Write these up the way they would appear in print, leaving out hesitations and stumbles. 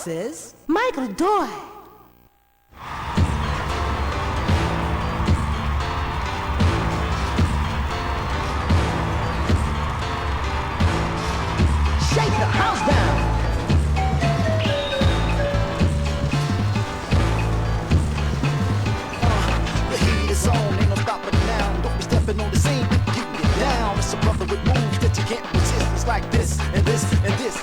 versus Michael Doyle. Shake the house down. The heat is on, ain't no stopping now. Don't be stepping on the scene, you get down. It's a brother with moves that you can't resist. It's like this and this and this.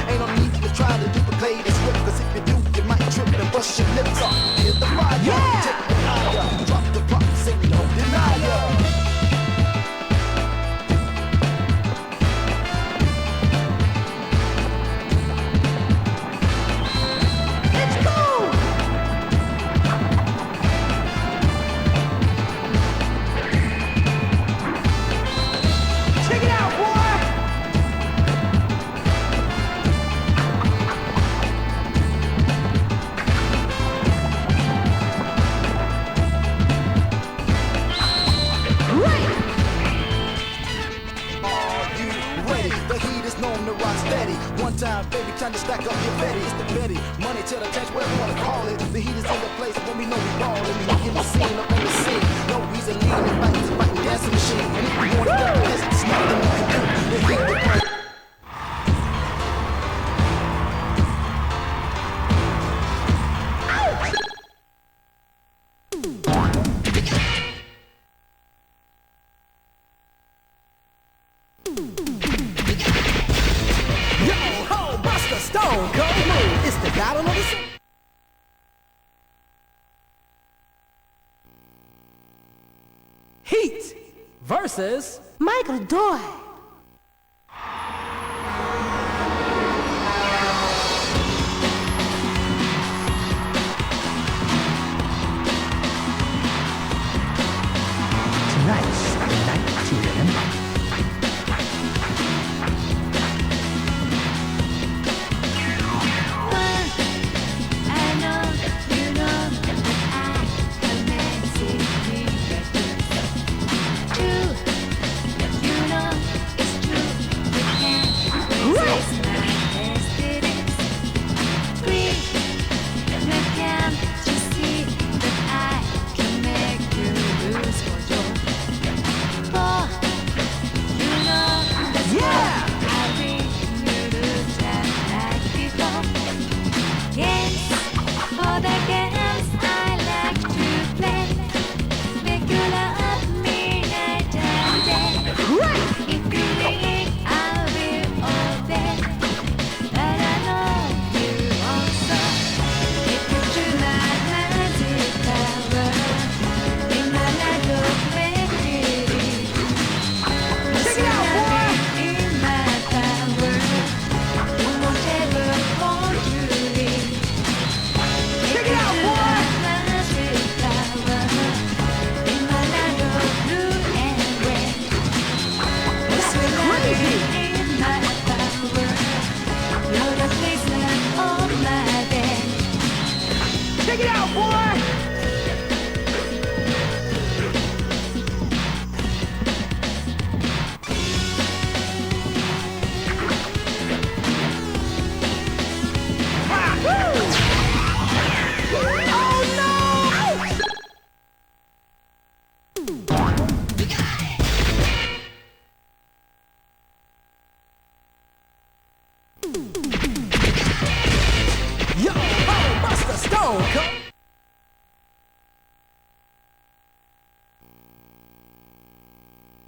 Ain't no need to try to duplicate this whip, cause if you do, you might trip and bust your lips off. Here's the fire, take the higher. Drop the props and don't deny ya. Time to stack up your Betty, it's the Betty. Money to the tax, whatever you wanna call it. The heat is in the place when we know we ballin'. We in the scene, up on the scene. No reason leaning, fighting's a fighting dancing machine. And if you wanna do this, it's nothing you can do. The heat will burn. Heat versus Michael Doyle. Tonight's the night to remember.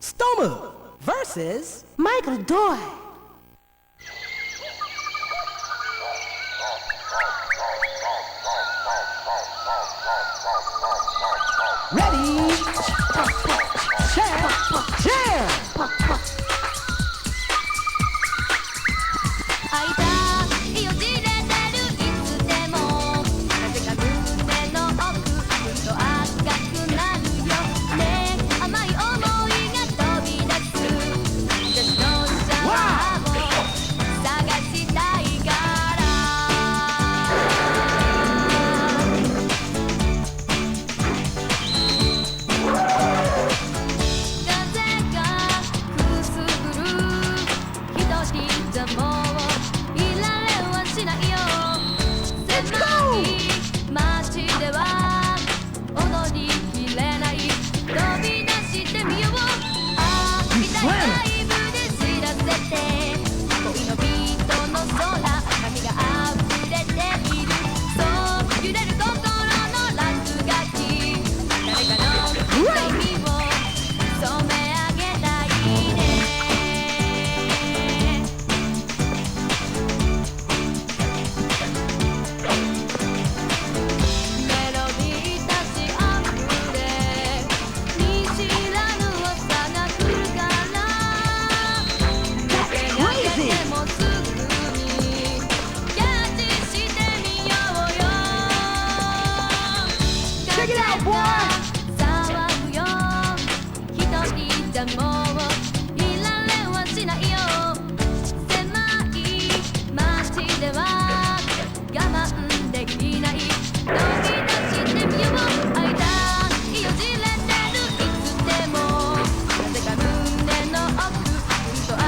Stoma versus Michael Doyle. Ready? Jam! 「out, boy. 騒ぐよ一人じゃもういられはしないよ狭い街では我慢できない飛び出してみよう会いたいよじれてるいつでもなぜか胸の奥ふと赤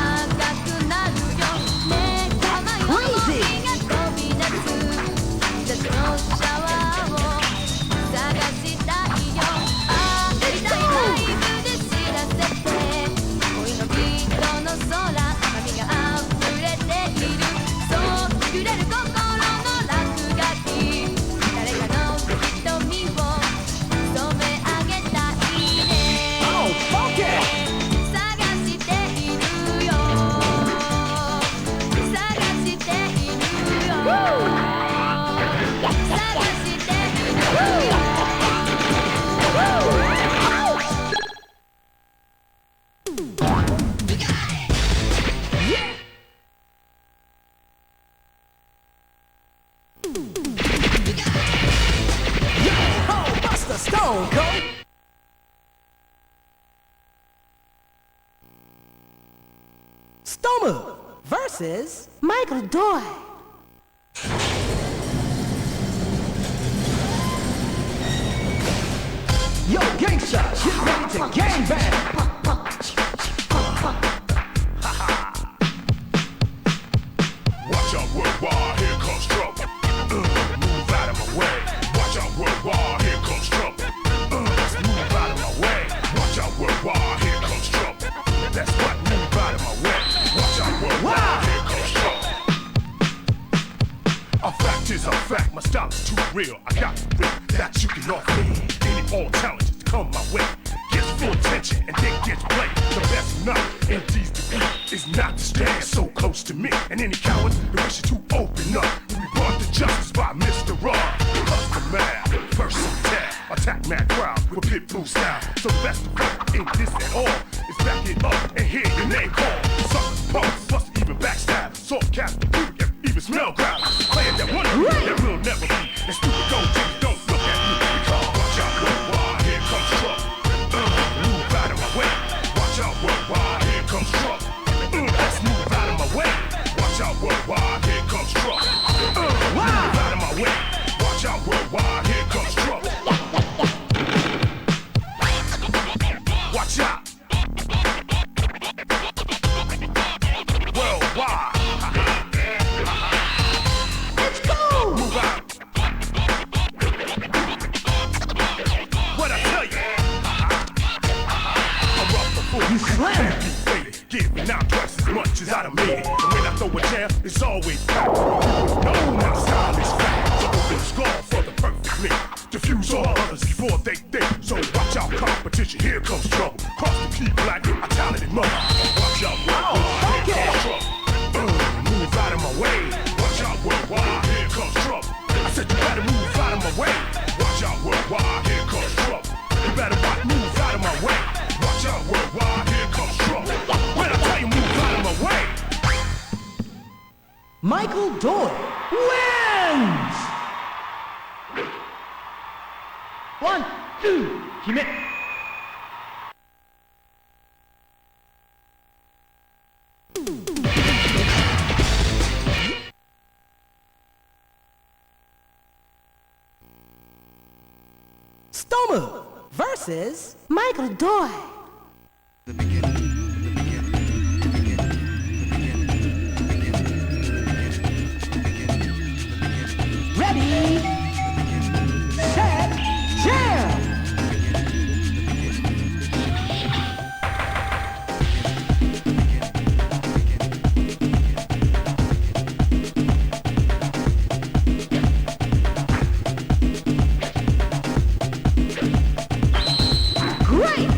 くなるよねえ甘い思いが飛び出す日差しのシャワーを探したいよあやりたいライブで知らせて恋のビートの空髪が溢れているそう揺れる心の落書き誰かの瞳を染め上げたいね Oh, funky. 探しているよ探しているよ探しているよ Oh, Buster Stone Cold. Stoma versus Michael Doyle. Yo, gangsta, get ready to gang bang. Watch out, worldwide, here comes trouble. Move out of my way. Watch out, worldwide, here comes trouble. Let's move out of my way. Watch out, worldwide, here comes trouble. That's what, move out of my way. Watch out, worldwide, here comes trouble. A fact is a fact, my style is too real. I got the real that you can offer me. Any all challenges come my way. Gets full attention and then gets played. The best not in these defeat is not to stand so close to me. And any coward that wishes to open up will be brought to justice by Mr. Raw. Hustle mad, first attack, attack mad crowd with pit bull style. So the best of ain't this at all. It's back it up and hear your name called. Suckers, punks, must even backstab. Soft cats, even smell crowd. Playing that one that will never be. And stupid gold diggers don't look at me. Because watch out, worldwide, here comes trouble. Move out of my way. Watch out, worldwide, here comes trouble. Let's move out of my way. Watch out, worldwide, here comes trouble. Move out of my way. Watch out, worldwide, here comes trouble. Watch out. Worldwide. Let's go. Move out. What I tell you? I'm rough before You slam. Giving out twice as much as I done made it. And when I throw a jam, it's always back. People know my style is fat. So open score for the perfect mix. Diffuse all others before they think. So watch out, competition, here comes trouble. Cross the key black, a talented mother. Watch out, worldwide, here comes trouble. Move out of my way. Watch out, worldwide, here comes trouble. I said you better move out of my way. Watch out, worldwide, here comes trouble. You better move out of my way. Watch out, worldwide, here comes trouble. When I tell you move out of my way. Michael Doyle wins. 1, 2, 決め。Stoma versus Michael Doyle. Ready, set, jam! Great!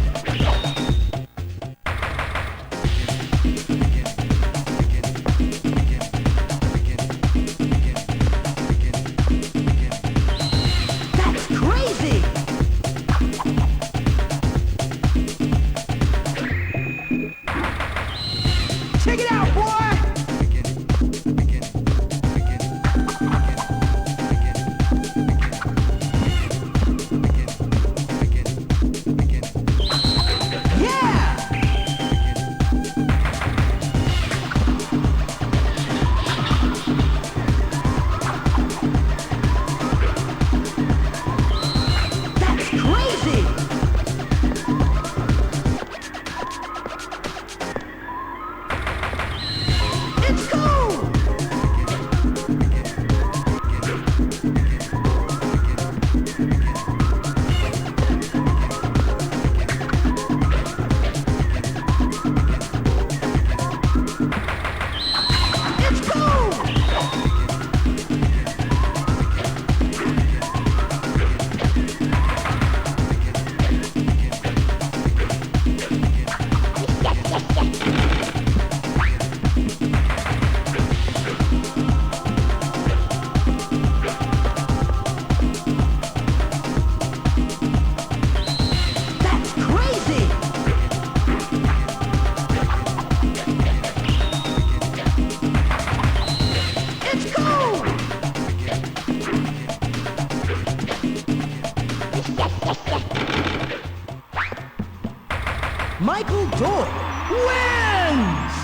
Michael Doyle wins!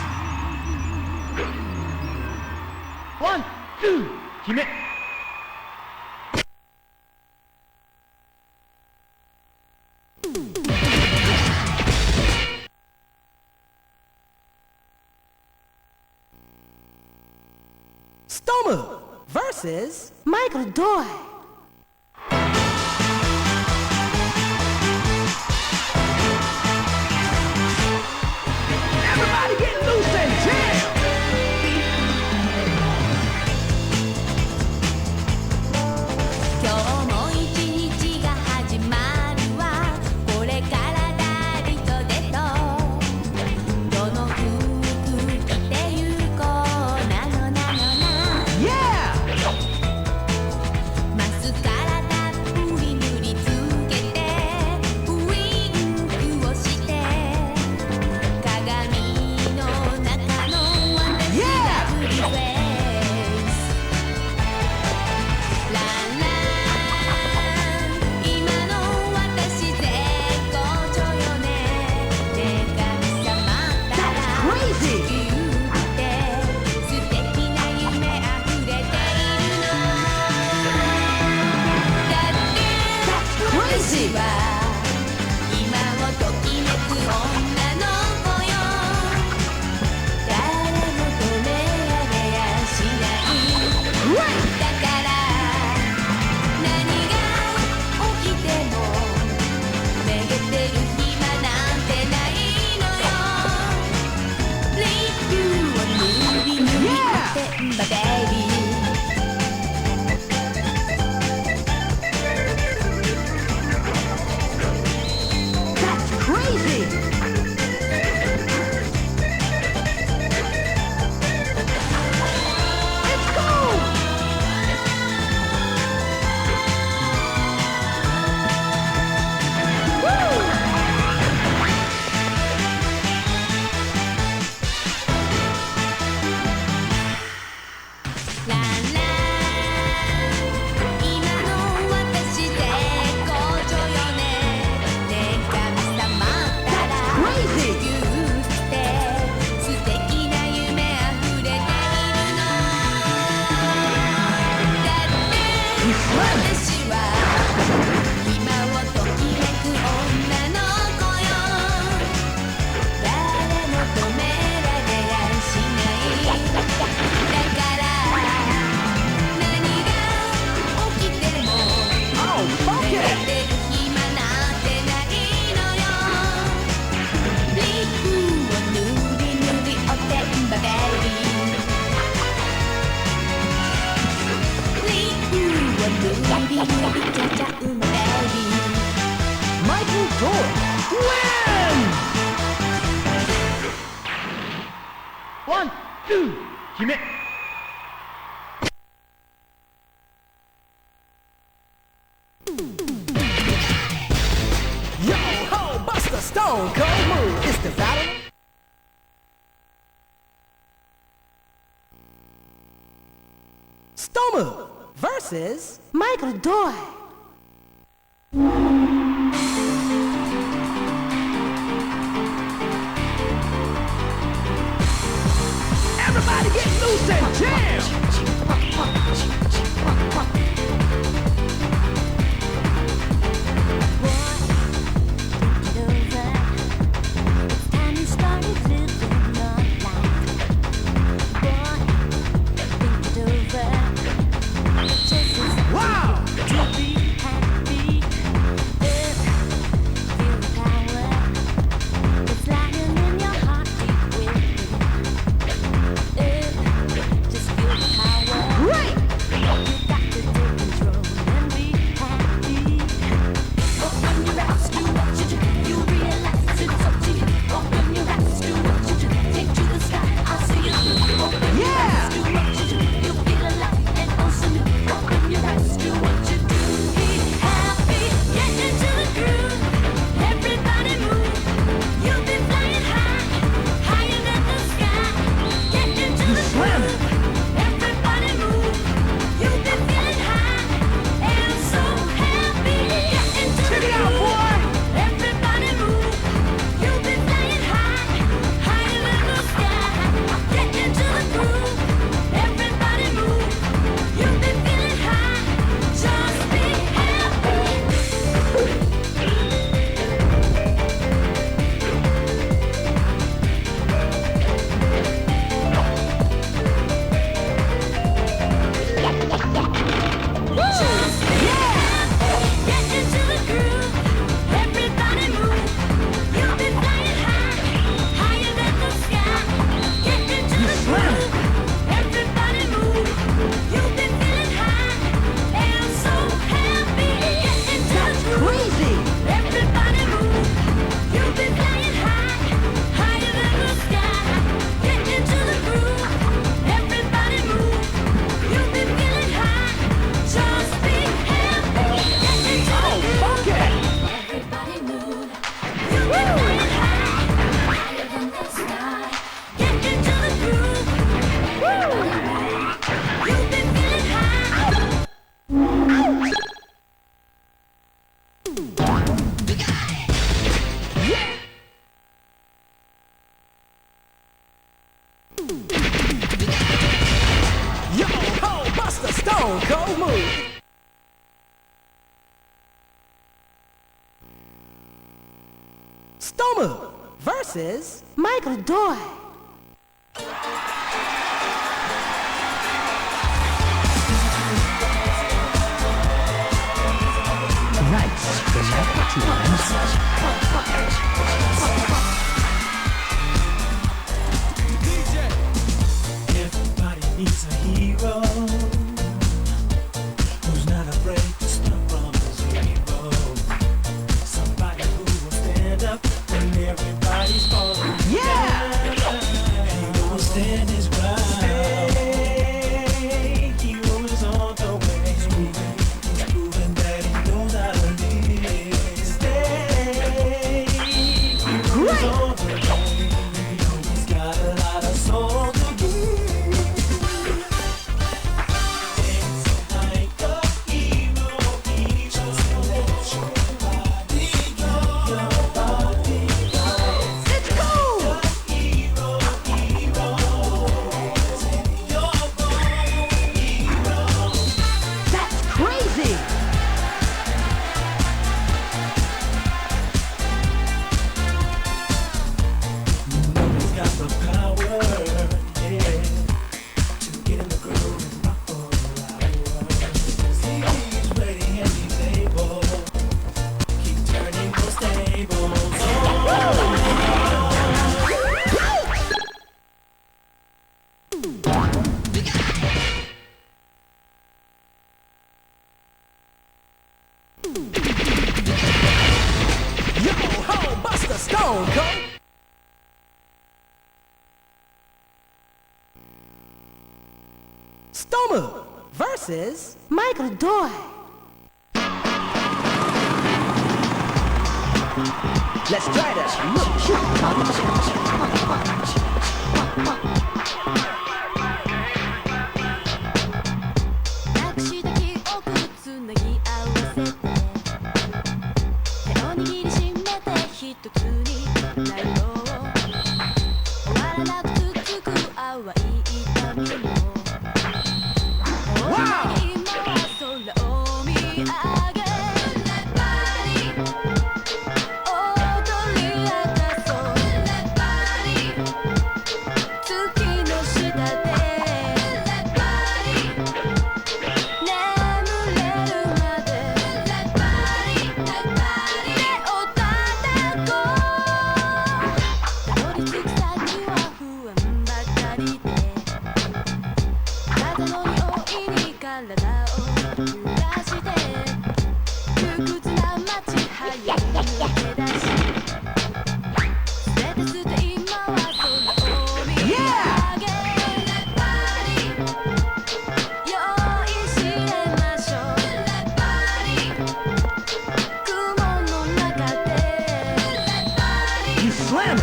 1, 2, 決め。Stomu versus Michael Doyle. Everybody get loose and jam! 今日も一日が始まるわこれからダリとデトどの服着てゆこうなのなのな Yeah! マスカラたっぷり塗りつけてウインクをして鏡の中の私がフリーフェイスランラン今の私絶好調よねね神様ったら Crazy! 地球って素敵な夢あふれているのだって私は今をときめく女の子よ誰も止められやしないだから何が起きてもめげてる暇なんてないのよリップを塗り塗りってんばベイビーThat's crazy! Let's go! Woo! ランラン今の私絶好調よねね神様ったら Crazy! 地球って素敵な夢あふれているのだって私は今をときめく女の子よ誰も止められやしないだから何が起きても Oh, めげ funky! てる暇なんてないのよリップを塗り塗りおてんばベイビーリップを塗り塗りちゃちゃうまベイビー Michael Doyle wins! 1、2、決め。Yo ho, Buster Stone Cold Move. It's the battle. Stomu versus Michael Doyle. Everybody get loose and jam! Wow! Great! Stomu versus Michael Doy. Tonight's dramatic teams. Everybody needs a hero who's not afraid to step from zero. Somebody who will stand up when everybody's falling down. He will stand his ground. Hero is on the way. He's proving that he knows how to live. Stay. Hero is on the way. He's got a lot of soul to give. It's like a hero. Just let your body go. Your body go. Let's go! Hero, hero. You're born hero. That's crazy! He's got the power, yeah, to get in the groove and rock for hours. He's ready and he's able. Keep turning those tables. Yo ho, Buster Stone Cold! Stomu versus Michael Doy. Let's try this. You slam it!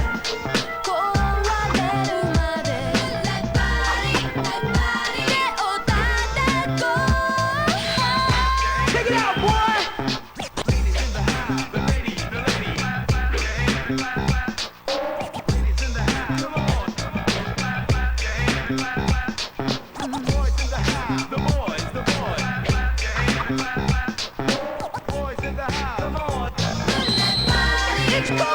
Check it out, boy! Let's go!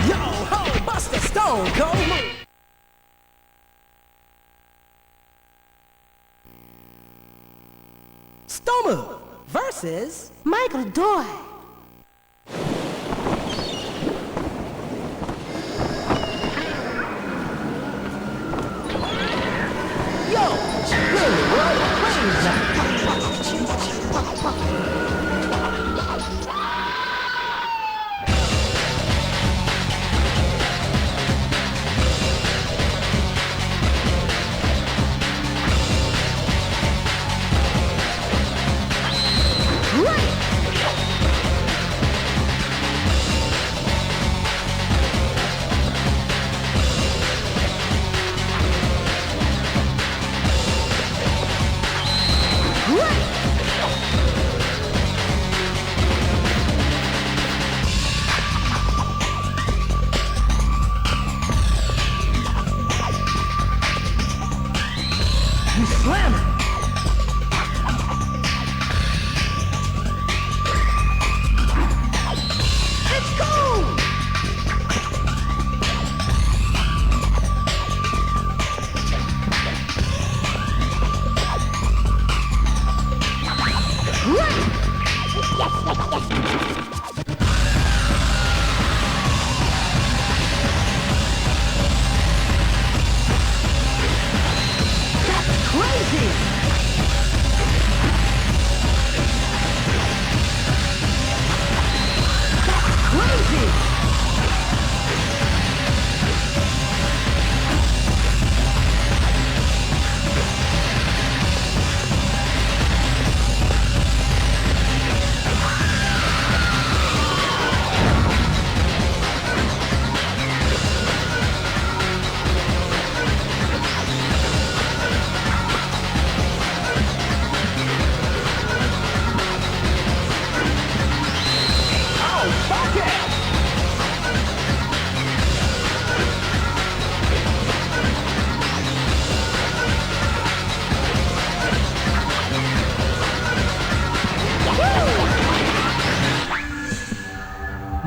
Yo ho, Buster Stone Cold! Stomu versus Michael Doy. Yo, really, what? What is that? Right!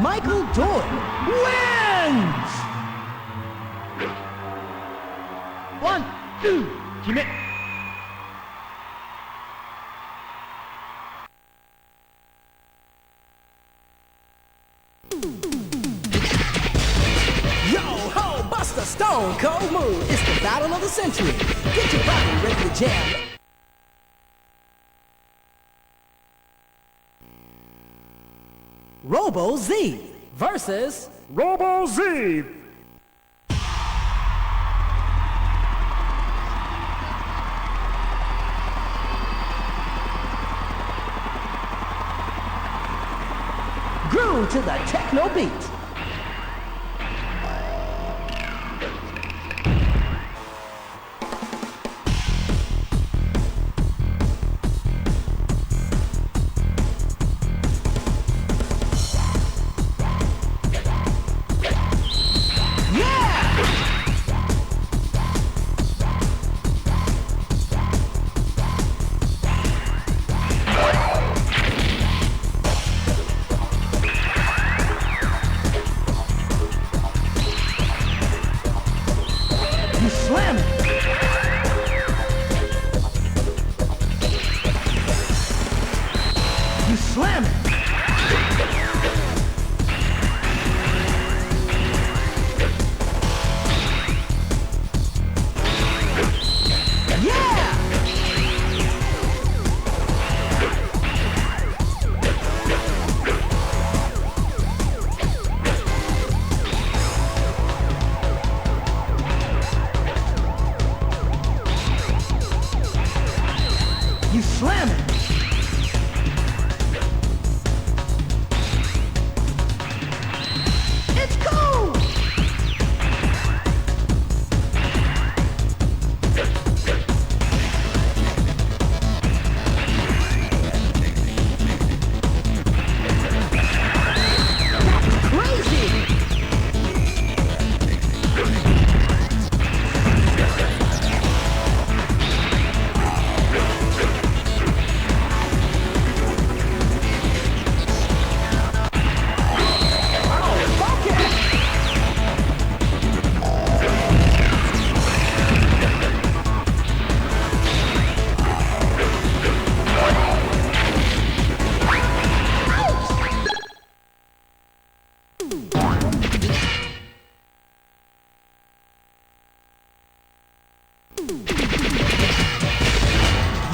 Michael Doyle wins! 1, 2、決め。Yo ho, Buster Stone Cold Move. It's the battle of the century. Get your body ready to jam. Robo Z versus Robo Z. Groove to the techno beat.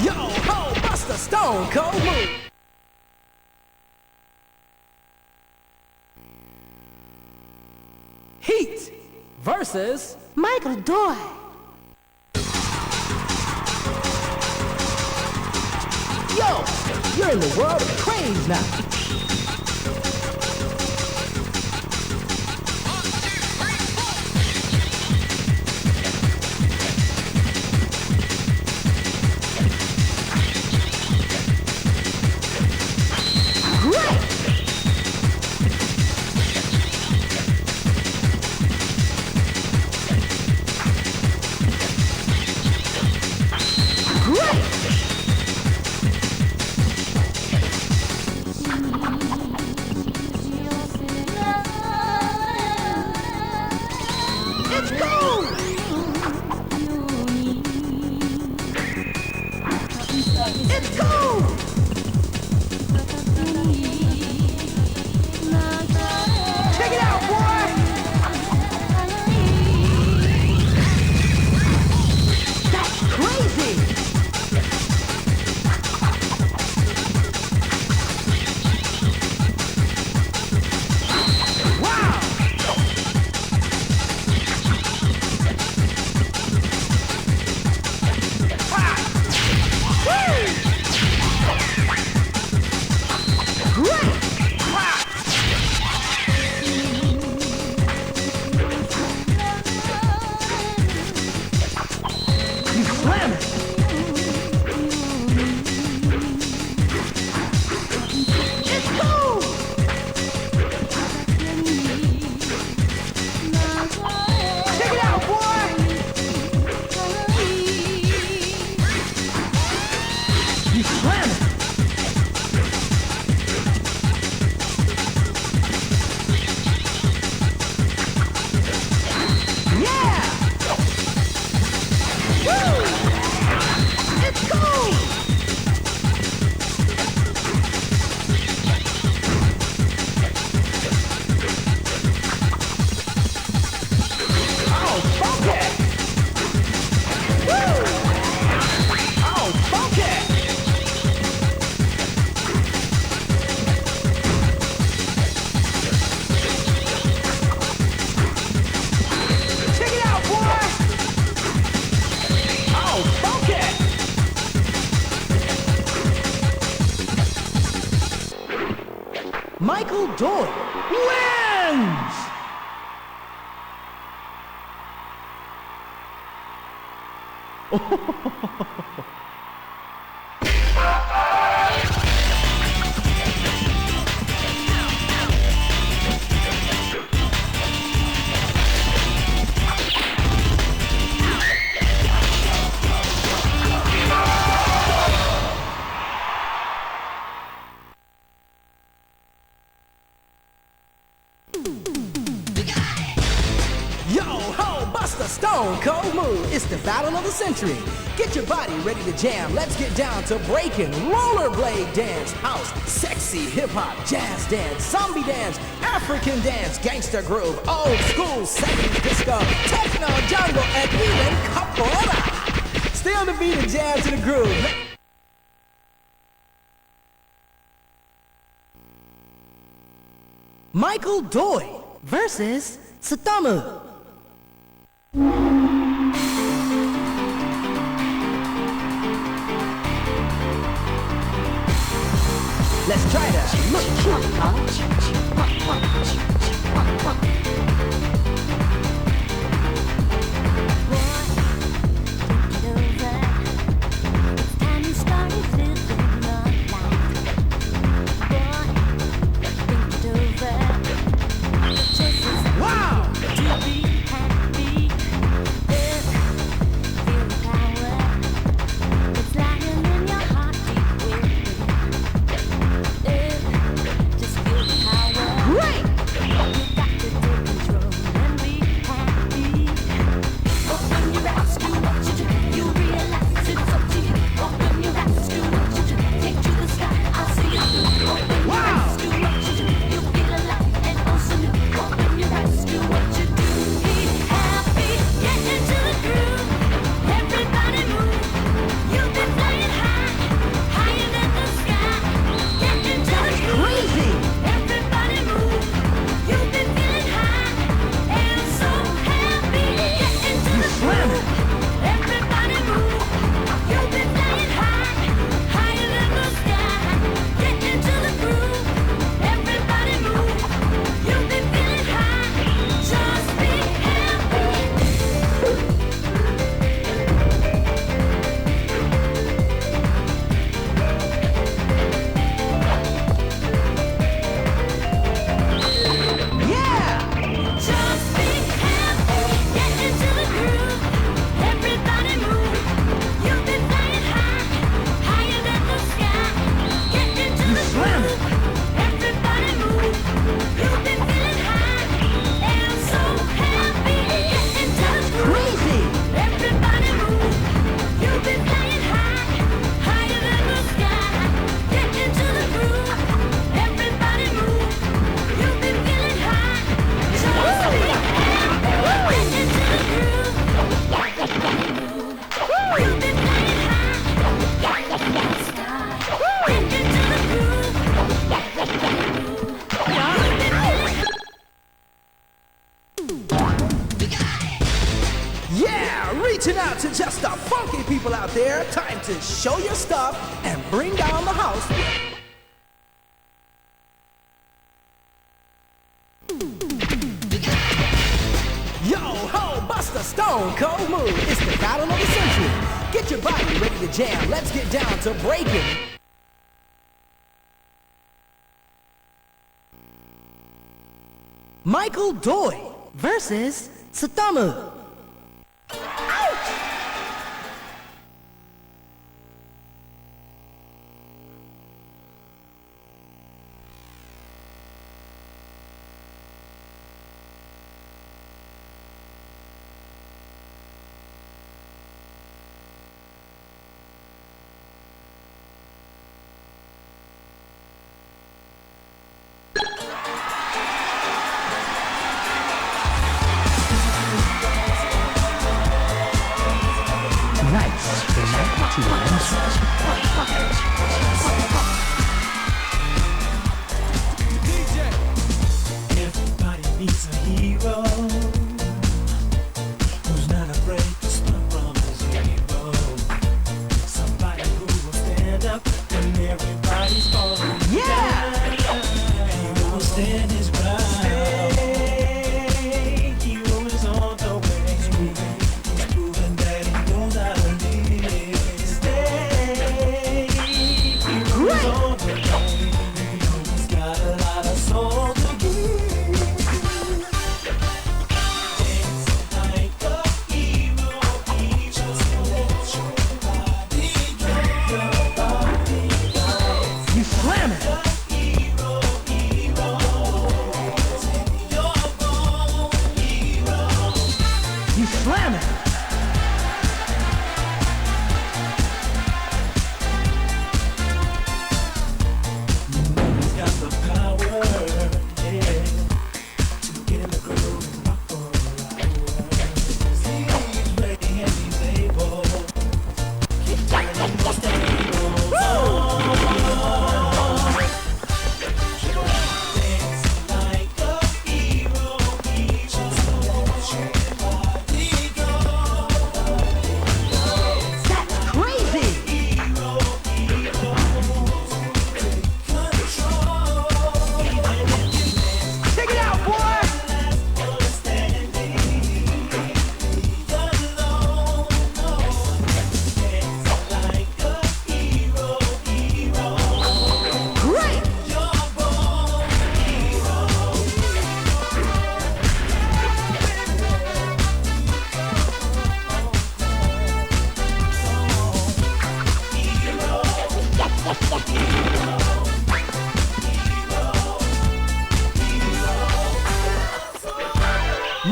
Yo ho, Buster Stone Cold Move. Heat versus Michael Doyle. Yo, you're in the world of craze now. Michael Doyle wins! Stone Cold Move. It's the battle of the century. Get your body ready to jam. Let's get down to breaking, rollerblade dance, house, sexy hip-hop, jazz dance, zombie dance, African dance, gangster groove, old school 70s disco, techno, jungle, and even capoeira. Stay on the beat and jam to the groove. Michael Doyle versus Satamu. Let's try that. Reaching out to just the funky people out there. Time to show your stuff and bring down the house. Yo ho, Buster Stone Cold Move. It's the battle of the century. Get your body ready to jam. Let's get down to breaking. Michael Doyle versus Satamu. Everybody needs a hero who's not afraid to start from zero. Somebody who will stand up when everybody's falling down.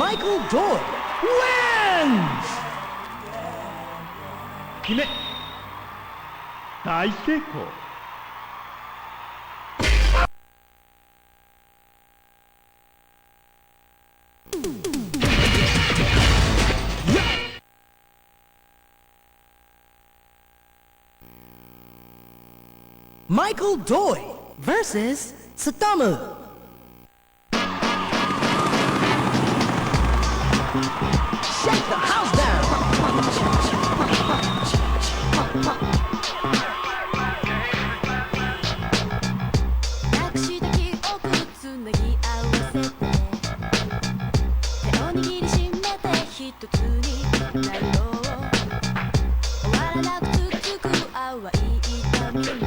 Michael Doyle wins! 決め大成功。Michael Doyle versus Satomu. Shake the house down. 隠した記憶つなぎ合わせて手を握りしめて一つになろう終わらなく続く淡い痛みも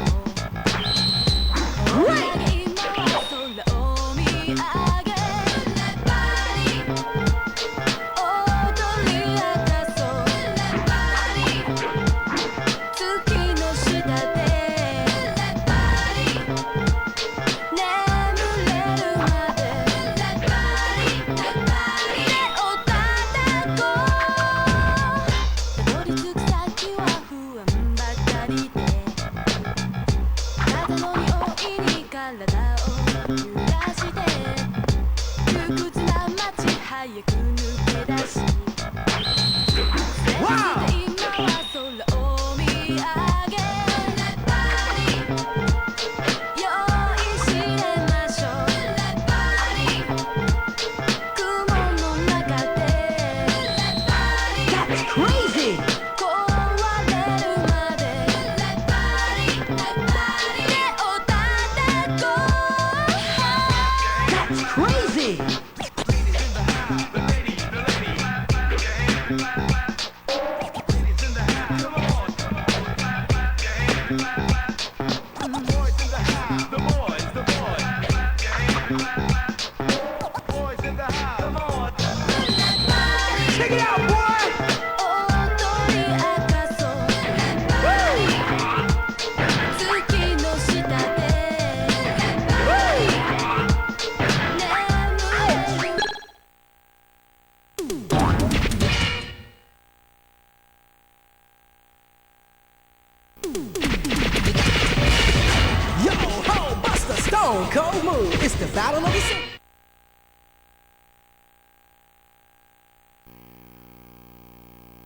Stone Cold Move. It's the battle of the century.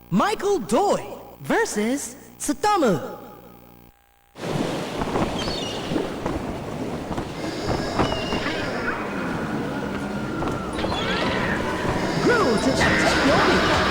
Michael Doyle versus Satomu. Groove till you take your beat.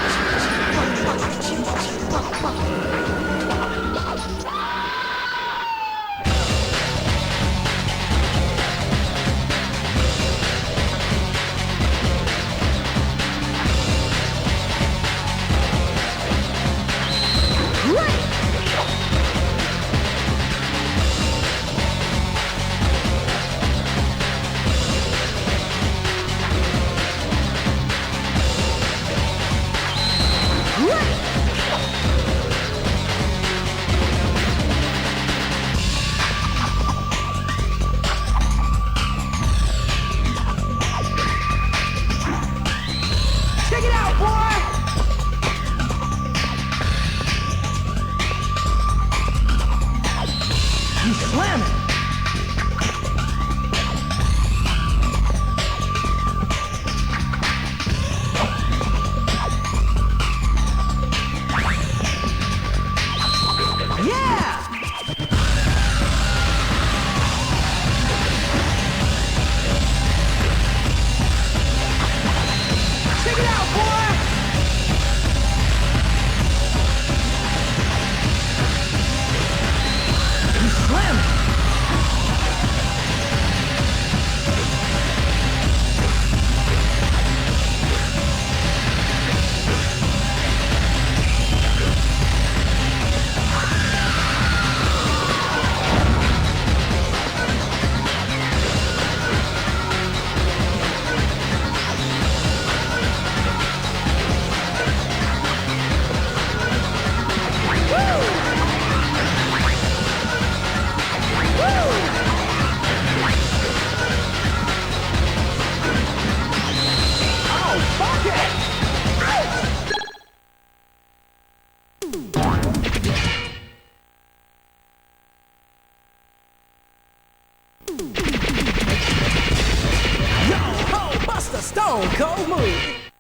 Stone Cold Move.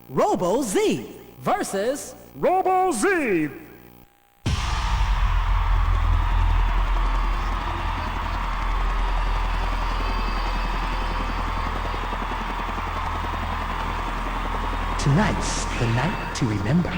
Robo Z versus Robo Z. Tonight's the night to remember.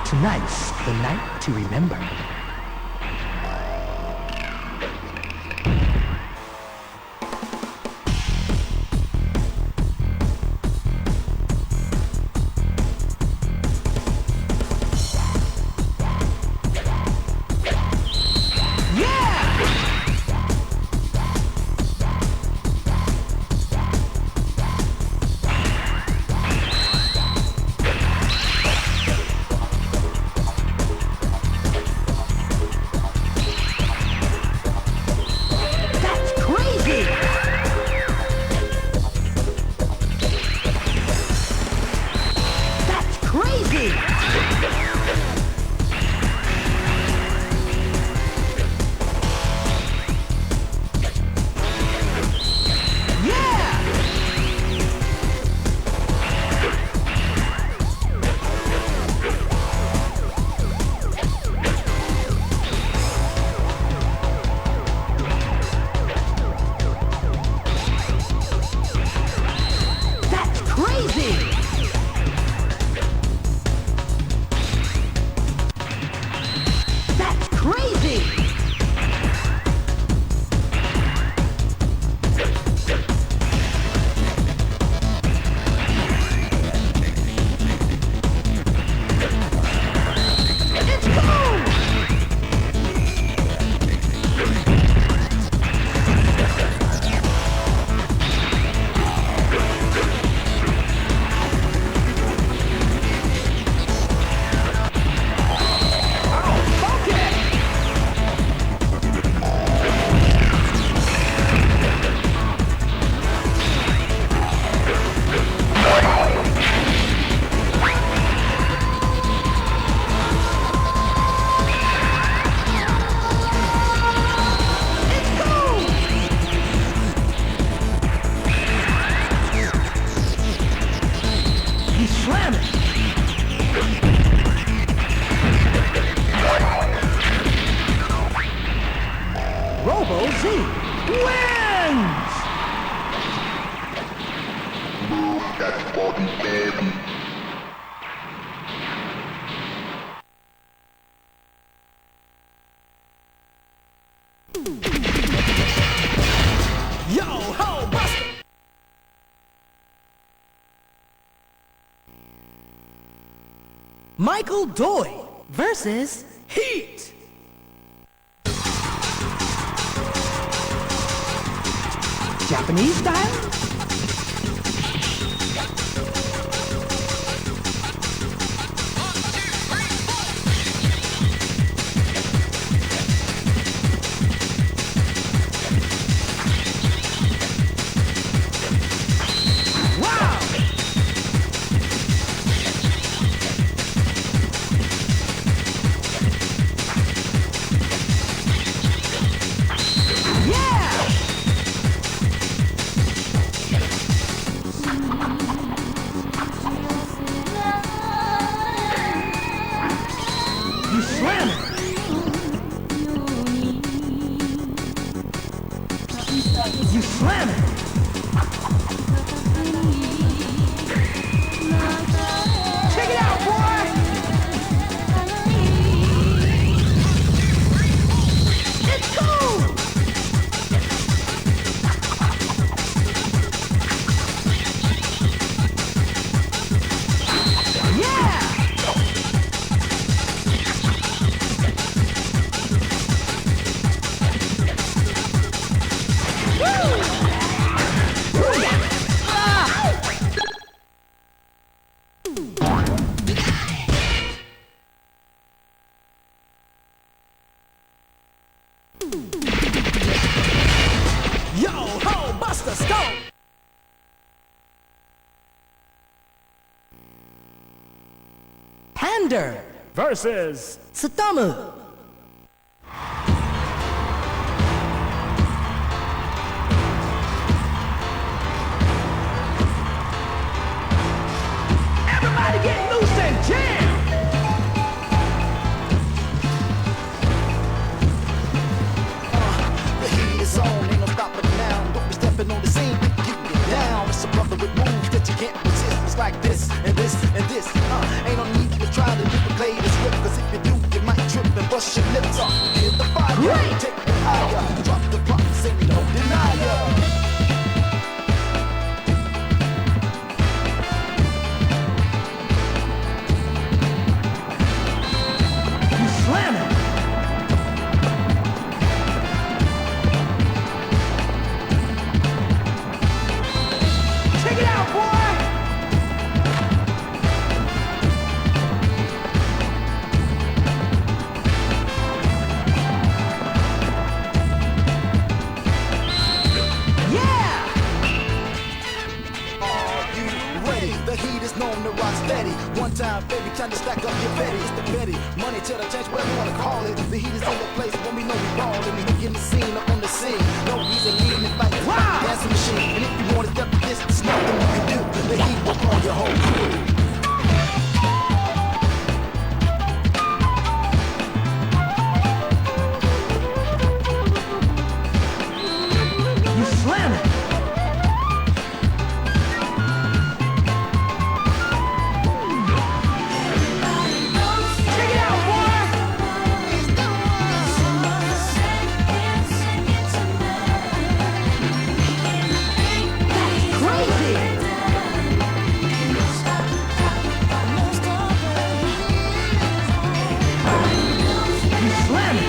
Tonight's the night to remember. team wins! Yo ho, Buster! Michael Doy versus Heat. Japanese style? Wow! Yeah! You slam it! You slam it! Check it out, boy! It's cool! Yeah! Yo ho, Buster Stone! Pander versus Satomu. Everybody get loose and jam! The heat is on, ain't no stopping now. Don't be stepping on the scene, you get down. It's a brother with moves that you can't resist. It's like this and this and this. Ain't no need to try to duplicate this whip, cause if you do, you might trip and bust your lips off. Hit the fire, Great. take the higher. Drop the props, ain't no denier. You slam it! Check it out, boy! Yeah! Are you ready? The heat is known to rise steady. One time, baby, time to stack up your Betty. It's the Betty, money to the change, whatever you wanna call it. The heat is in the place when we know we ballin'. Making the scene up on the scene. No reason leaving it like it's like a dancing machine. And if you wanna step to this, there's nothing you can do. The heat will call your whole crew. You slam it! Check it out, boy! Crazy! You slam it!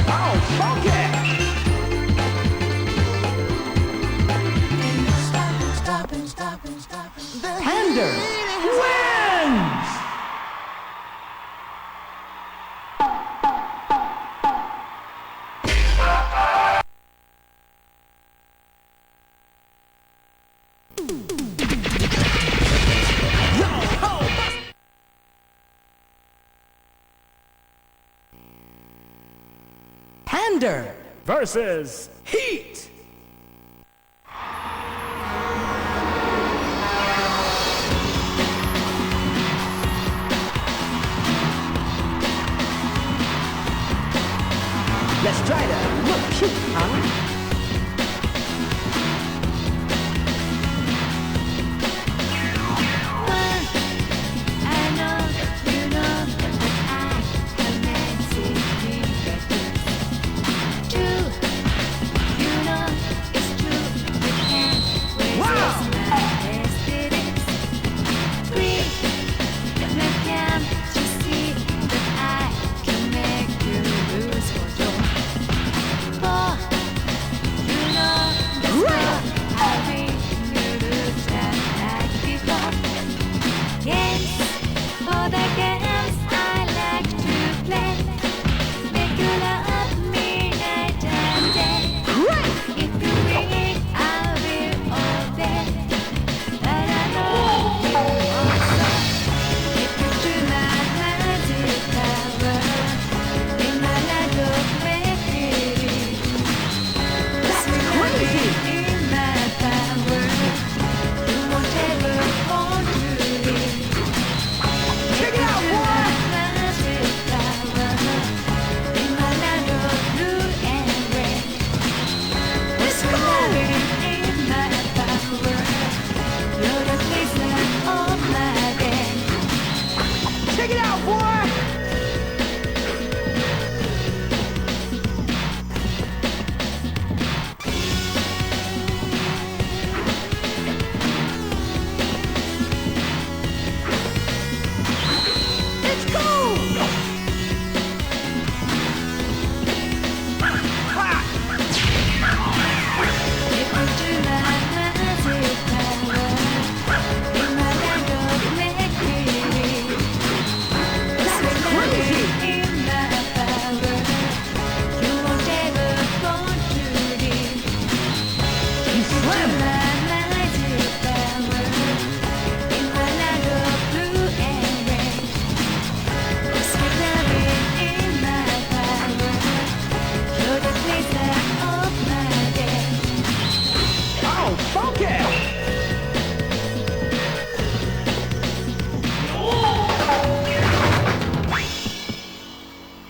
Oh, funky! Pander wins! Yo ho, Buster! Thunder versus Heat. Let's try to look cute, huh?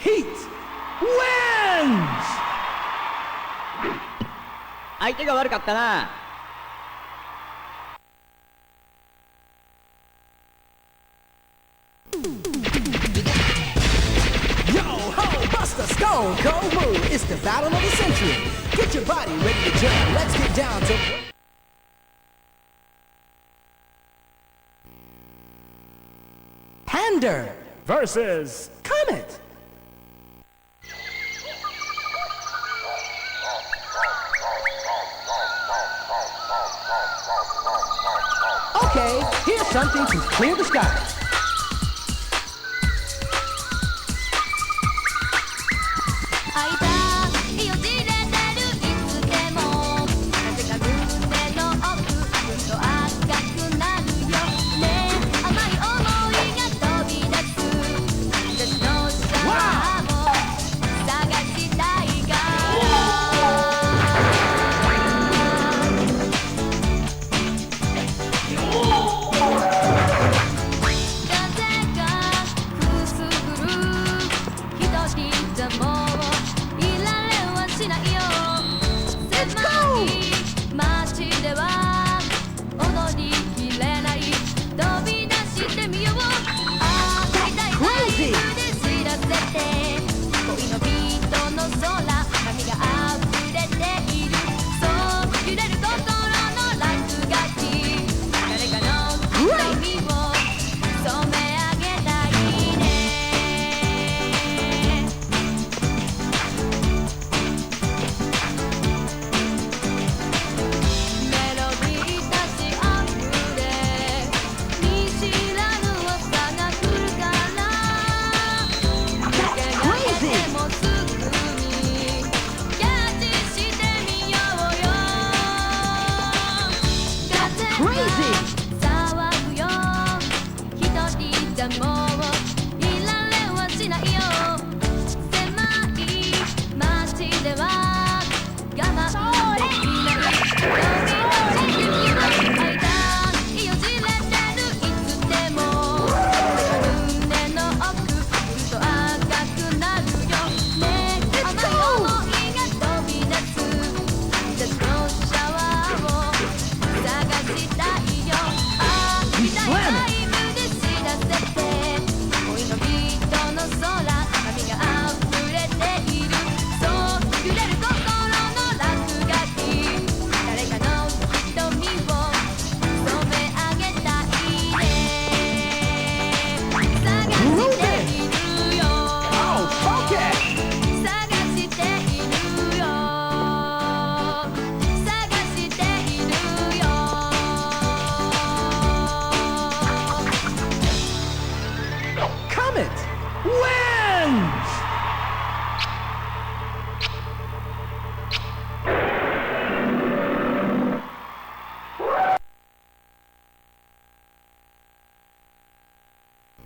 Heat wins! 相手が悪かったな。Yo ho, bust a stone cold move. It's the battle of the century. Get your body ready to jam. Let's get down to Pander versus Comet. Okay, here's something to clear the skies.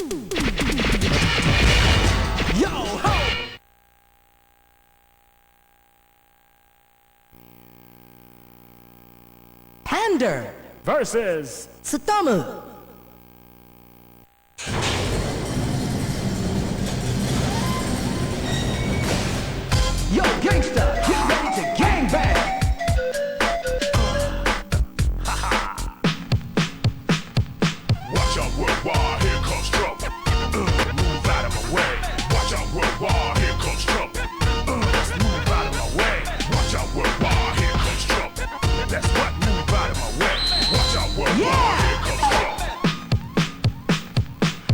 Yo ho! Pander versus Satomu. Yo, gangsta, get ready to gangbang. Watch out, worldwide, here comes trouble. Move out of my way. Watch out, worldwide, here comes trouble. Let's move out of my way. Watch out, worldwide, here comes trouble. That's what, move out of my way. Watch out, worldwide, here comes trouble.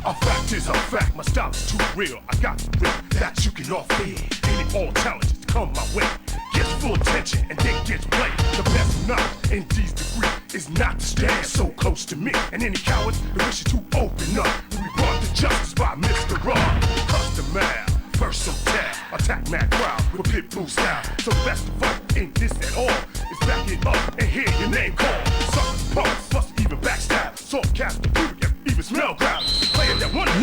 A fact is a fact, my style is too real. I got the real that you can all feel. Any all talented to come my way. Gets full attention and then gets played. The best knowledge in these degrees is not to stand so close to me. And any cowards that wish to open up, we brought to justice by Mr. Raw. Custom mal, versatile, attack mad crowd with pit blue style. So the best fight ain't this at all. It's back it up and hear your name called. Suckers, punks, plus even backstab. Soft cast the beauty, even smell ground. Playing that one that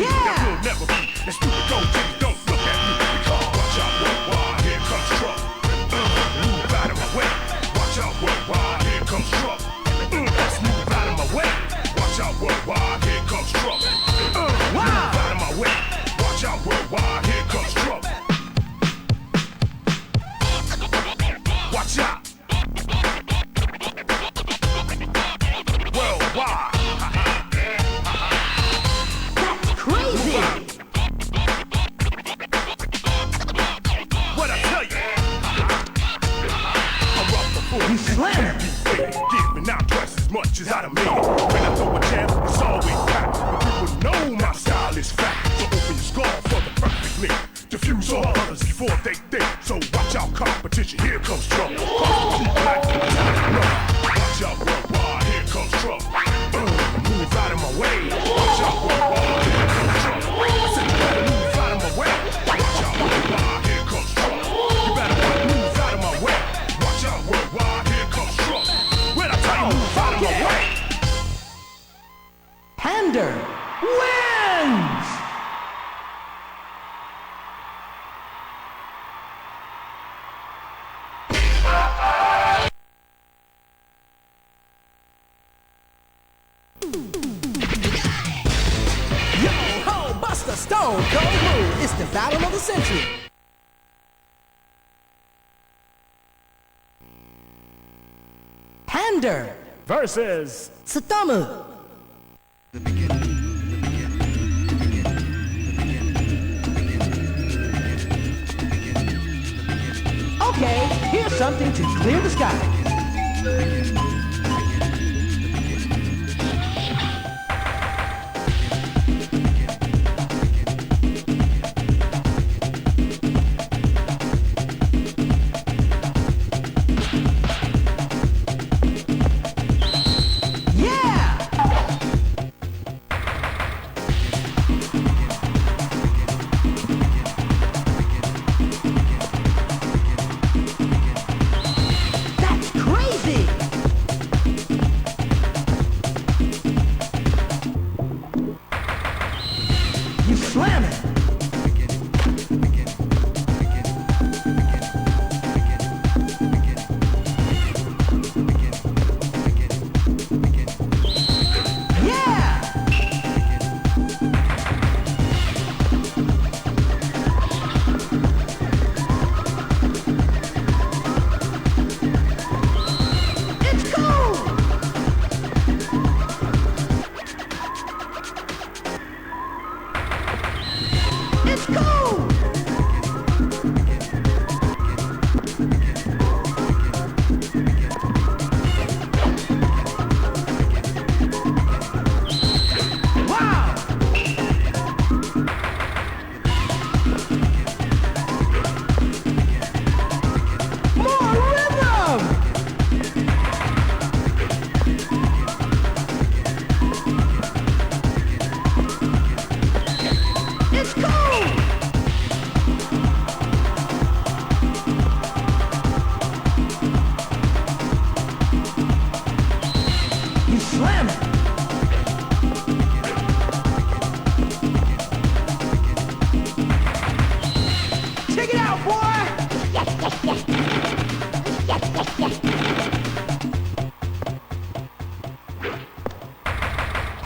will never be. And stupid gold diggs don't look at me. Because watch out, worldwide, here comes trouble. Move out of my way. Watch out, worldwide, here comes trouble. Let's move out of my way. Watch out, worldwide, here comes trouble. Move out of my way. Watch out, worldwide, here comes trouble. Watch out. Worldwide. Crazy! What I tell you? I'm rough before You slam! give me now twice as much as I done made. When I throw a jam, it's always packed. But people know my style is fat. So open your skull for the perfect link. Diffuse all others before they think. So watch out, competition, here comes trouble. Watch out, worldwide, here comes trouble. Move out of my way. Watch out, worldwide, here comes trouble. I said you better move out of my way. Watch out, worldwide, here comes trouble. You better move out of my way. Watch out, worldwide, here comes trouble. When I tell you move out of my way. Pander wins! Yo ho, bust a stone cold move. It's the battle of the century. Pander versus Satomu. Okay, here's something to clear the sky. That's crazy!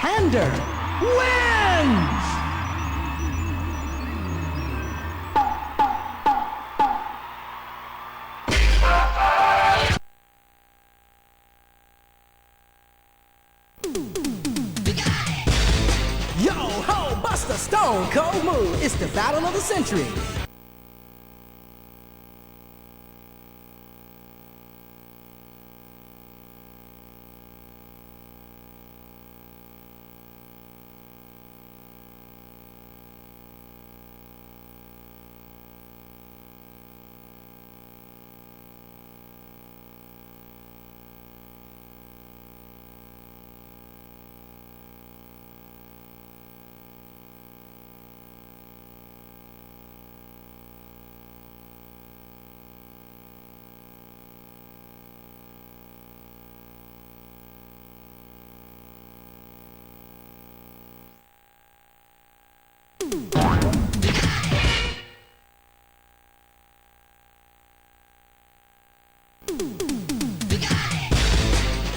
left-hander wins! Yo ho, bust a stone cold move. It's the battle of the century.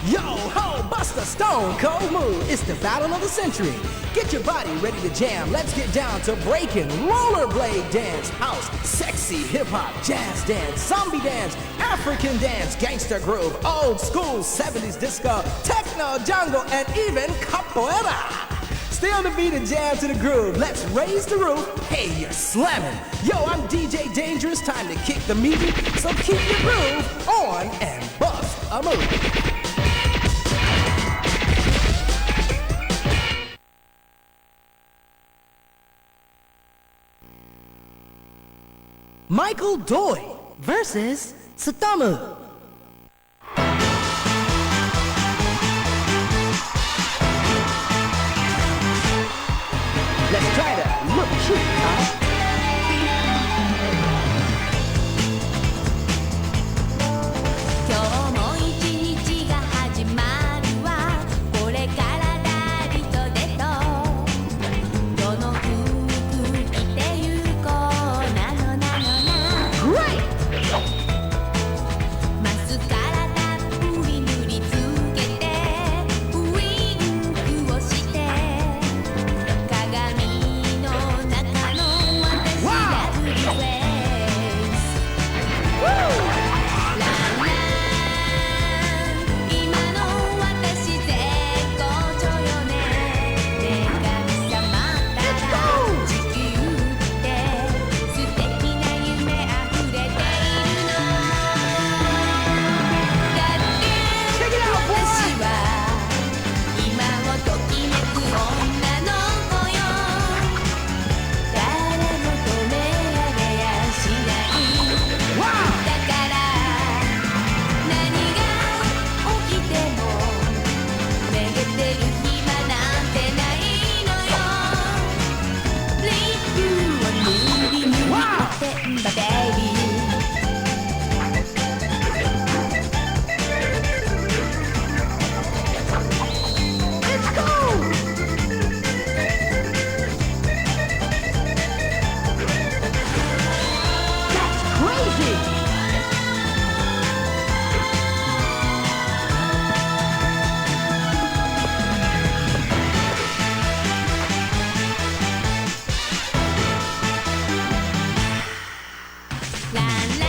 Yo ho, bust a stone cold move. It's the battle of the century. Get your body ready to jam. Let's get down to breaking, rollerblade dance, house, sexy hip hop, jazz dance, zombie dance, African dance, gangster groove, old school 70s disco, techno, jungle, and even capoeira. Stay on the beat and jam to the groove. Let's raise the roof. Hey, you're slamming. Yo, I'm DJ Dangerous. Time to kick the music. So keep your groove on and bust a move. Michael Doi versus Satamu. Let's try to look cute, huh? 今日も一日が始まるわこれからダリとデトどの服着てゆこうなのなのな Great! マスカラたっぷり塗りつけてウインクをして鏡の中の私ラブリーフェイスランラン今の私絶好調よね女神様から地球って素敵な夢あふれているのだって私は今をときめく女の子よ誰も止められやしないだから何が起きてもめげてる暇なんてないのよ Leave you を塗り塗りおてんばベイビーランラン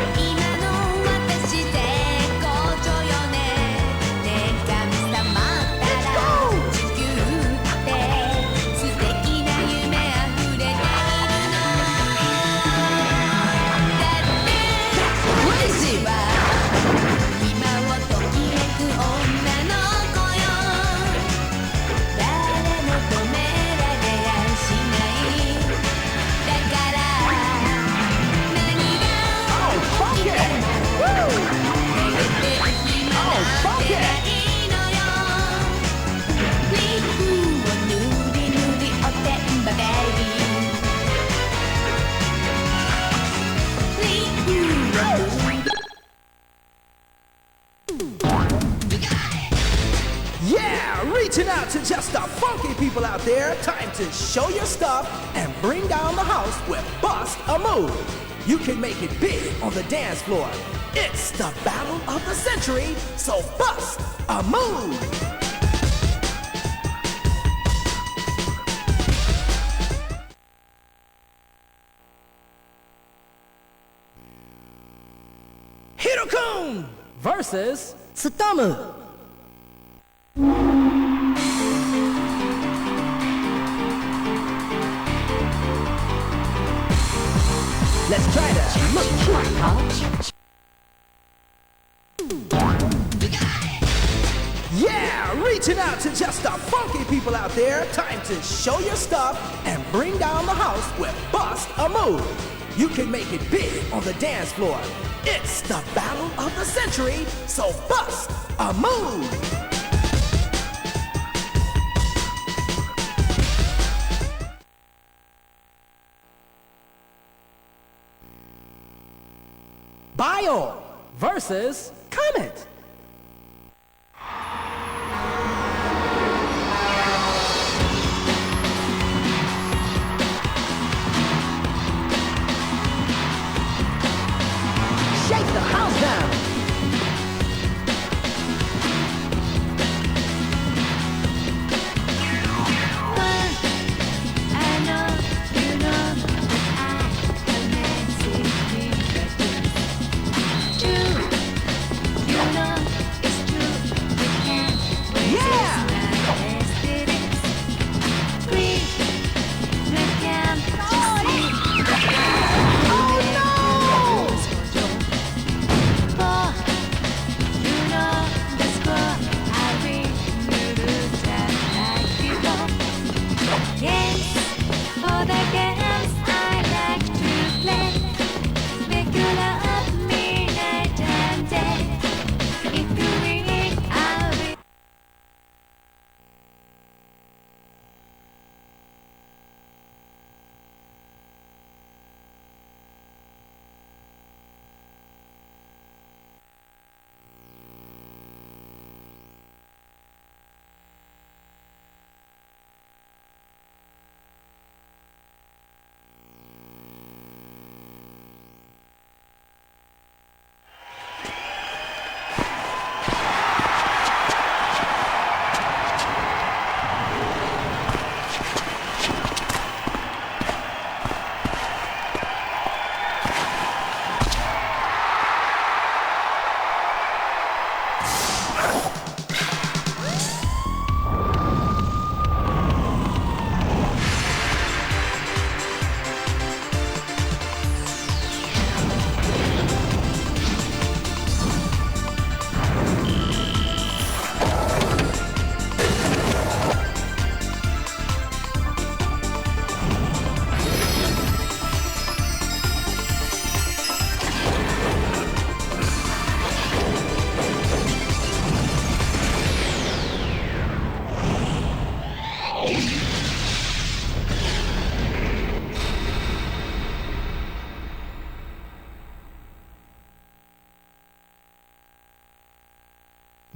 今の私絶好調よね女神様から地球って素敵な夢あふれているのだって私は今をときめく女の子よ誰も止められやしないだから何が起きてもめげてる暇なんてないのよリップを塗り塗りおてんばベイビーリップを塗り Yeah, reaching out to just the funky people out there. Time to show your stuff and bring down the house with Bust a Move. You can make it big on the dance floor. It's the battle of the century, so bust a move. Boom versus Satomu. Let's try to look cute, huh? Yeah, reaching out to just the funky people out there. Time to show your stuff and bring down the house with Bust a Move. You can make it big on the dance floor. It's the battle of the century, so bust a move. Bio versus Comet. Shake the house down. I know, you know, I can make it true. You know it's true. We can't resist my aesthetics. Please, we can't just see. Oh no! For you know that's what I really do. Just like you know. Games for the games I like to play. Make you love me night and day. If you win, I'll win.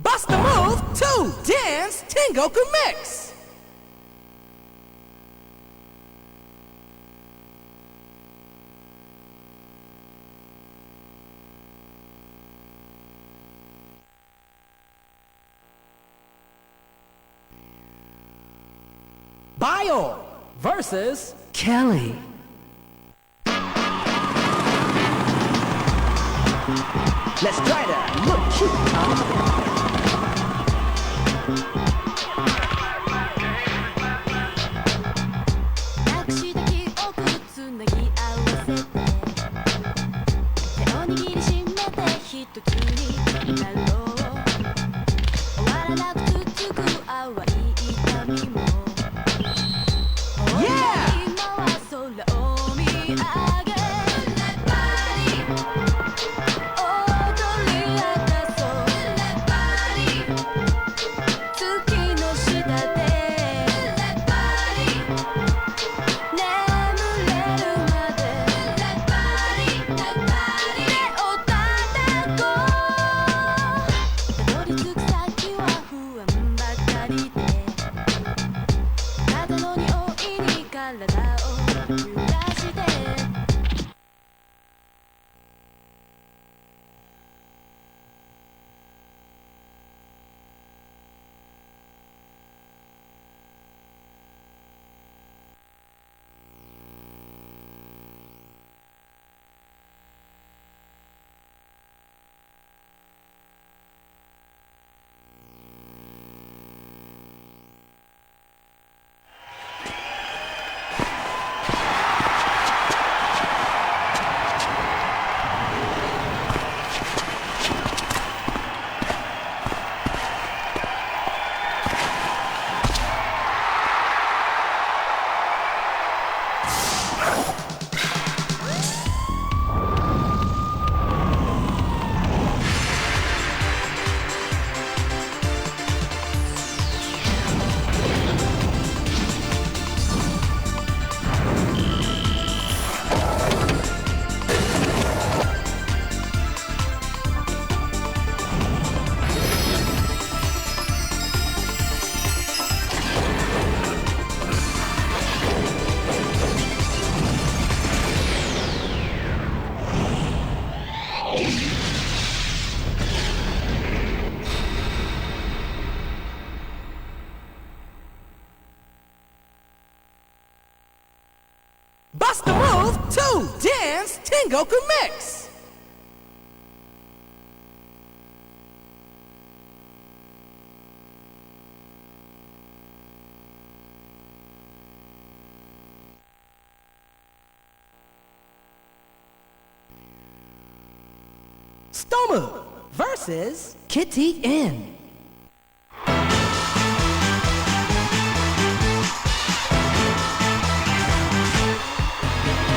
Bust a Move 2 Dance Tengoku Mix. Bio versus Kelly. Let's try to look cute, huh? to Dance Tengoku Mix. Stomu versus Kitty N.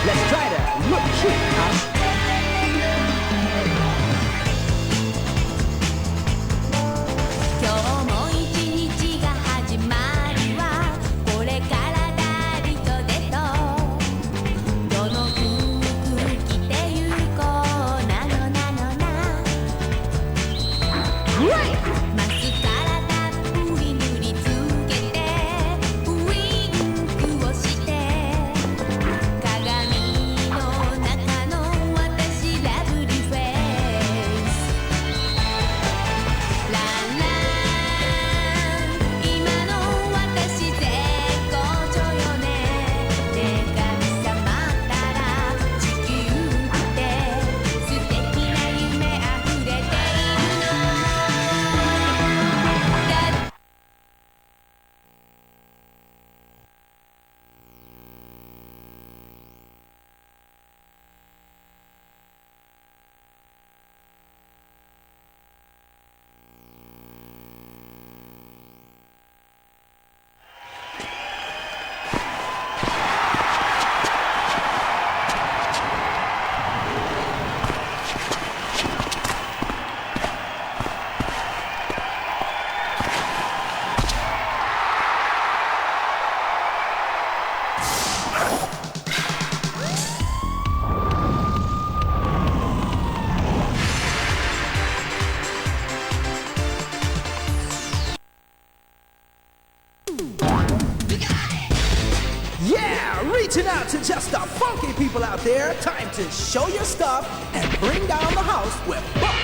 Let's try to look cute, huh? 今日も一日が始まるわこれからダリとデトどの服着てゆこうなのなのなマスカラたっぷり塗りつけてウインクをして鏡の中の私ラブリーフェイスランラン今の私絶好調よねね神様ったら地球って素敵な夢あふれているのだ Yeah, reaching out to just the funky people out there. Time to show your stuff and bring down the house with Buff.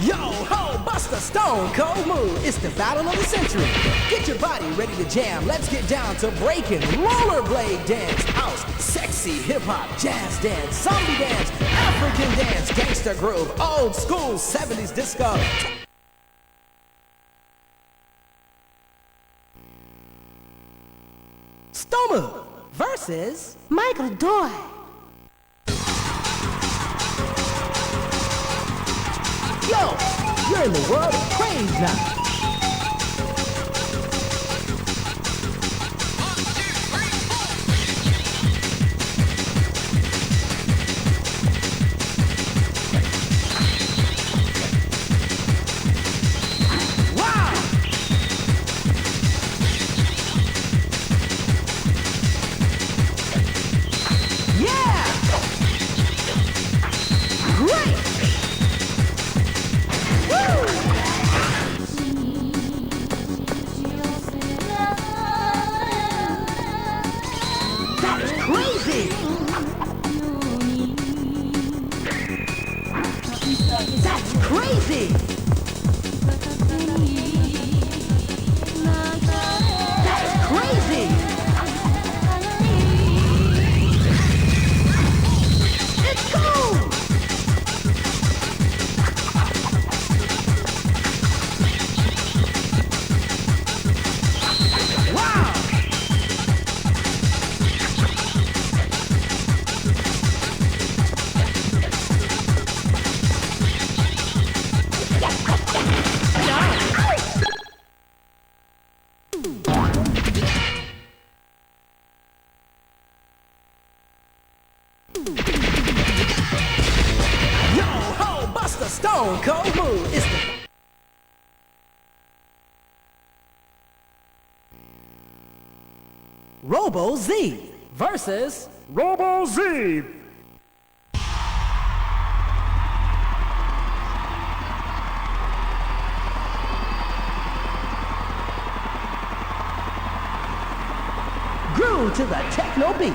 Yo ho, bust a stone cold move. It's the battle of the century. Get your body ready to jam. Let's get down to breaking rollerblade dance, house, sexy hip hop, jazz dance, zombie dance, African dance, gangster groove, old school 70s disco. Stomu versus Michael Doy. Yo, you're in the world of praise now. Wow! Yeah! Great! That is crazy! That's crazy! That is crazy! It's cool! Wow! Yo ho, bust a stone cold move. It's the Robo Z versus Robo Z. groove to the techno beat.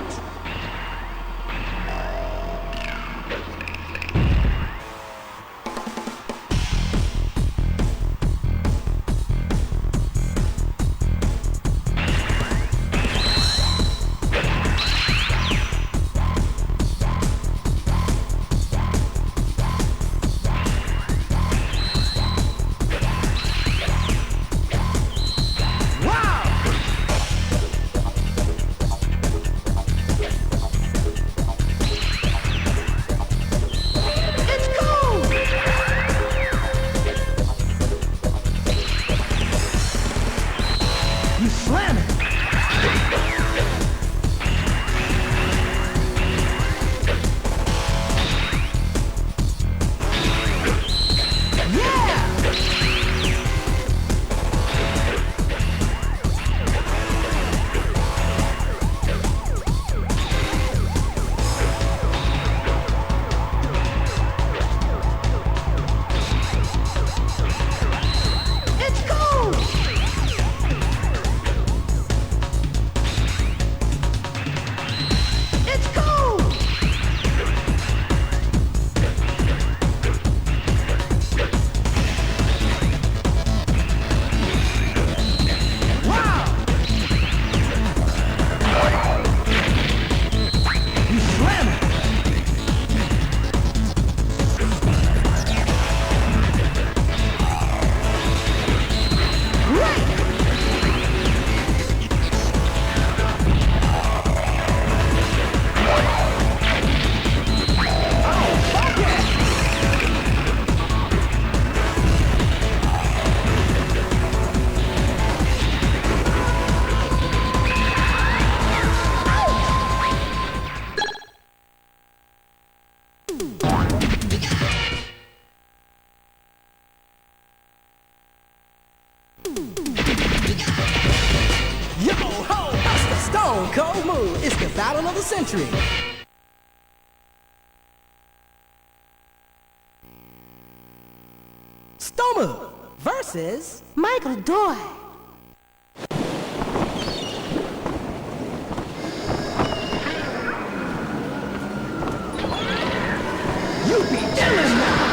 battle of the century. Stoma versus Michael Doy. You be illin' now.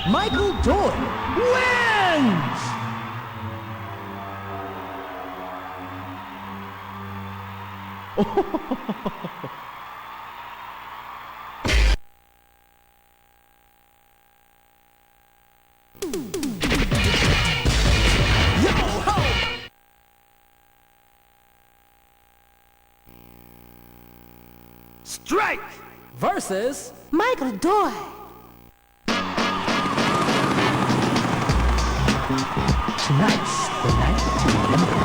Michael Doy wins! Strike versus Michael Doy. Tonight's the night to remember.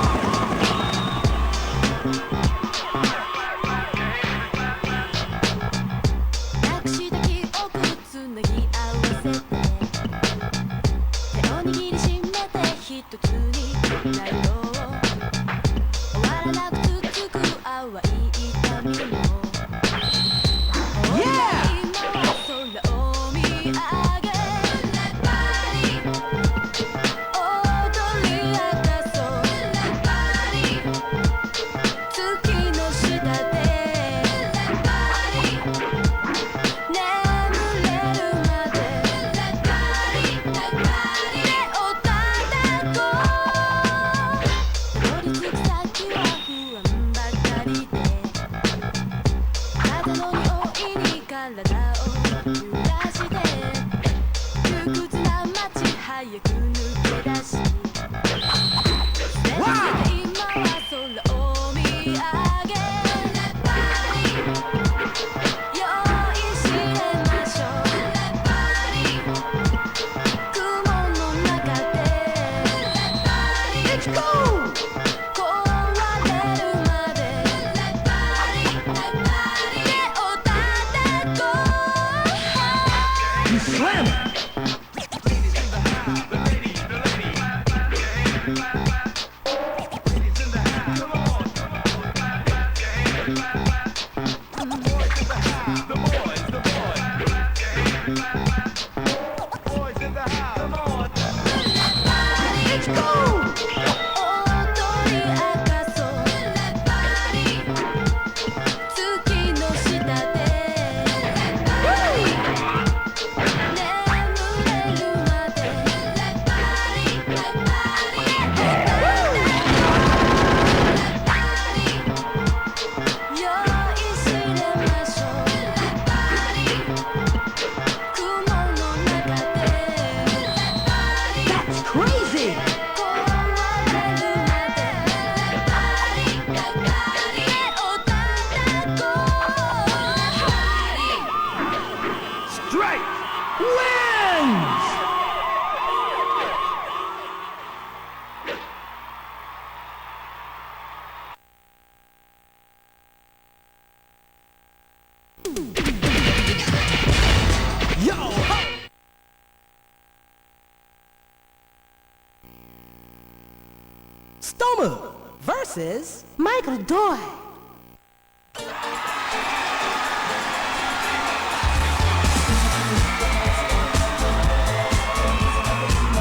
Stoma versus Michael Doy.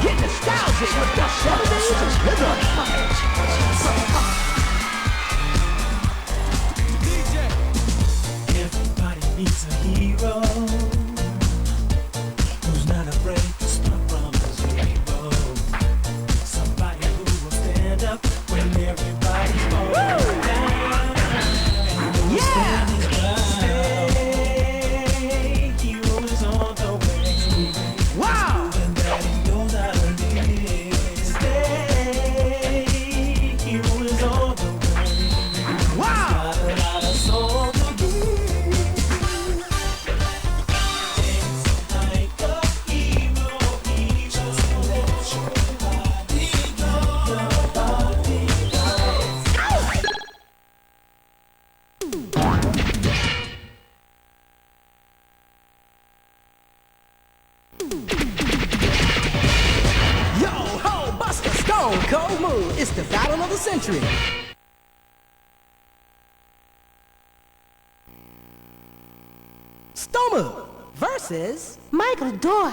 Get nostalgic with the 70s rhythm. Everybody needs a hero who's not afraid to start from zero. Somebody who will stand up when everybody's falling down. And who will stand his ground. Hero is on the way. Wow! And that he knows how to live. Stay. Hero is on the way. Wow! Got a lot of soul to give. Dance like a hero, just let your body go. Your body go. Yo ho, Buster Stone Cold Move. It's the battle of the century. Stoma versus Michael Doy.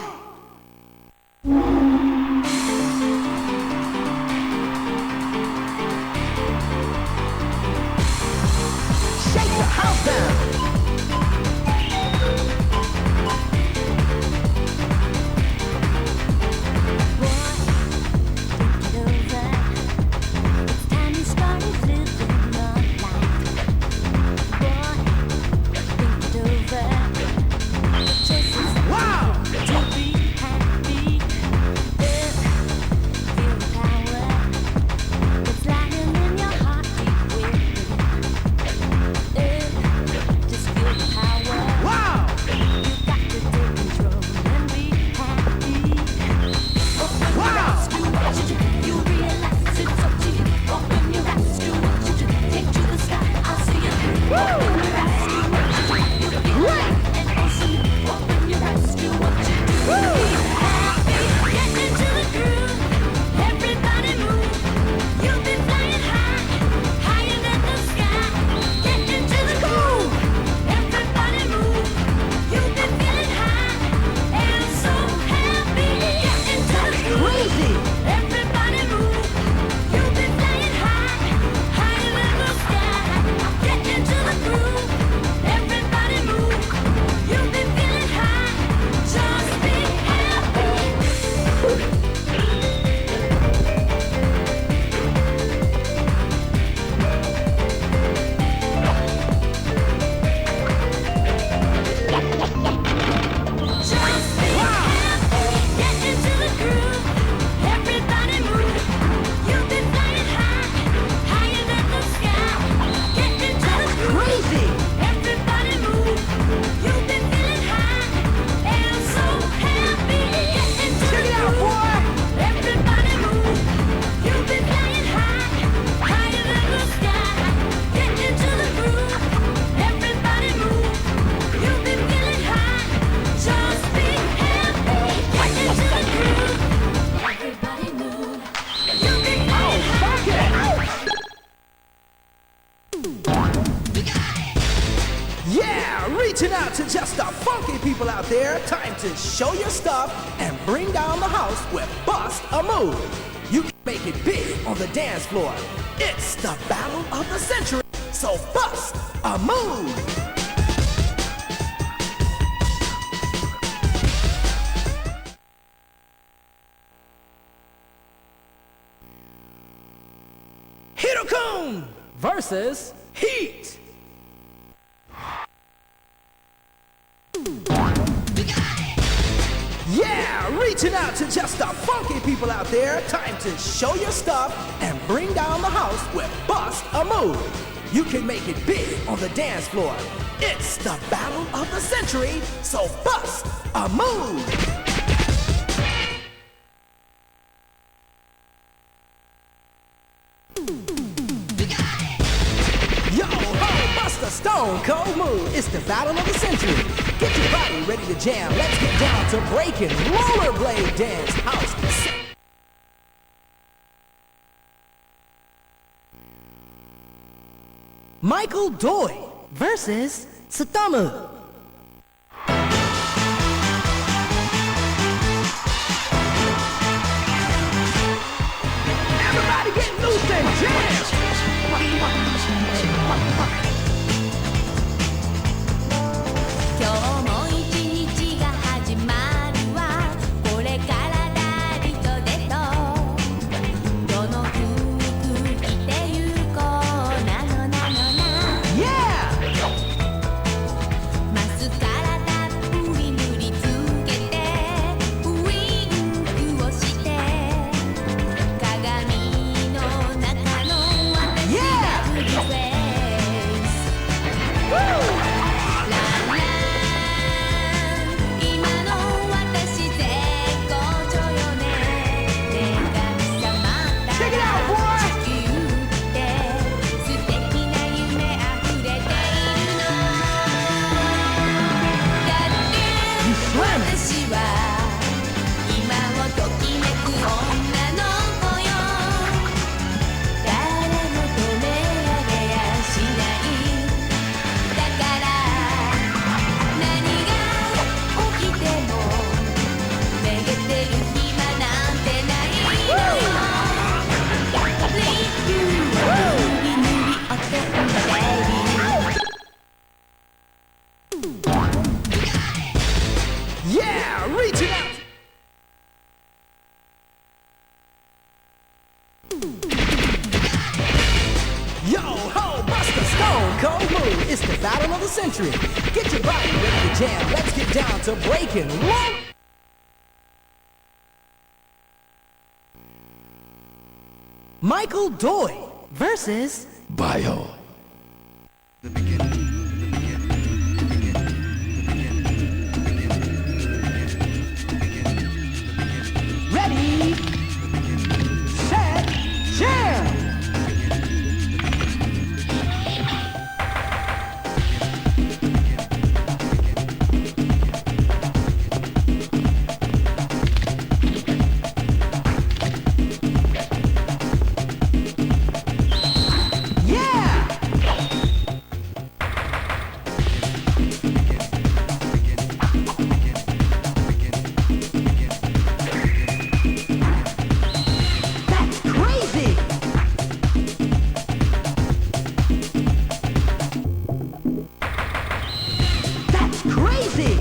Shake the house down. Wow! Wow! Wow! Crazy! Everybody move. You've been flying high, higher than the sky. Get into the groove. Everybody move. You've been feeling high. Just be happy. Just be happy. Get into the groove. Everybody move. You've been flying high, higher than the sky. Get into the groove. Crazy! Everybody move. You've been feeling high and so happy. Get into Check the it out, groove. boy! Everybody move. You've been flying high, higher than the sky. Get into the groove. Everybody move. You've been feeling high. Just be happy. Get into the groove. Everybody move. You've been flying high. Yeah, reaching out to just the funky people out there. Time to show your stuff and bring down the house with Bust a Move. You can make it big on the dance floor. It's the battle of the century, so bust a move. Hirokun versus Heat. Yeah, reaching out to just the funky people out there. Time to show your stuff and bring down the house with Bust a Move. You can make it big on the dance floor. It's the battle of the century, so bust a move. Yo ho, Buster Stone Cold Move. It's the battle of the century. Get your body ready to jam. Let's get down to breaking rollerblade dance house. Michael Doi versus Satomu. Everybody get loose and jam! 今日も一日が始まるわこれからダリとデトどの服着てゆこうなのなのな Yeah! マスカラたっぷり塗りつけてウインクをして鏡の中の私がフルフェイス ランラン今の私絶好調よね女神様だ Check it out, boy! 地球って素敵な夢あふれているのだって私は今をときめく女の子よ誰も止められやしないだから何が起きてもめげてる暇なんてないのよ Leave you 塗り塗りおてんば Yeah! Reach it out! Yo ho! Buster Stone Cold Move! It's the battle of the century! Get your body ready to jam! Let's get down to breaking roll! Michael Doi versus Bio. Ready, set, jam! Yeah! That's crazy! That's crazy!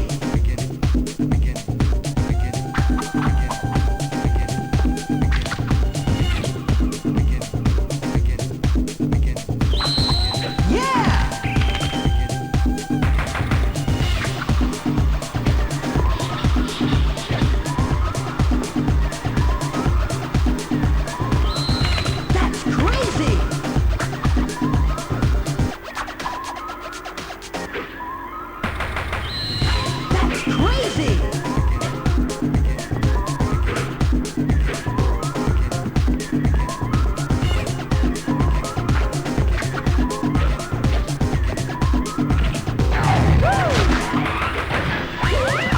Yeah! That's crazy! That's crazy!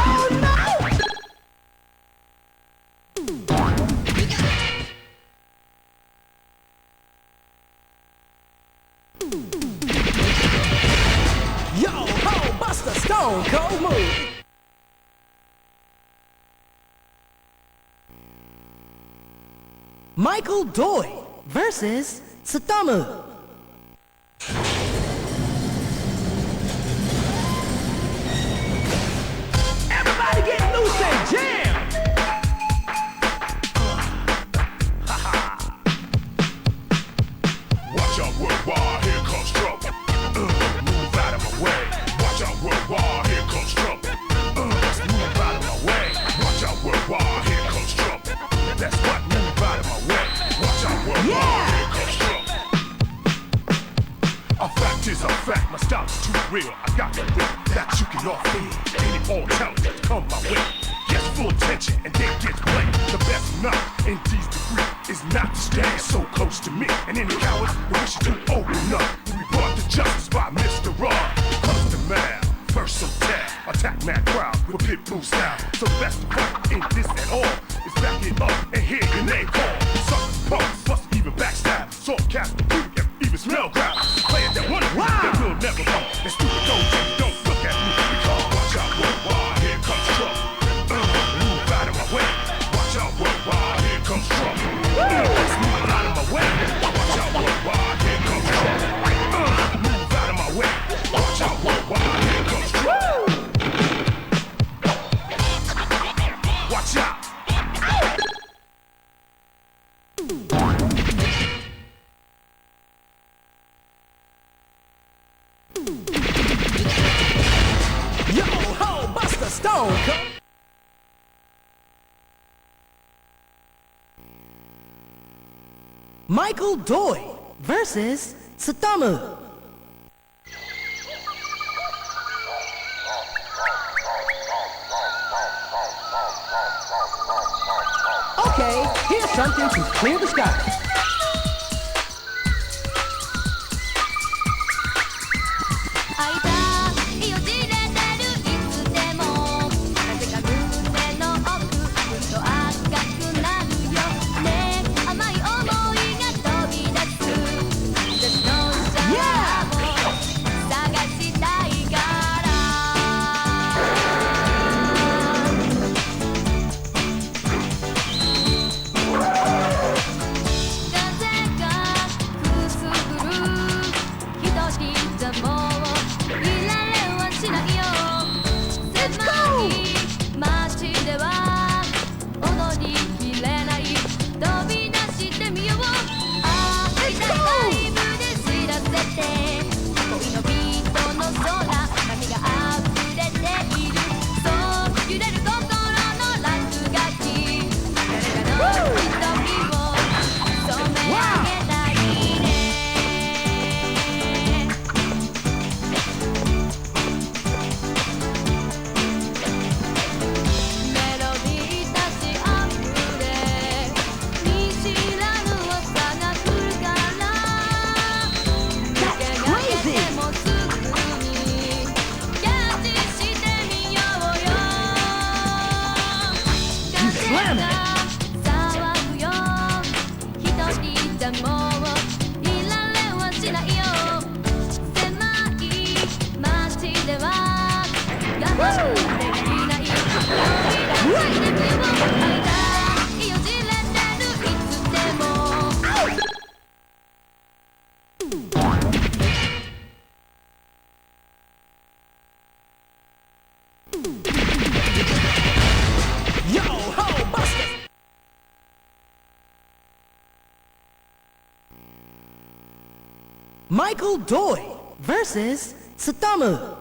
Oh no! Yo ho! Buster Stone Cold Move! Michael Doi versus Satomu. Everybody get loose and jam! Watch out, worldwide, here comes trouble. Move out of my way. Watch out, worldwide, here comes trouble. Move out of my way. Watch out, worldwide, here comes trouble. That's what, move out of my way. Watch out, worldwide, Yeah! here comes trouble. A fact is a fact, my style is too real. I got the will that you can all feel. Any all talent that come my way. Gets full attention and then gets played. The best not in these degrees is not to stand so close to me. And any cowards who wish to open up, we brought to justice by Mr. Raw. Custom man, first so tab, attack mad crowd with pit bull style. So the best fight in this at all is back it up and hear your name called. Suckers, punks, plus even backstab. Salt cast, even smell crowd. Players that wanna Stone Cold. Michael Doi versus Satomu. Okay, here's something to clear the sky. Michael Doi versus Satomu.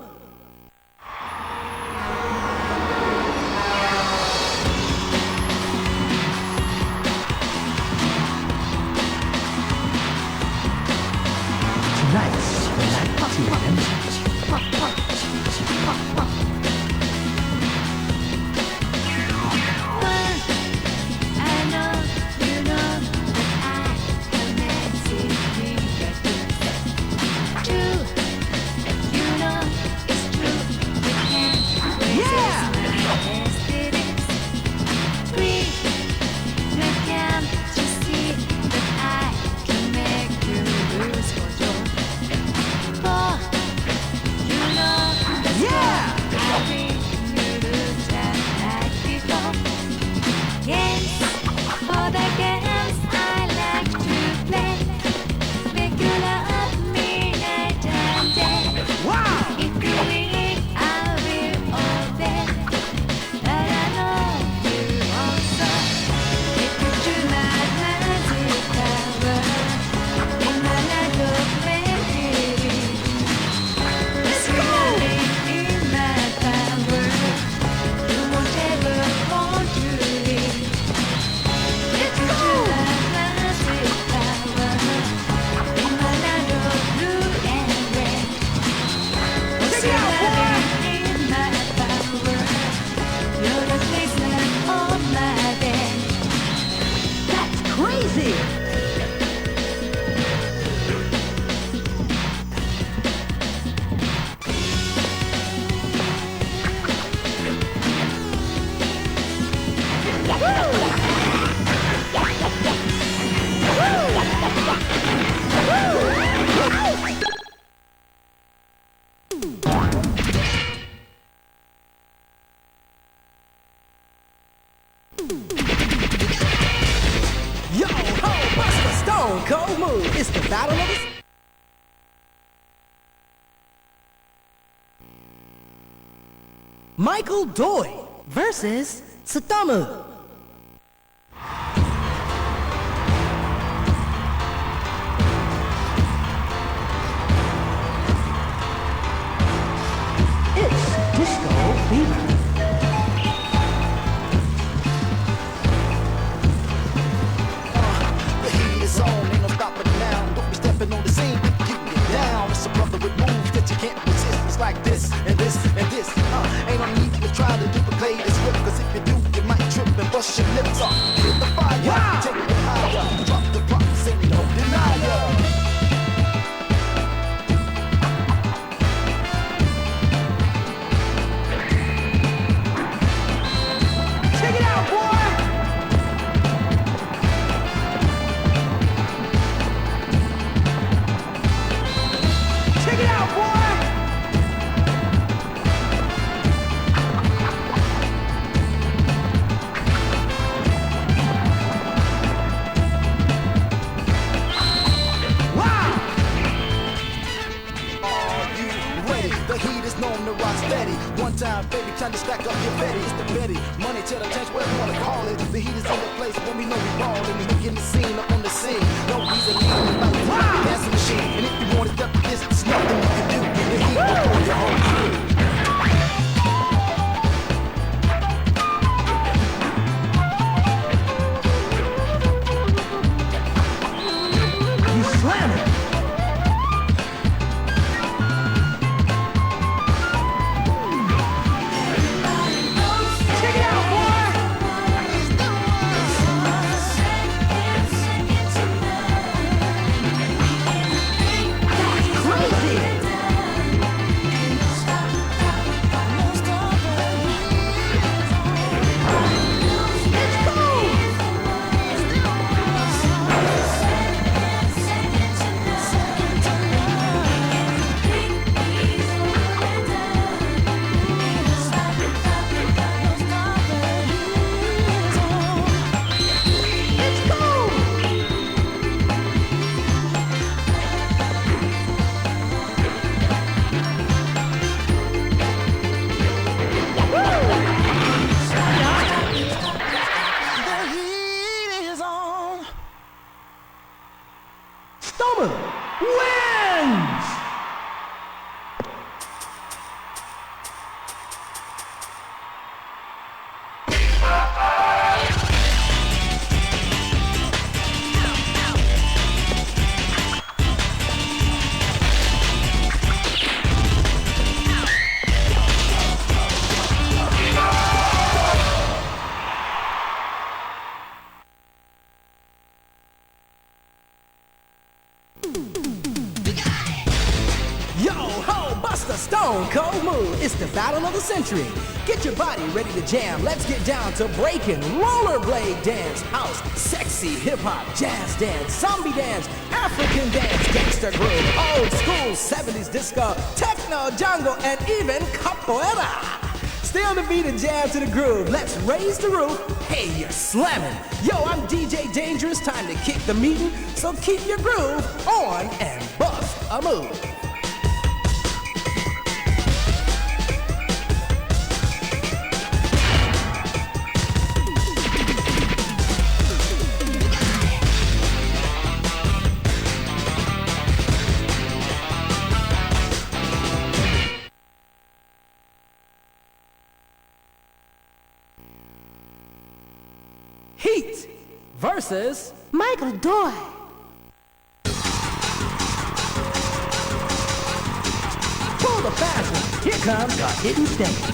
Cold move. It's the battle of the... Michael Doi versus Satomu. It's Disco Fever. like this and this and this. Ain't no need to try to duplicate this whip, cause if you do, you might trip and bust your lips off. Hit the fire, take it higher, drop the props and don't deny ya. Check it out, boy! Check it out, boy! The heat is known to rise steady. One time, baby, time to stack up your Betty. It's the Betty, money to the change, whatever you wanna call it. The heat is in the place when we know we ballin'. We making the scene up on the scene. No reason leaving like a dancing machine. And if you want to step this, there's nothing you can do. The heat will throw your whole crew. Stone Cold Move, it's the battle of the century. Get your body ready to jam. Let's get down to breaking, rollerblade dance, house, sexy hip-hop, jazz dance, zombie dance, African dance, gangster groove, old school 70s disco, techno, jungle, and even capoeira. Still the beat and jam to the groove. Let's raise the roof. Hey, you're slamming. Yo, I'm DJ Dangerous. Time to kick the meeting. So keep your groove on and bust a move. Heat versus Michael Doyle. Pull the fast one. Here comes our hidden stage.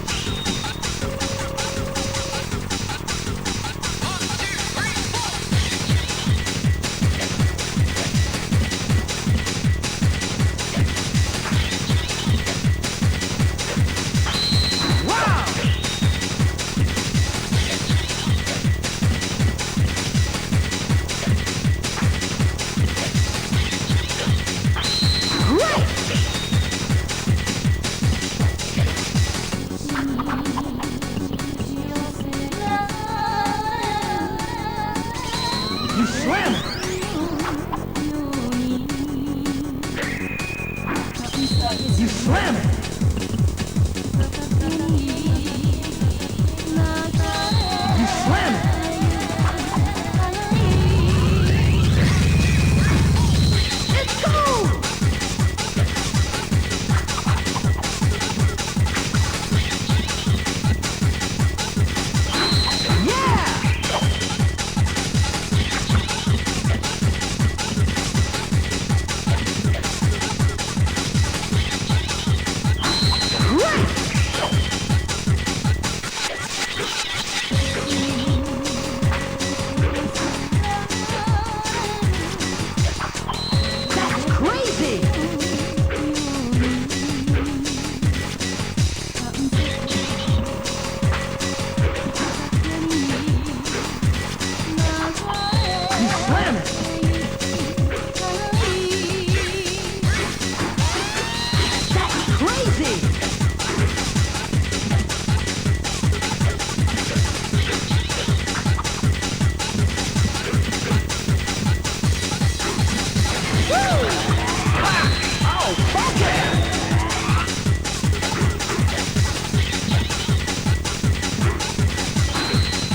crazy!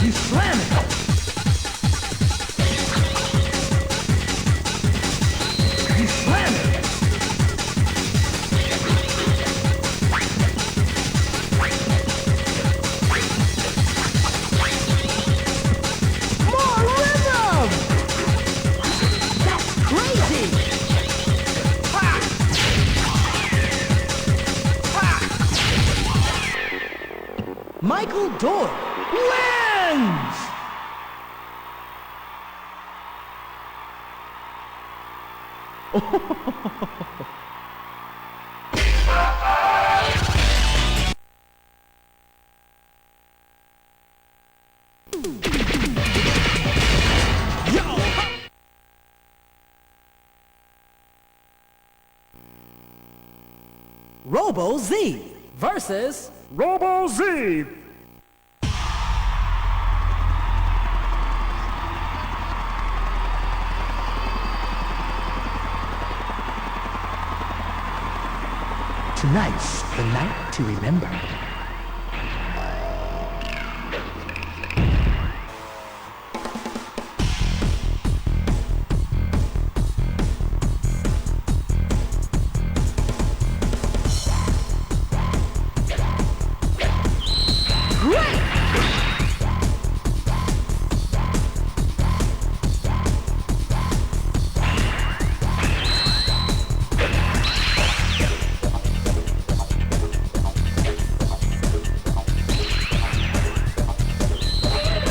You slam it! You slam it! More rhythm! That's crazy! Michael Doyle wins! Robo Z versus Robo Z. Tonight's the night to remember.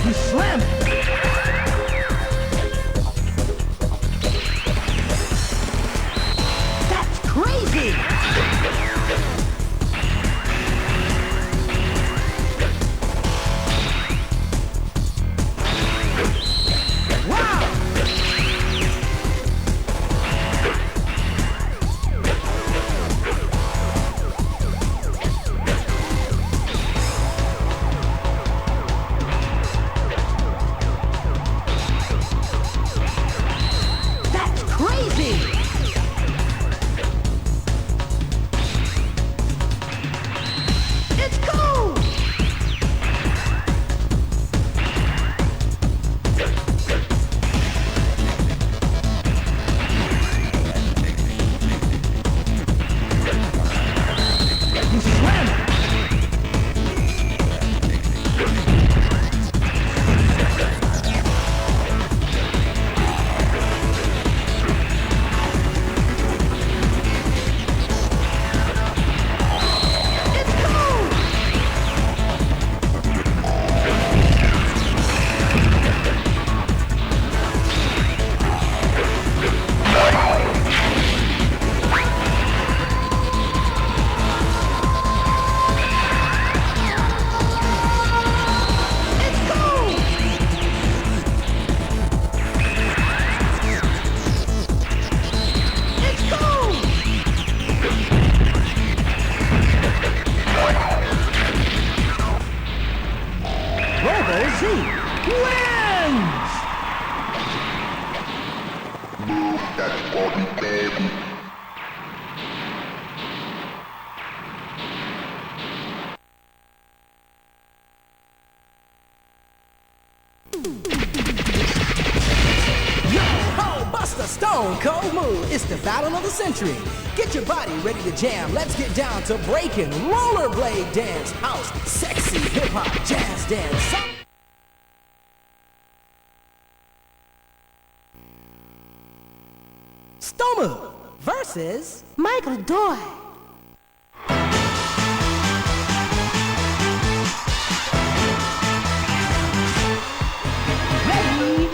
You slam it! That's crazy! Wow! That's crazy! It's cool! You slam it! It's cool! It's cool! It's cool! Robo Z wins! Yo ho, Buster Stone Cold Move. It's the battle of the century. Get your body ready to jam. Let's get down to breaking rollerblade dance, house, sexy hip hop, jazz dance. Stoma versus Michael Doyle. Ready,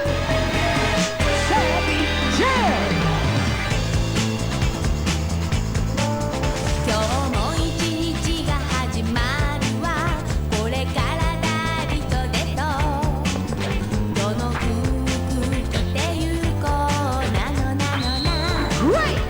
set, jam! 今日も一日が始まるわこれからダリとデトどの服着てゆこうなのなのな Great!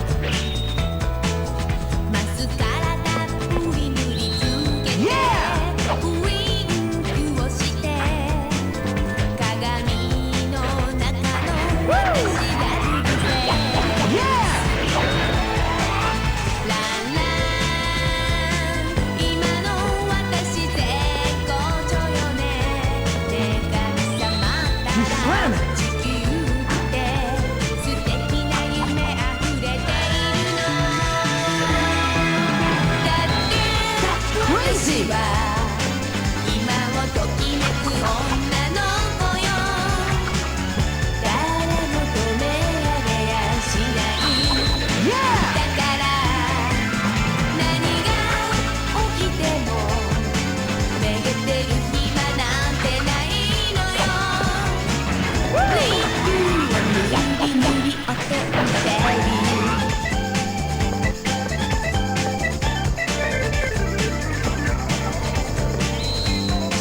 私は今をときめく女の子よ誰も止められやしないだから何が起きてもめげてる暇なんてないのよリングをぬりぬりお手をしてる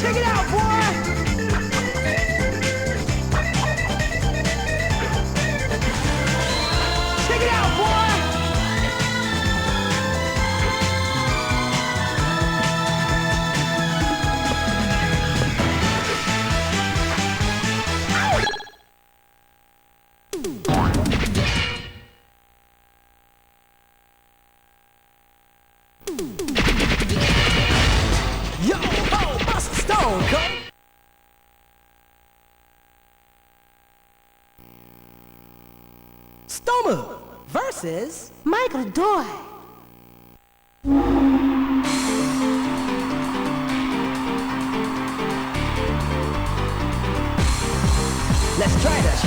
Check it out, boy! Check it out, boy! Yo, ho, bust a stone, cold. Stoma versus Michael Doy. Let's try that.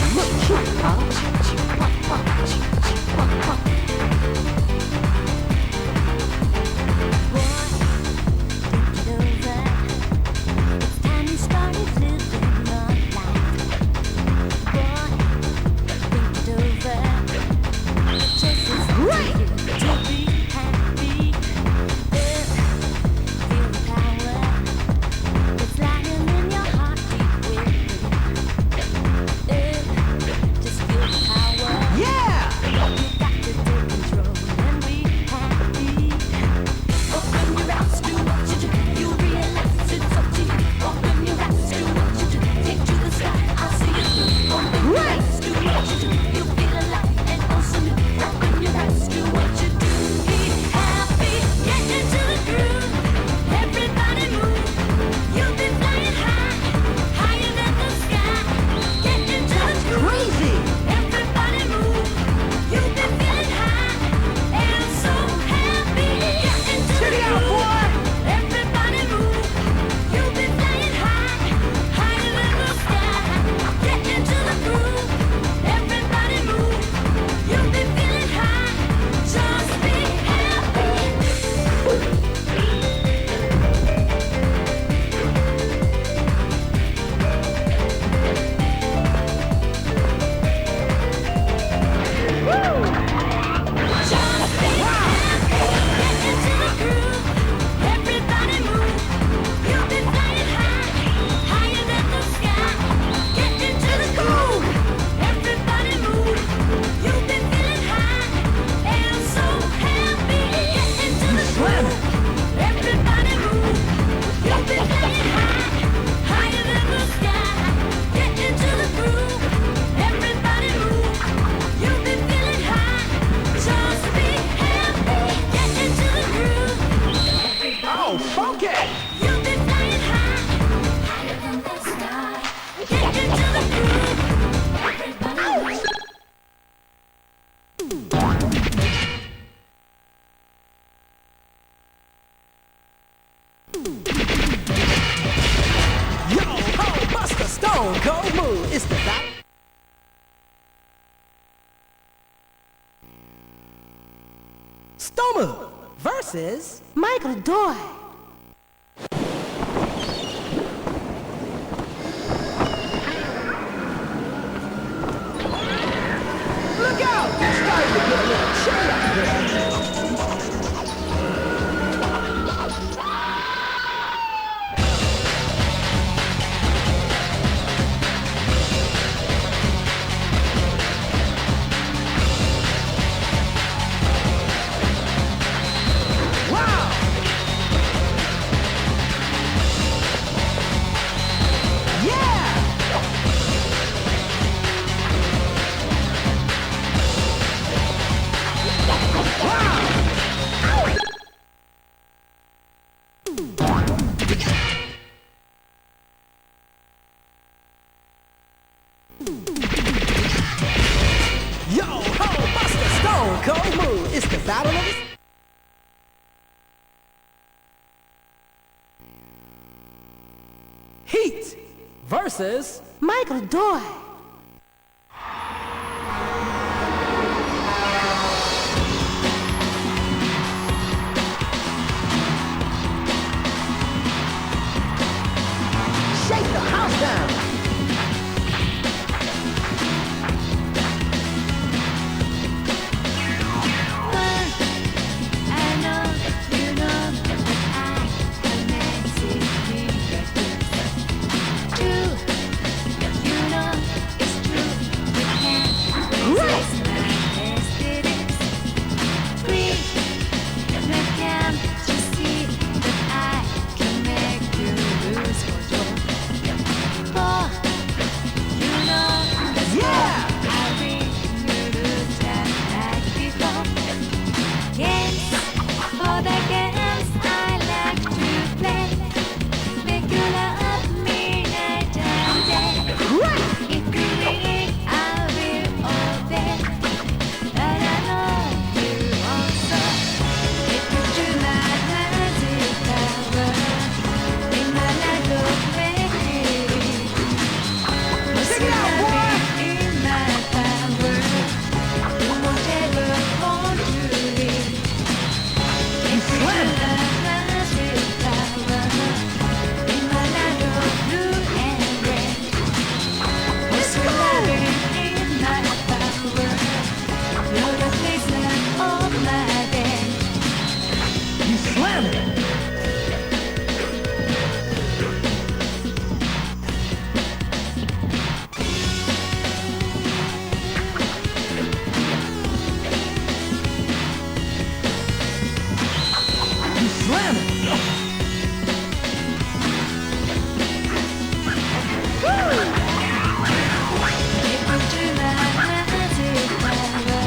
Stone Cold Mood. It's the battle. Stoma versus Michael Doy. Look out! It's starting to get a little chilly out there. It's the battle of the... Heat versus Michael Doyle. Shake the house down. I know you know that I can make it true. You know it's true. You can't resist my aesthetics. Free, no can't you see that I can make you lose control. For you know that's what I bring you to that like before. Games, for the games I like to play. Make you love me night and day. If you need, I will obey. But I know you also. If you do my magic power, in my life of making. Check it out, boy! In my power, you won't ever want to leave. If you do my magic power, in my life of blue and red. Let's go! In my power, you're the reason of my day. You slam it. You slam it. If you do my magic power,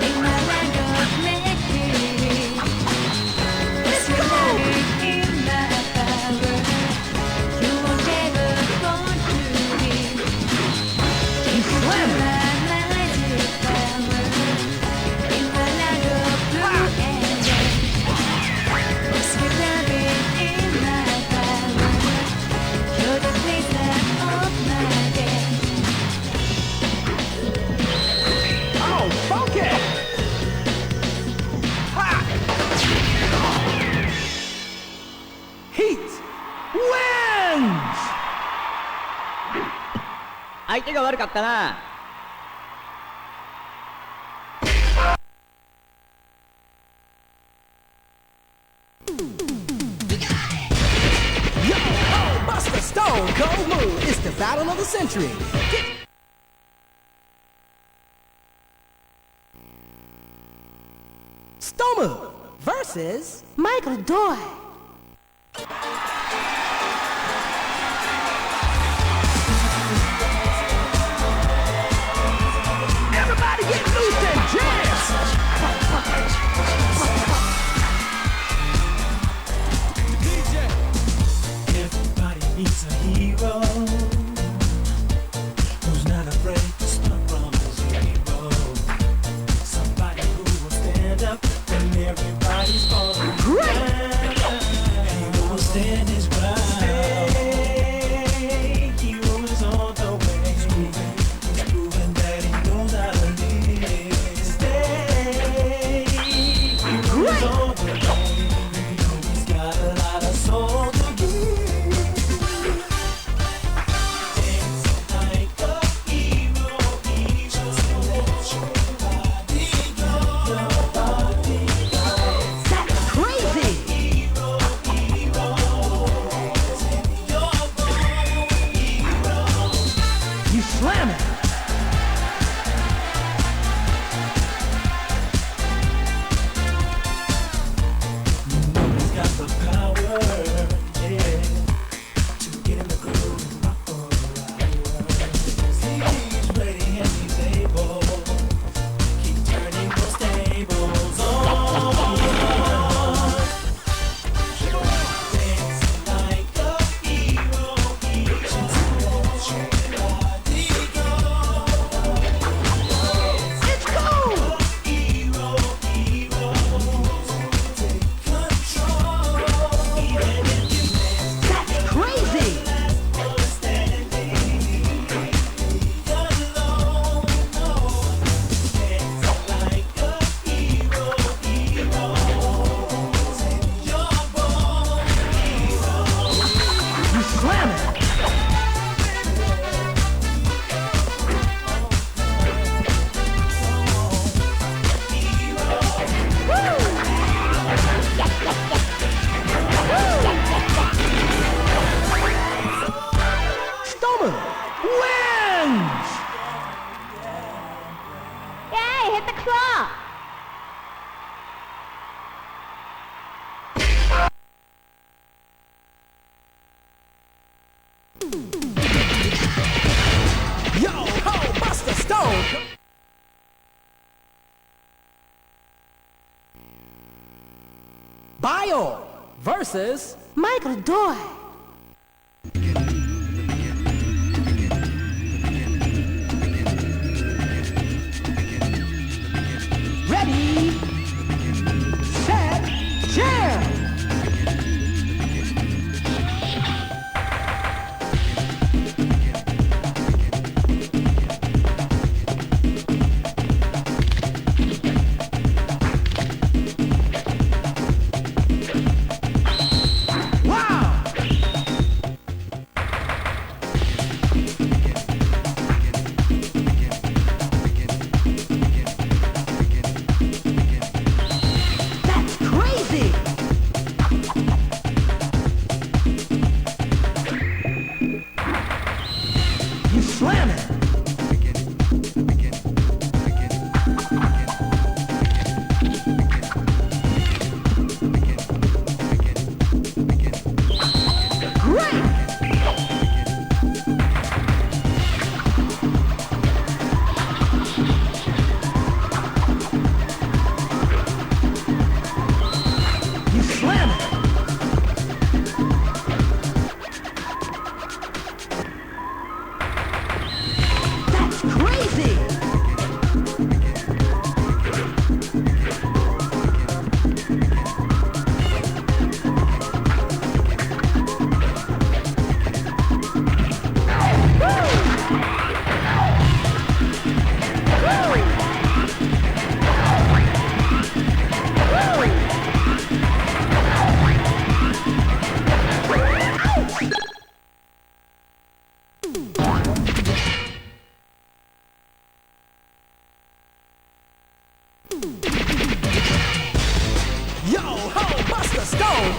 in my land of make-believe. Let's go! In my power, you won't ever want to leave. If you do my magic power, in my land of blue and red. Let's get loving in my power, you're the pleasure of my day. Oh, funky! Ha! Heat wins! 相手が悪かったな。Yo, oh, bust the stone cold move. It's the battle of the century. Stoma versus Michael Doyle. Everybody get loose and dance. Everybody needs a hero who's not afraid to start from zero. Somebody who will stand up when everybody's falling down. He will stand his ground. Hero is on the way. He's proven that he knows how to live. Stay. Hero is on the way. He's got a lot of soul to give. Dance like a hero, just let your body go. Your body go. That's crazy. Hero, hero, you're born hero. You slam it. You know he's got the power. Junior versus Michael Doy. Ready, set, jam!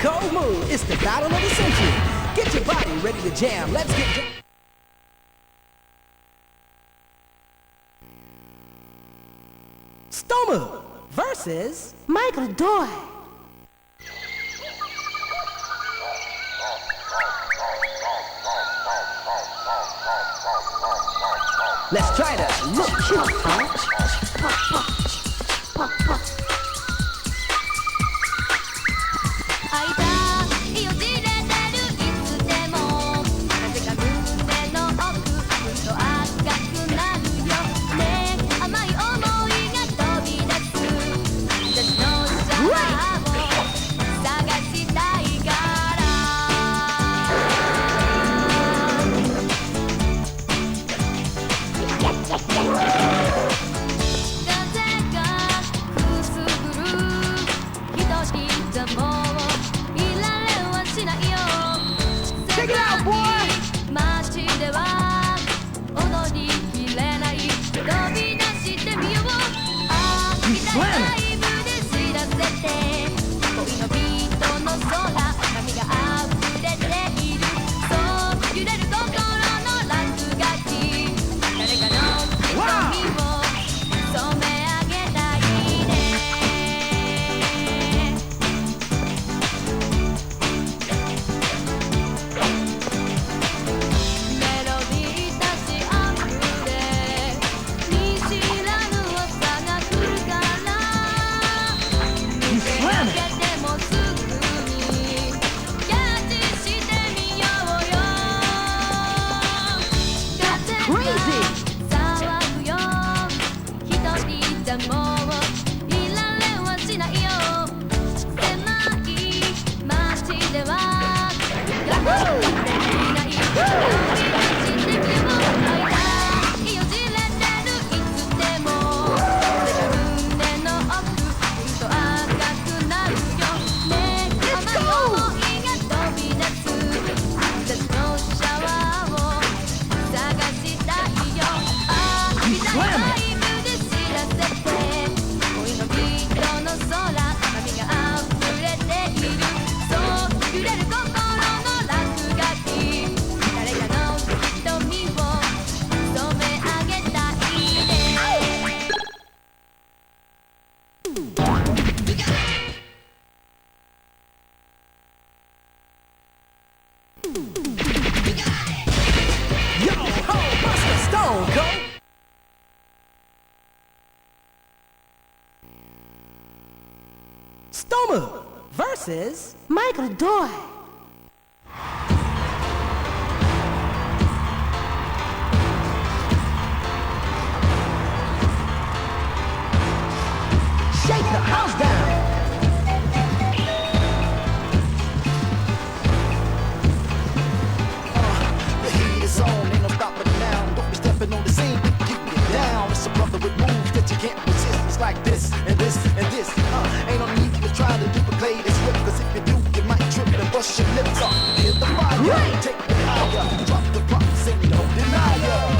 Cold move, it's the battle of the century. Get your body ready to jam, let's get Stoma versus Michael Doy. Let's try to look cute, huh? versus Michael Doyle. Shake the house down. The heat is on, ain't no stopping it now. Don't be stepping on the scene, keep it down. It's a brother with moves that you can't resist. It's like this and this and this. Ain't no need to try to duplicate this whip, cause if you do, you might trip and bust your lips off. Here's the fire, take the higher, drop the props and no denier.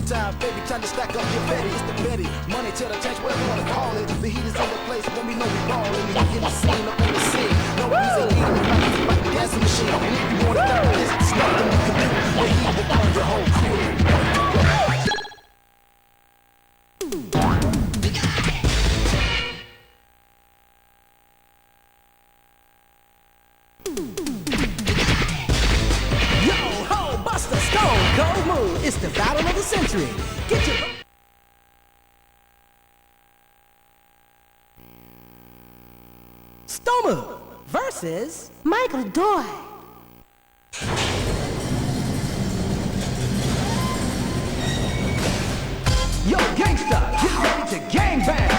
Time, baby, time to stack up your Betty. It's the Betty, money to the tank, whatever you wanna call it. The heat is in the place when we know we ballin'. We in the scene, up in the scene. No reason leaving like the dancing machine. And if you wanna stop this, it's nothing you can do. The heat will burn your whole crew. It's the battle of the century. Get your... Stoma versus Michael Doyle. Yo, gangsta, get ready to gang bang.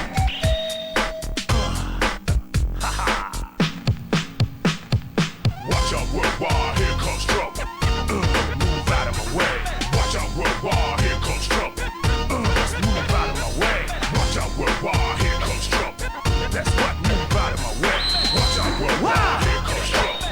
Watch out, worldwide, here comes trouble. Move out of my way. Watch out, worldwide, here comes trouble. Let's move out of my way. Watch out, worldwide, here comes trouble. That's what, move out of my way. Watch out, worldwide, here comes trouble.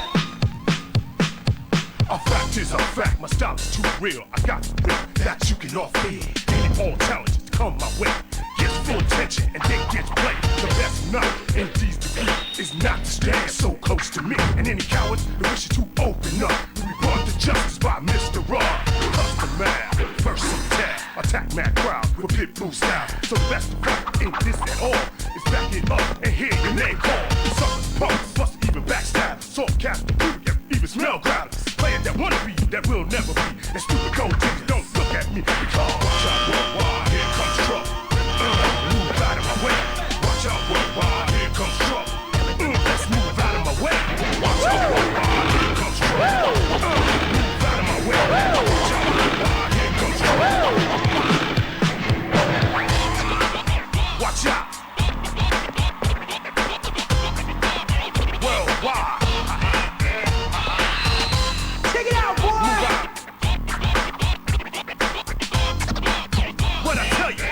A fact is a fact, my style is too real. I got the real that you can offer me. Any all talented to come my way. Gets full attention and then gets played. The best night in these degrees is not to stand so close to me. And any cowards that wish to open up, we brought to justice by Mr. Raw. Custom man, first some tag, attack mad crowd with pit bull style. So the best of fact ain't this at all. It's back it up and hear your name called. Suckers, punks, bust even backstab. Soft cast, even smell grabbers. Playing that wanna be, that will never be. And stupid gold diggers don't look at me because watch out worldwide, here comes trouble. Move out of my way. Watch out worldwide, here comes trouble. Let's move out of my way. Watch out worldwide, here comes trouble. Move out of my way. Watch out worldwide, here comes trouble. Watch out. Worldwide. Check it out, boy! What I tell you?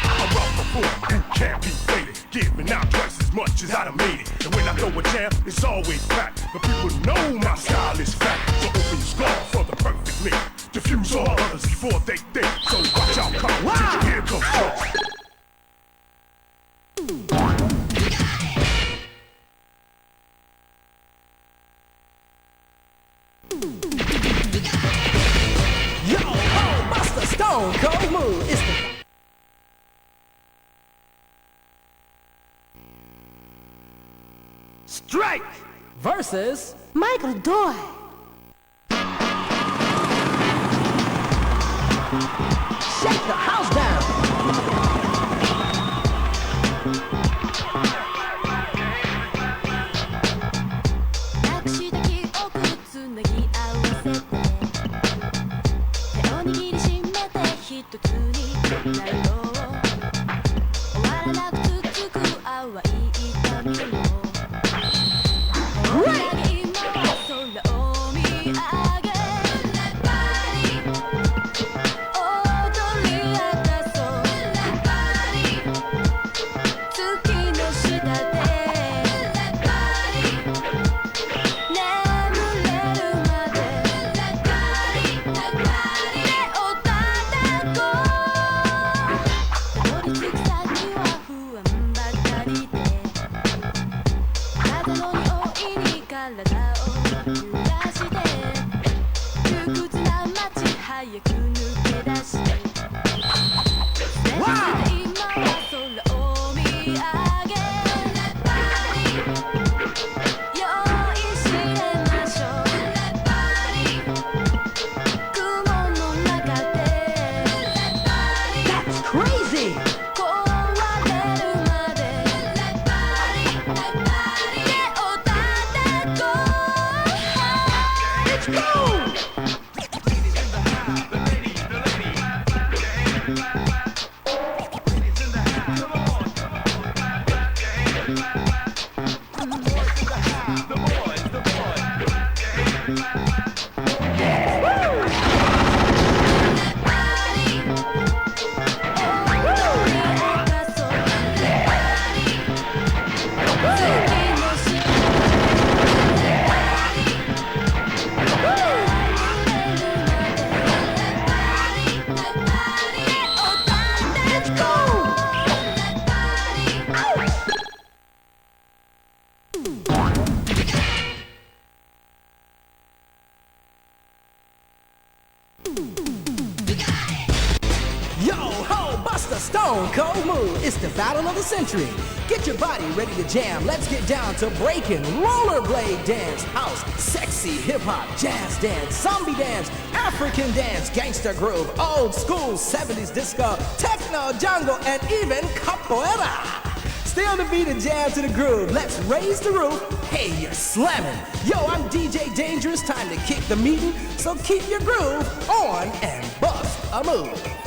I rock before, who can't be faded. Giving out twice as much as I done made it. And when I throw a jam, it's always packed. The people know my style is fat. So open your skull for the perfect link. Diffuse all others before they think. So watch out, come, here comes trouble. Yo, ho, Buster Stone Cold Move. It's the... Strike versus Michael Doyle. Shake the house down. Great! cold move. It's the battle of the century. Get your body ready to jam. Let's get down to breaking rollerblade dance, house, sexy hip-hop, jazz dance, zombie dance, African dance, gangster groove, old school 70s disco, techno, jungle, and even capoeira. Stay on the beat and jam to the groove. Let's raise the roof. Hey, you're slamming. Yo, I'm DJ Dangerous. Time to kick the meeting. So keep your groove on and bust a move.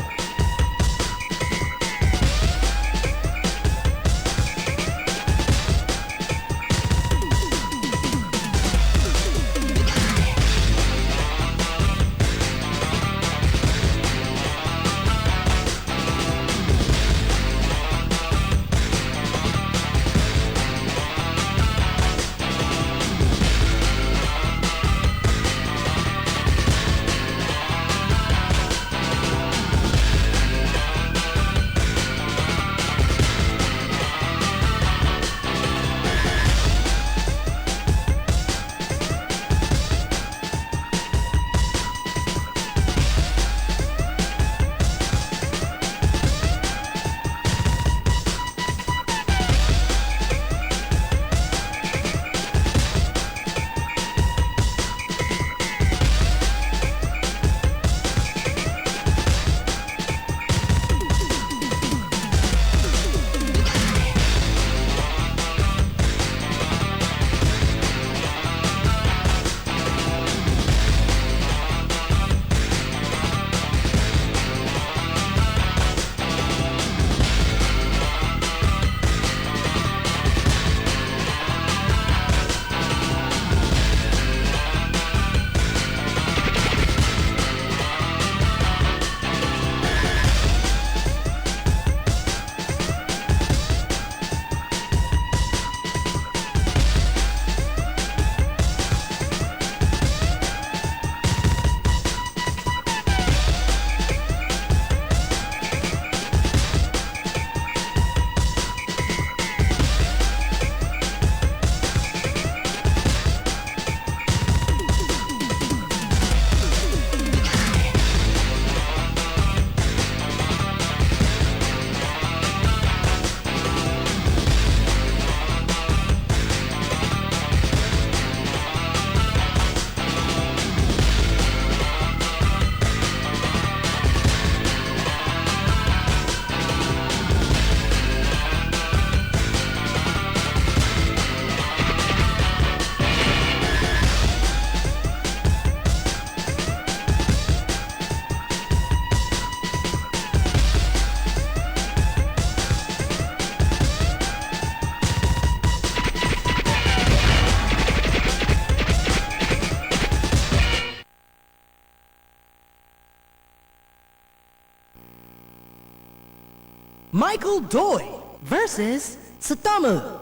Michael Doi versus Satamu.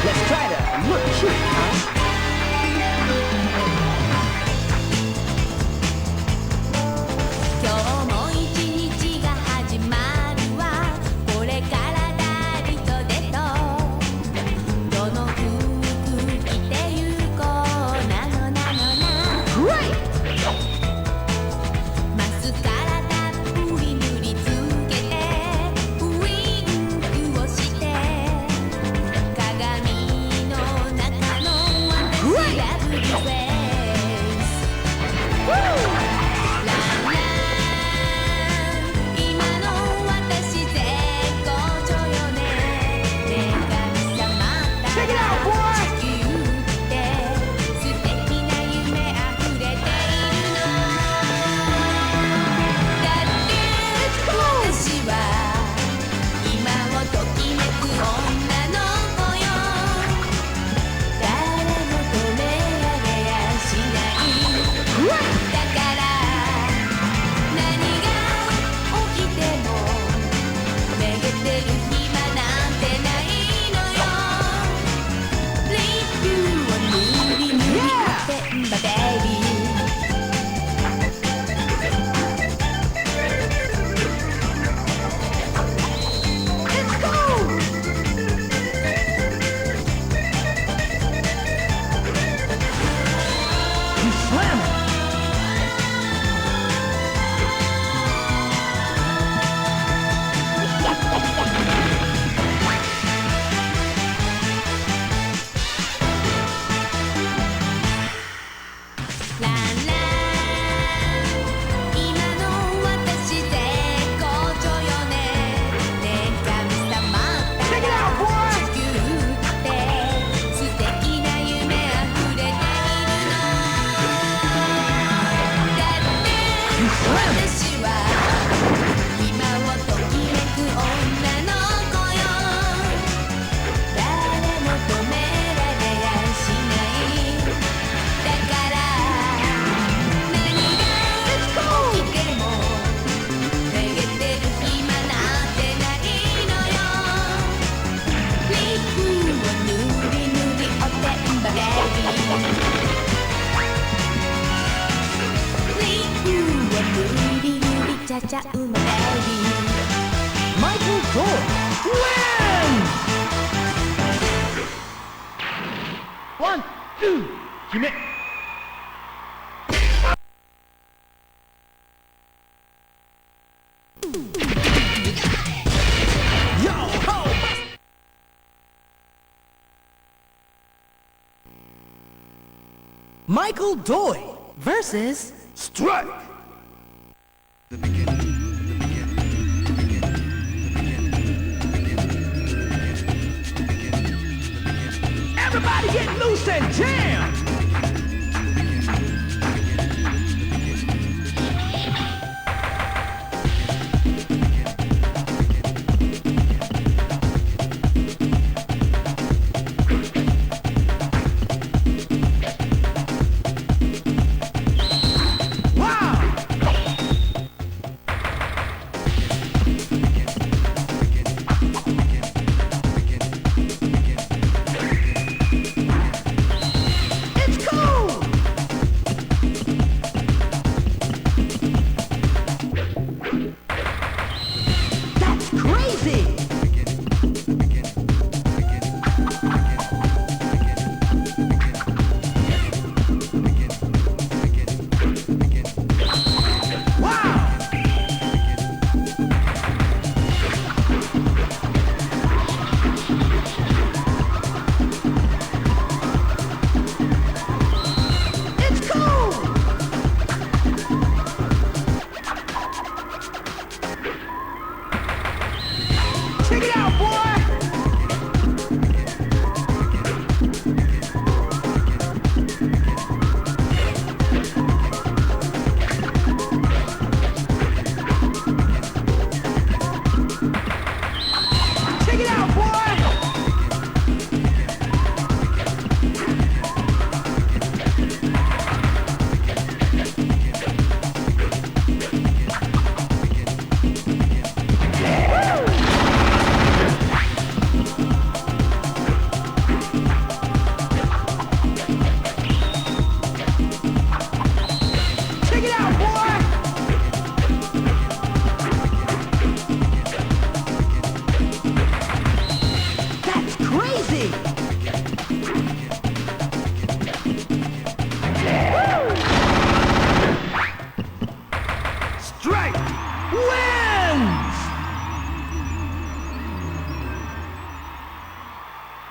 Let's try to look cute, huh? 今日も一日が始まるわこれからダリとデトどの服着てゆこうなのなのな Great! 私は今をときめく女の子よ誰も止められやしないだから何が起きてもめげてる暇なんてないのよリップを塗り塗りおてんばベイビーCha-cha, my baby. Michael Dore wins! 1、2、決め。Yo ho! Michael Dore versus Strike! Everybody get loose and jam!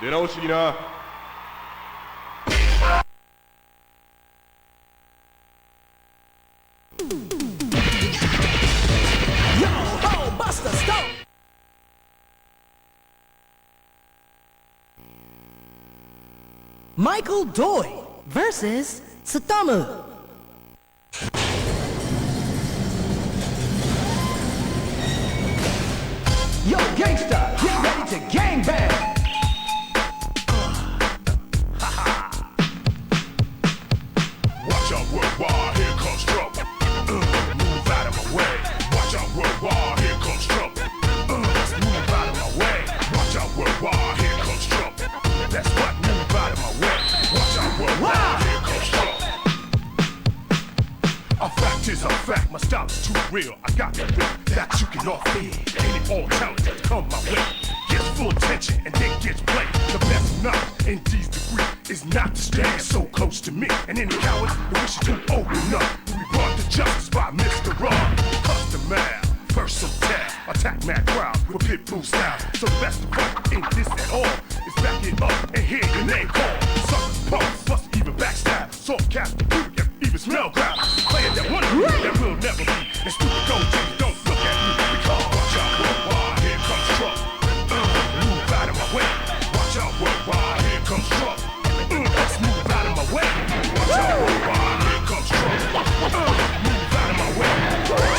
Hiroshima. Yo ho, Buster Stone! Michael Dore versus Satomu. Yo, gangsta, get ready to gangbang! Watch out, worldwide, here comes trouble. Move out of my way. Watch out, worldwide, here comes trouble. Move out of my way. Watch out, worldwide, here comes trouble. That's what, move out of my way. Watch out, worldwide, here comes trouble. A fact is a fact, my style is too real. I got the beat that you can all feel. Ain't it all talent that come my way? Gets full attention and then gets played. The best knowledge in these degrees is not to stand so close to me. And any cowards who wish to open up, we brought to justice by Mr. Raw. Custom mad, versatile, attack mad crowd with pit bull style. So the best of fight ain't this at all. It's back it up and hear your name called. Suckers, punks, bust even backstab. Soft cast, even smell grab. Playing that one that will never be. And stupid gold chains don't look at me. Because watch out, worldwide, here comes trouble. Move out of my way. Watch out, worldwide, here comes trouble. Let's move out of my way. Watch out, worldwide, here comes trouble. Move out of my way.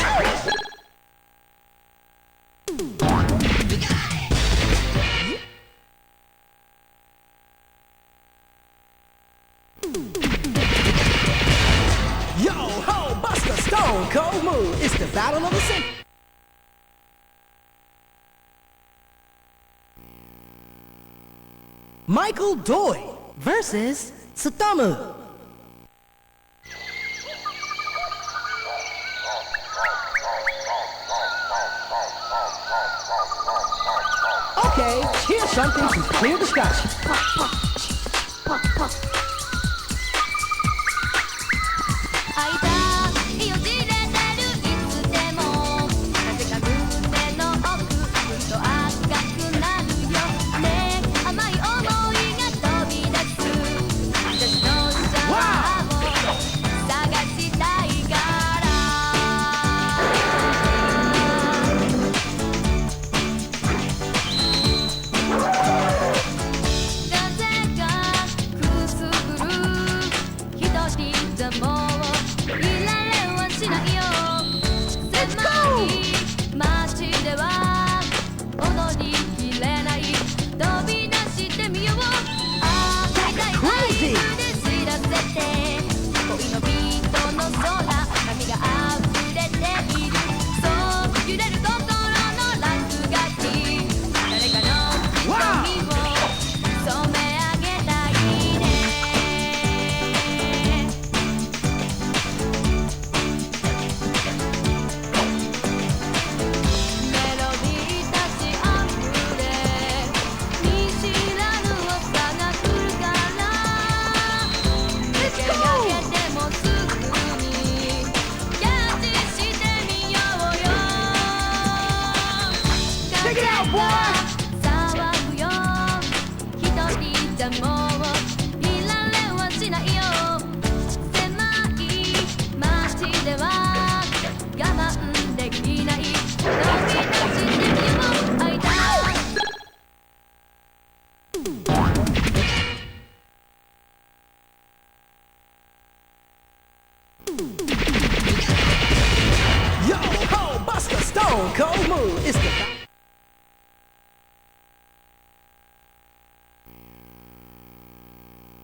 Stone Cold Move. It's the battle of the century. Michael Doi versus Satomu. Okay, here's something to clear the sky.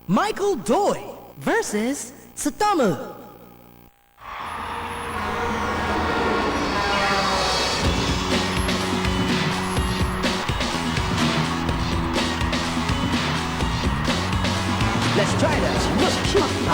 マイケル・ドイ vs スタム。Let's try this. Look cute,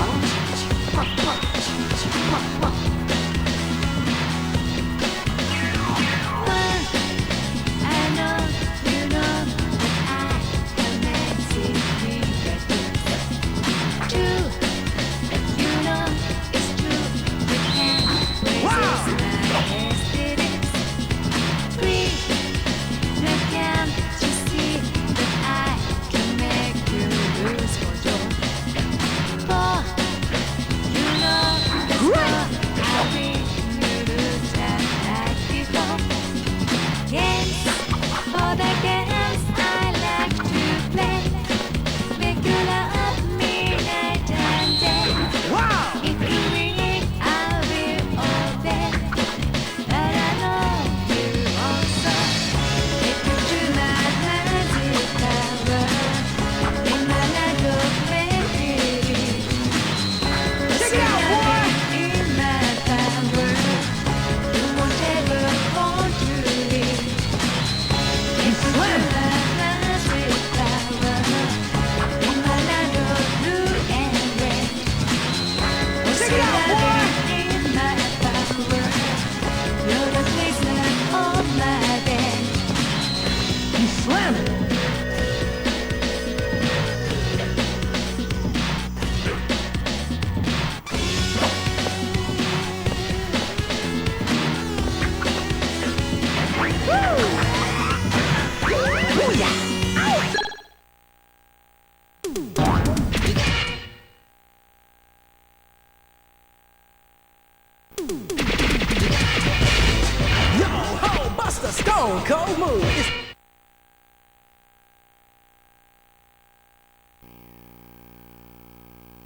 Stone Cold Move.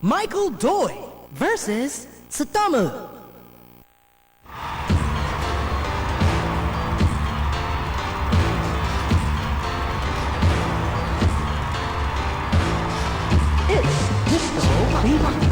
Michael Doi versus Satomu. It's Disco Fever.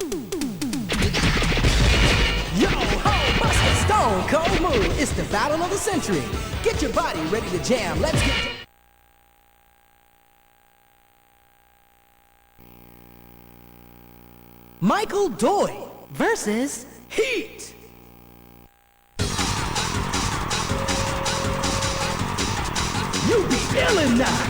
Yo ho, bust a stone cold move. It's the battle of the century. Get your body ready to jam. Let's get. Michael Doy versus Heat. You be feeling that.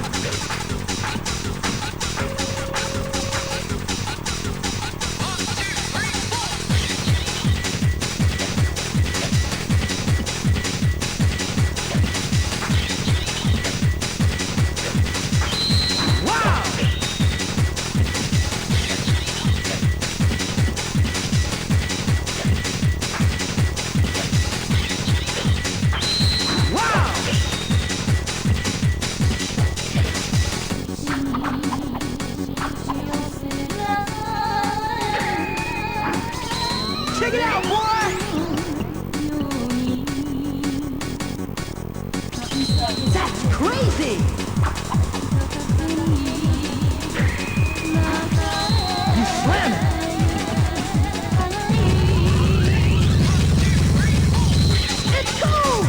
Check it out, boy! That's crazy! You slam it! It's cool!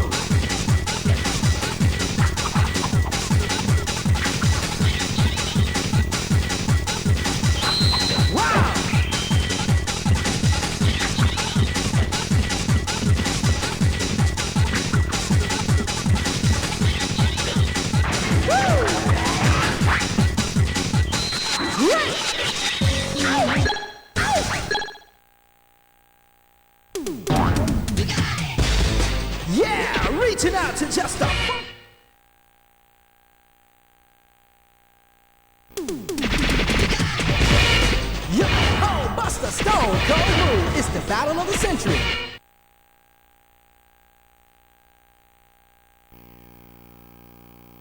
Wow! Yeah, reaching out to just a Yo ho, bust a stone cold move. It's the battle of the century.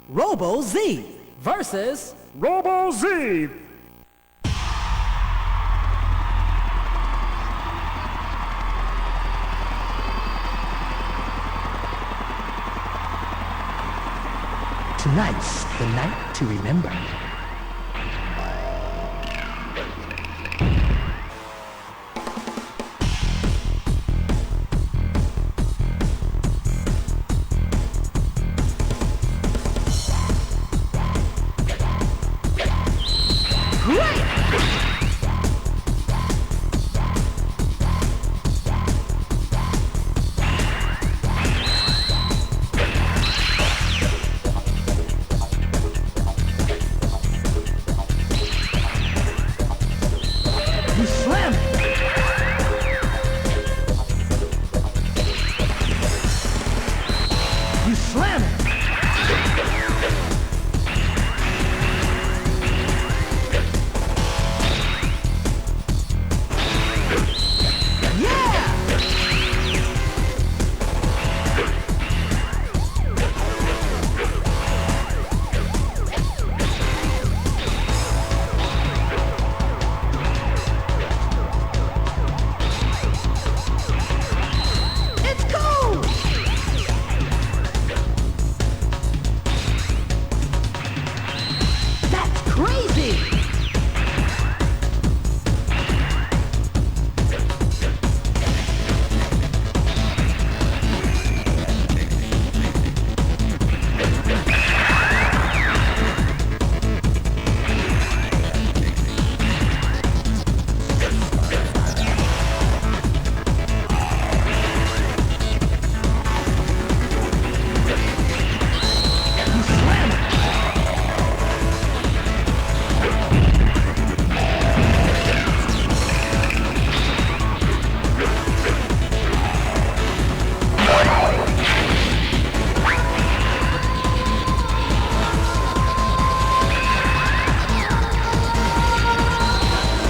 Robo Z versus Robo Z. Tonight's the night to remember. You slam it! You slam it! Yeah! It's cool! That's crazy! You slam it!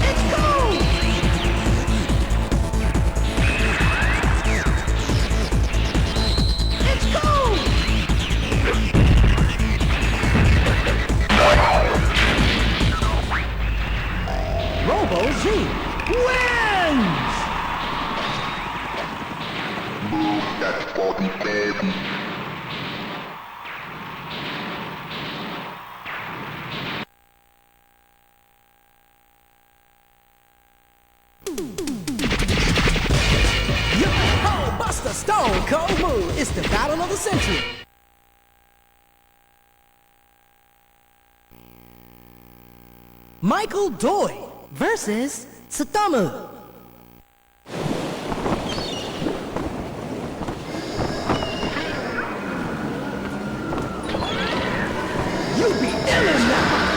It's cool! It's cool! Robo Z wins! stone cold move. It's the battle of the century. Michael Doi versus Satomu. You be illin' now.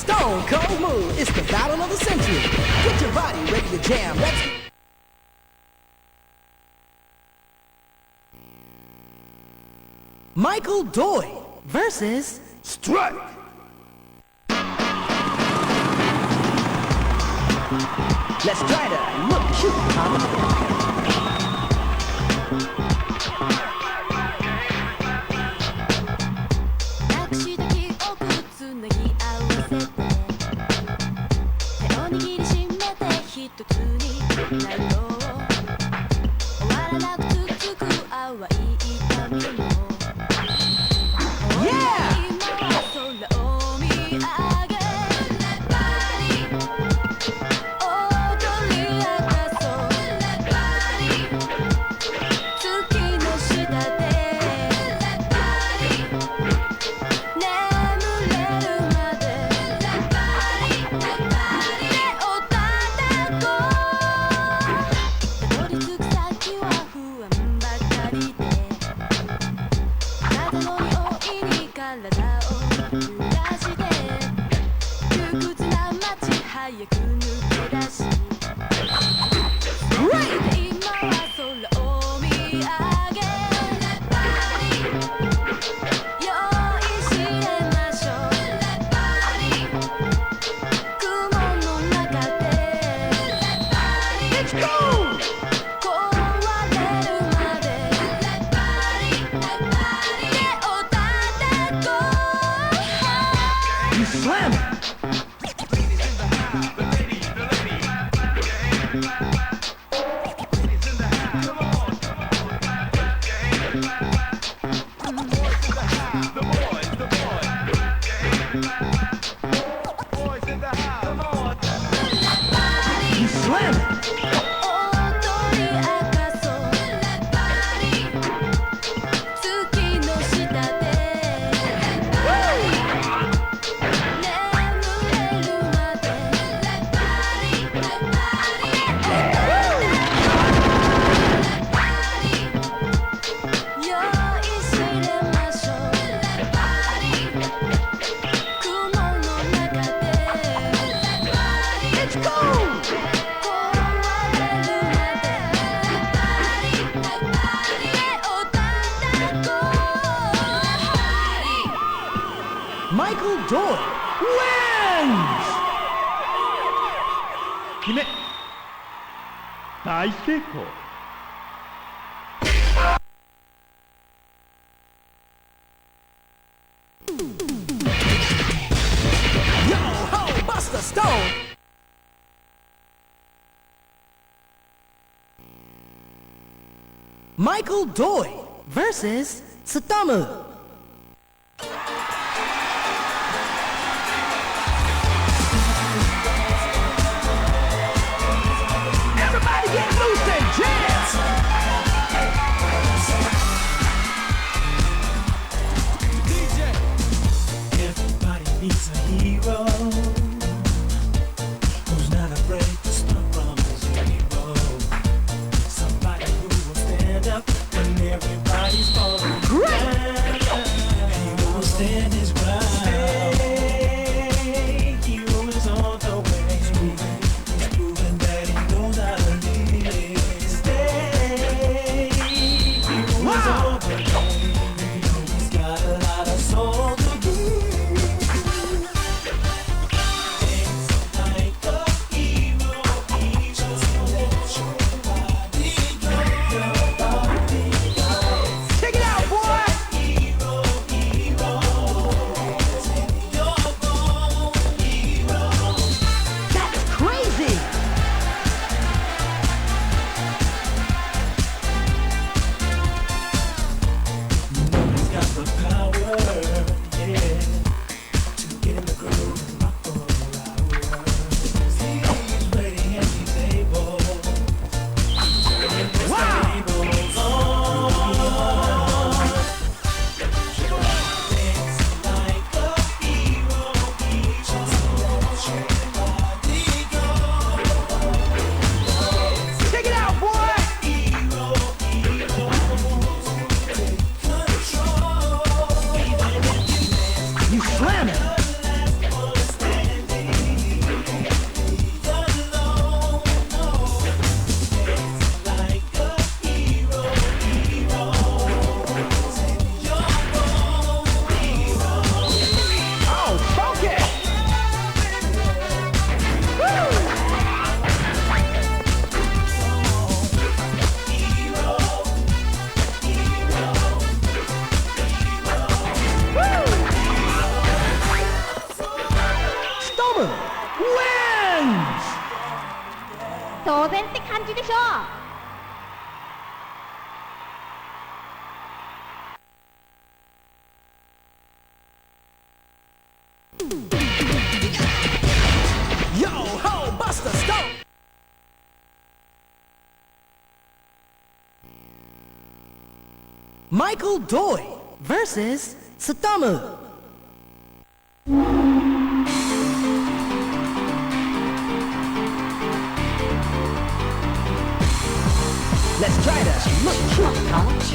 Stone cold move. It's the battle of the century. Get your body ready to jam. Let's get... Michael Doi versus Strike! Let's try to look cute on the floor. 大成功。Buster Stone. Michael Doi versus Satomu. Everybody get wins! 当然って感じでしょう。Yo ho, Buster Stone! Michael Doi versus Satomu. Let's try that. Wins!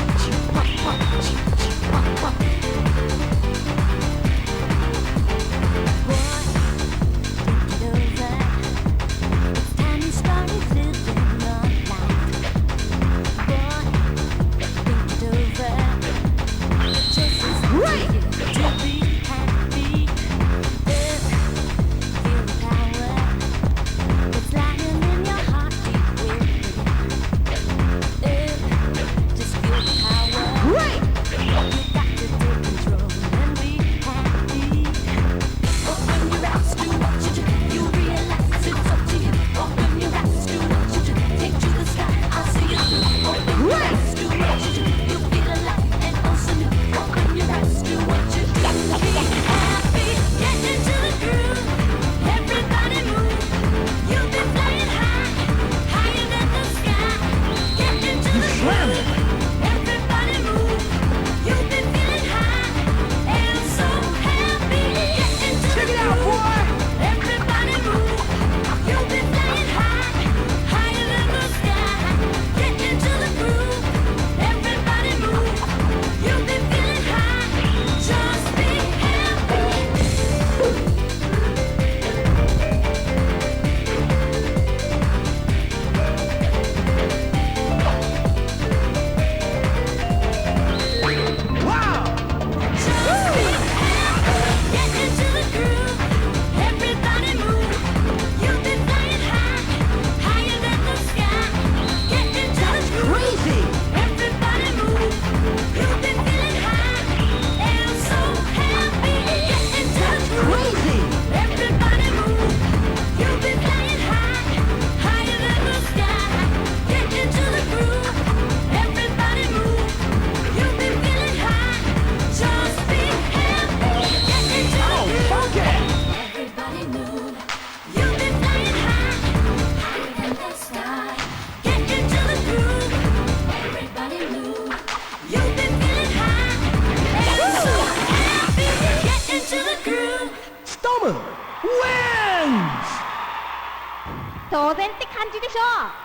当然って感じでしょう。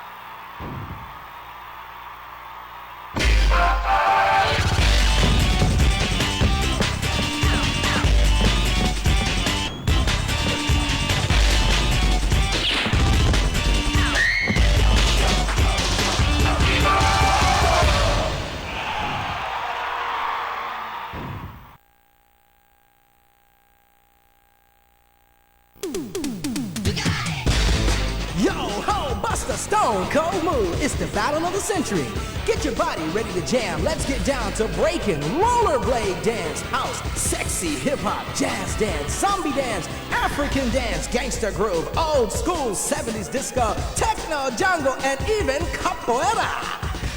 Stone Cold Move, it's the battle of the century. Get your body ready to jam. Let's get down to breaking, rollerblade dance, house, sexy hip-hop, jazz dance, zombie dance, African dance, gangster groove, old school 70s disco, techno, jungle, and even capoeira.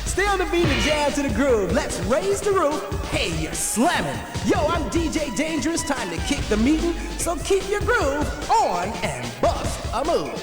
Stay on the beat and jam to the groove. Let's raise the roof. Hey, you're slamming. Yo, I'm DJ Dangerous. Time to kick the meeting. So keep your groove on and bust a move.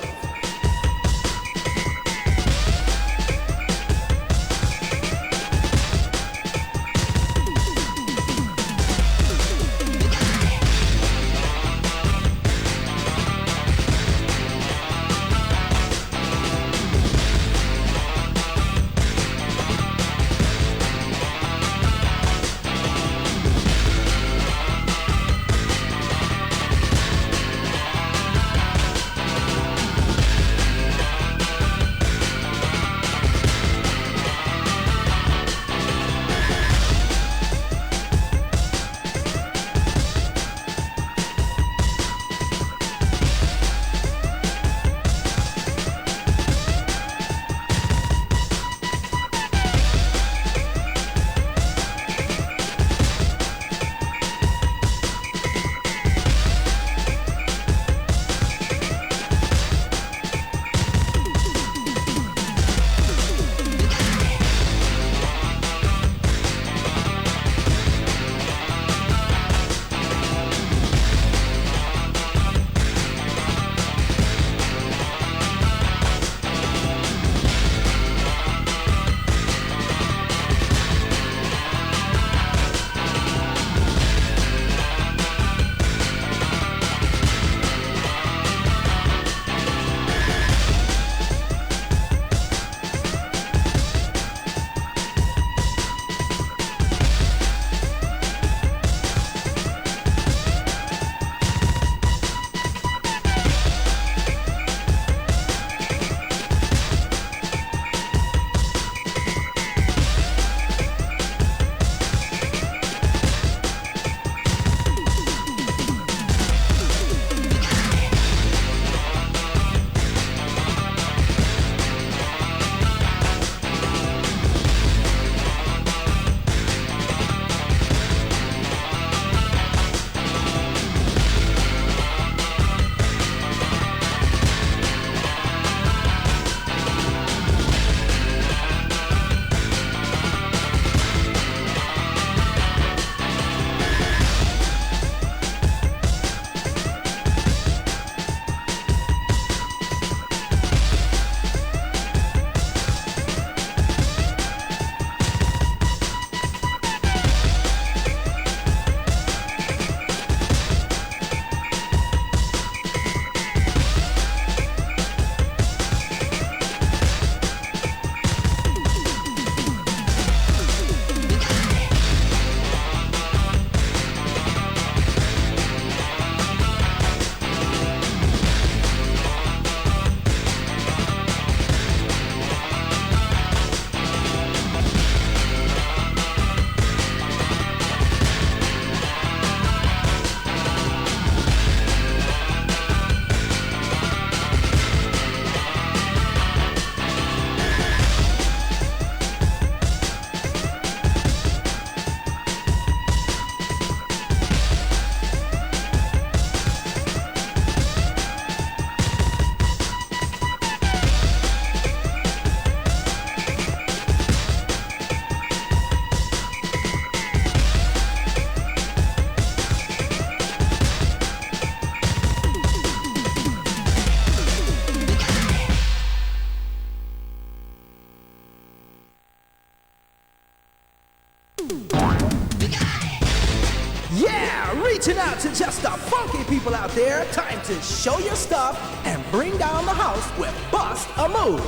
to just the funky people out there, time to show your stuff and bring down the house with Bust a Move.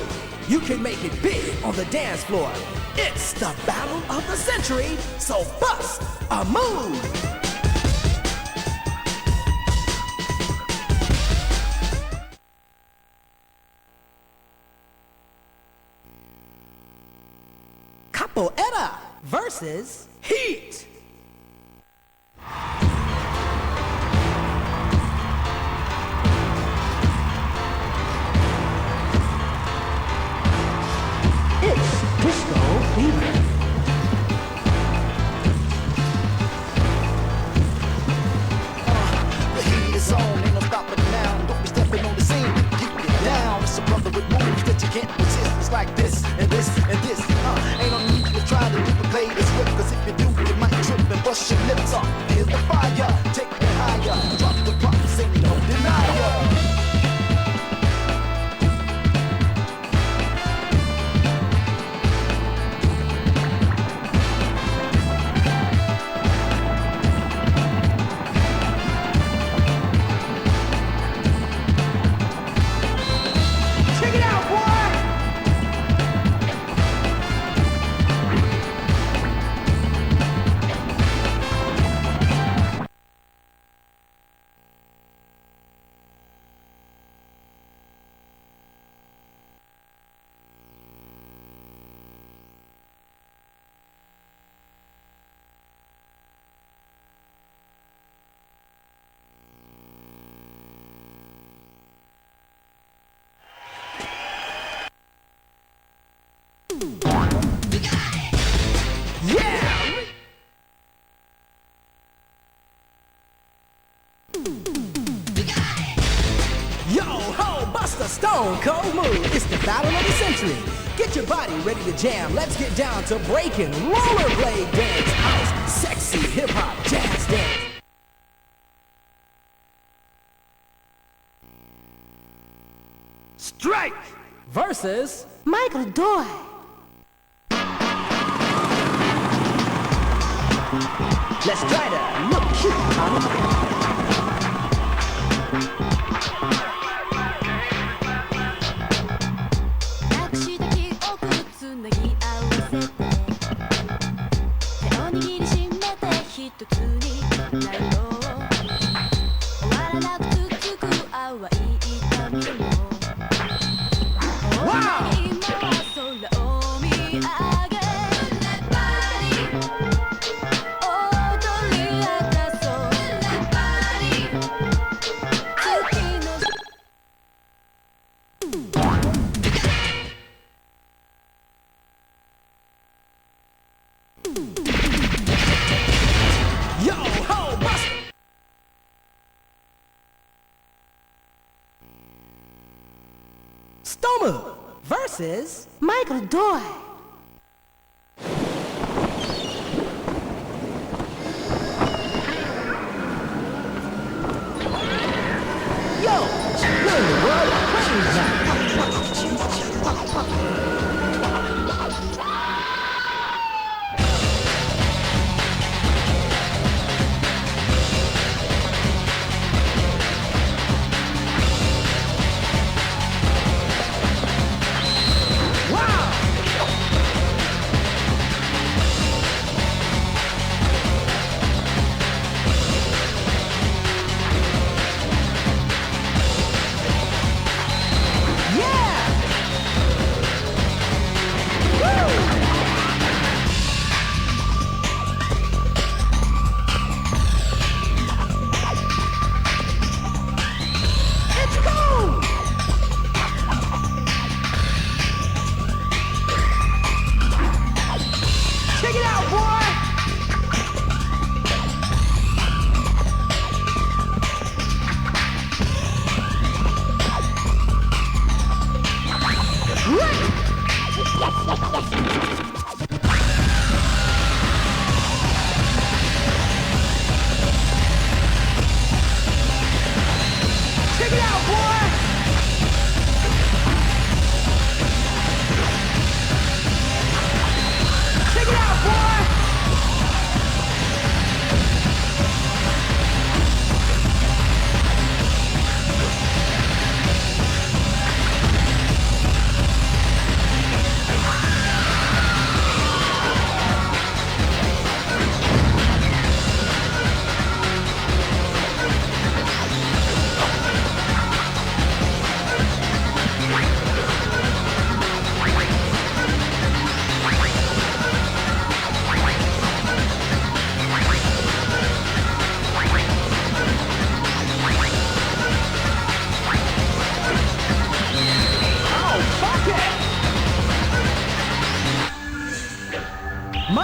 You can make it big on the dance floor. It's the battle of the century, so bust a move. Capoeira versus Heat. It's disco fever. The heat is on, ain't no stopping now. Don't be stepping on the scene, keep it down. It's a brother with moves that you can't resist. It's like this and this and this. Ain't no need to try to duplicate this whip, cause if you do, you might trip and bust your lips off. Here's the fire, take it higher. Drop the props, ain't no denier. Stone Cold Move. It's the battle of the century. Get your body ready to jam. Let's get down to breaking rollerblade dance, house, sexy hip hop, jazz dance. Strike versus Michael Doyle. Let's try to look cute on the Stoma versus Michael Doyle. Yo, you're in the world of praise now.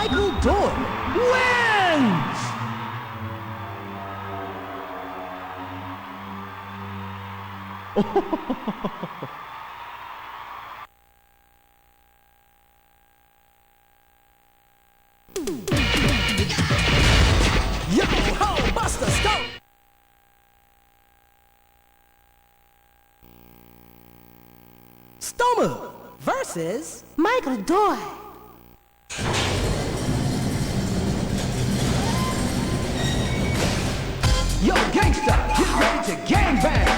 Michael Doyle wins! Yo ho, Buster Stone! Stoma versus Michael Doyle. Yo, gangsta, get ready to gangbang!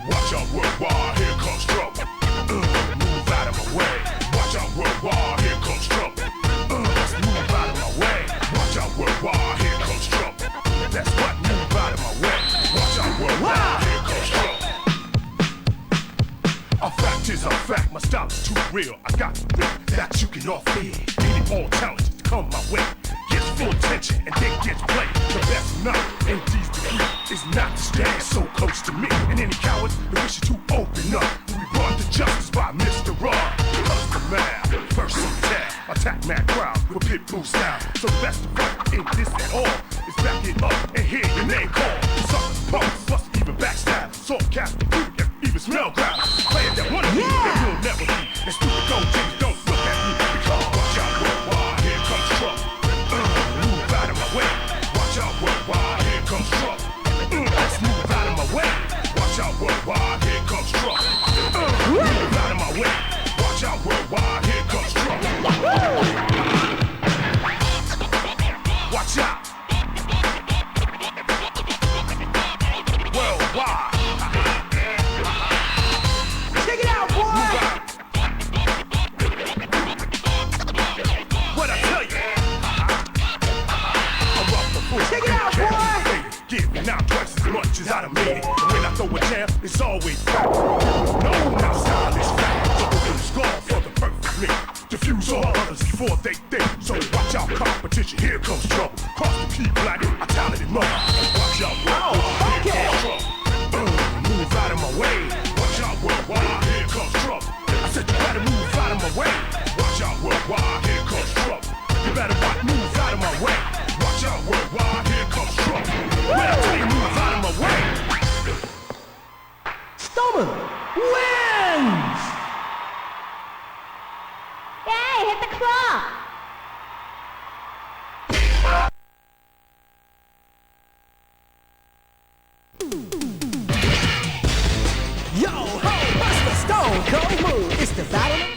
Watch out, worldwide, here comes trouble. Move out of my way. Watch out, worldwide, here comes trouble. Let's move out of my way. Watch out, worldwide, here comes trouble. That's what, move out of my way. Watch out, worldwide, here comes trouble. A fact is a fact, my style is too real. I got the real that you can offer. Any all talent to come my way. Gets full attention and then gets played. The best night in these degrees is not to stand so close to me. And any cowards that wish to open up, we brought to justice by Mr. Raw. Custom man, first attack, attack mad crowd with pit bull style. So the best of fight in this at all is back it up and hear your name called. Suckers, punks, plus even backstab. Soft cast, even smell grab. Players that wanna be, that will never be. And stupid gold things don't look at me. Because watch out, worldwide, here comes trouble. Move out of my way. Watch out, worldwide, here comes trouble. Let's move out of my way. Watch out, worldwide, here comes trouble. Move out of my way. Watch out, worldwide, here comes trouble. Watch out. Worldwide. Check it out, boy! What I tell you? I'm off the foot. Check it out, boy! Give me now twice as much as I done made it. When I throw a jam, it's always back. No, now style is back. So open the score for the perfect me. Diffuse all others before they think. So watch out, competition, here comes trouble. Cross the P black, a talented mother. Watch out, worldwide, here comes trouble. Move out of my way. Watch out, worldwide, here comes trouble. I said you better move out of my way. Watch out, worldwide, here comes trouble. You better move out of my way. Watch out, worldwide, here comes trouble. When I tell you move out of my way. Stoma wins! Hey, hit the clock! Yo ho, Buster Stone Cold Move. It's the battle.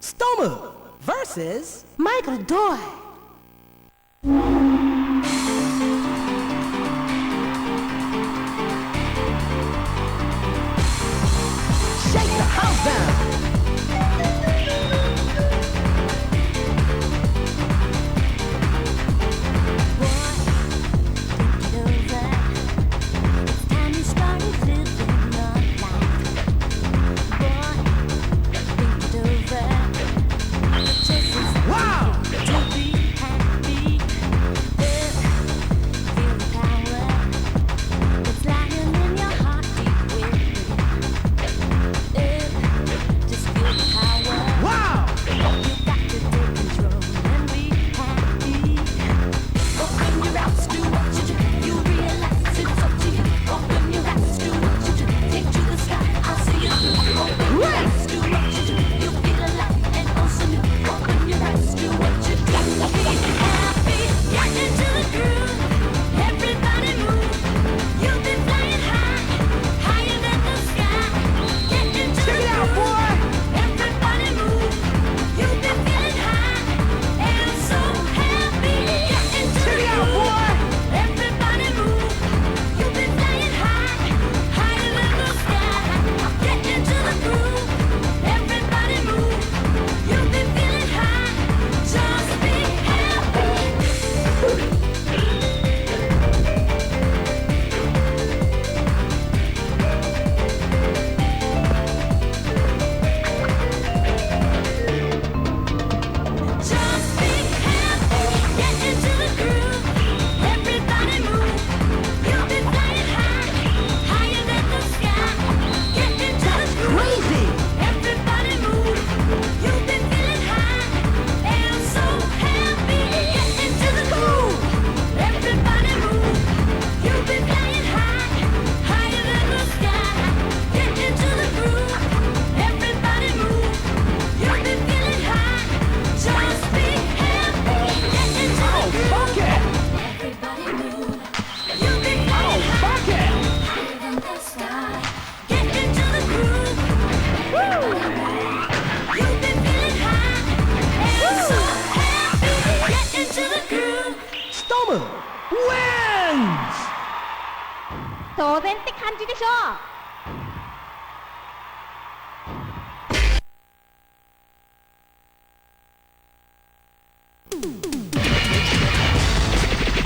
Stoma versus Michael Doyle. Shake the house down. Wow! 当然って感じでしょ。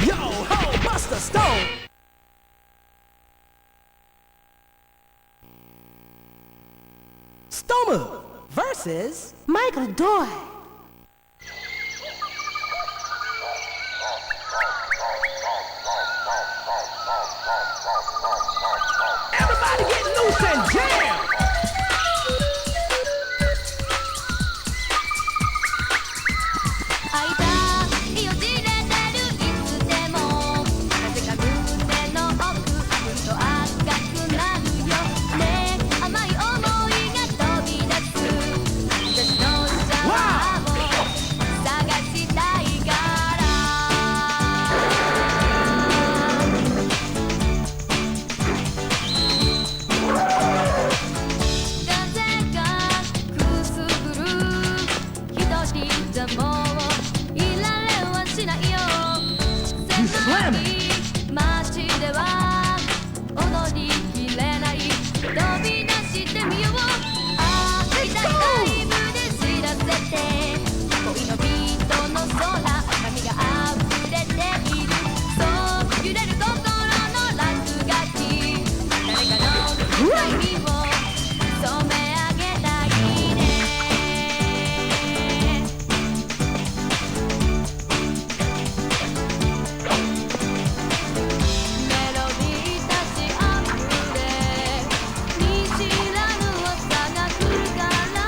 Yo ho, Buster Stone! Stoma versus Michael Doy. Everybody get loose and jam! 会いたいよじれてるいつでも風が胸の奥ふと赤くなるよね甘い想いが飛び出す私のシャワーを探したいから風がくすぶる一人じゃもういられはしないよ狭い街では踊りきれない飛び出してみよう会いたいライブで知らせて恋のビートの空髪が溢れているそう揺れる心の落書き誰かの悩みを染め上げたいねメロディーたちあふれ見知らぬ朝が来るから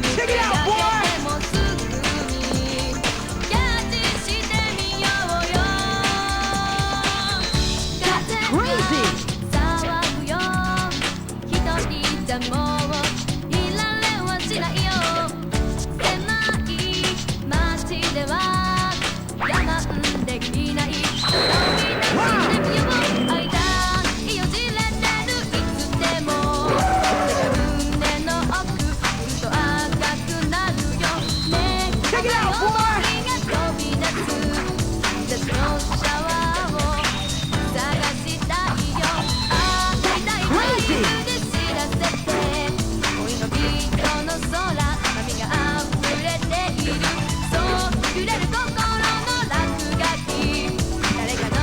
抜けがけてもすぐにキャッチしてみようよ風が騒ぐよ一人じゃもういられはしないよ狭い街では我慢できない飛び出してみよう会いたいよじれてるいつでも風が胸の奥ふと赤くなるよね甘い想いが飛び出す私のシャワーを探したいよ会いたいライブで知らせて恋のビートの空髪が溢れているそう揺れる心の落書き誰かの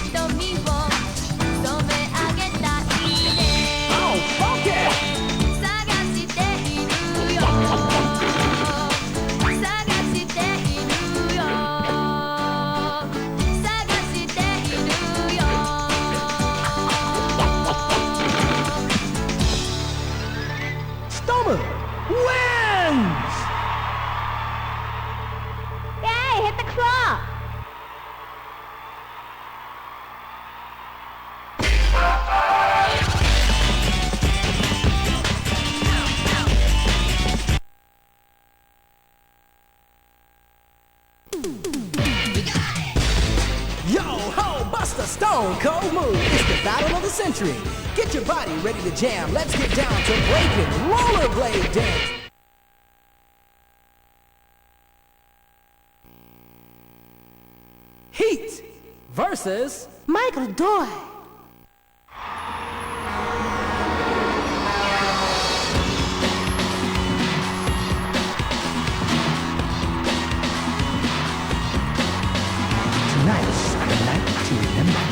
瞳を染め上げたいね Oh, funky! 探しているよ探しているよ探しているよ Stoma wins! えい、下手くそ。Yo ho, Buster Stone Cold Move. It's the battle of the century. Get your body ready to jam. Let's get down to breaking rollerblade dance. Heat versus Michael Doy. Tonight's a night to remember.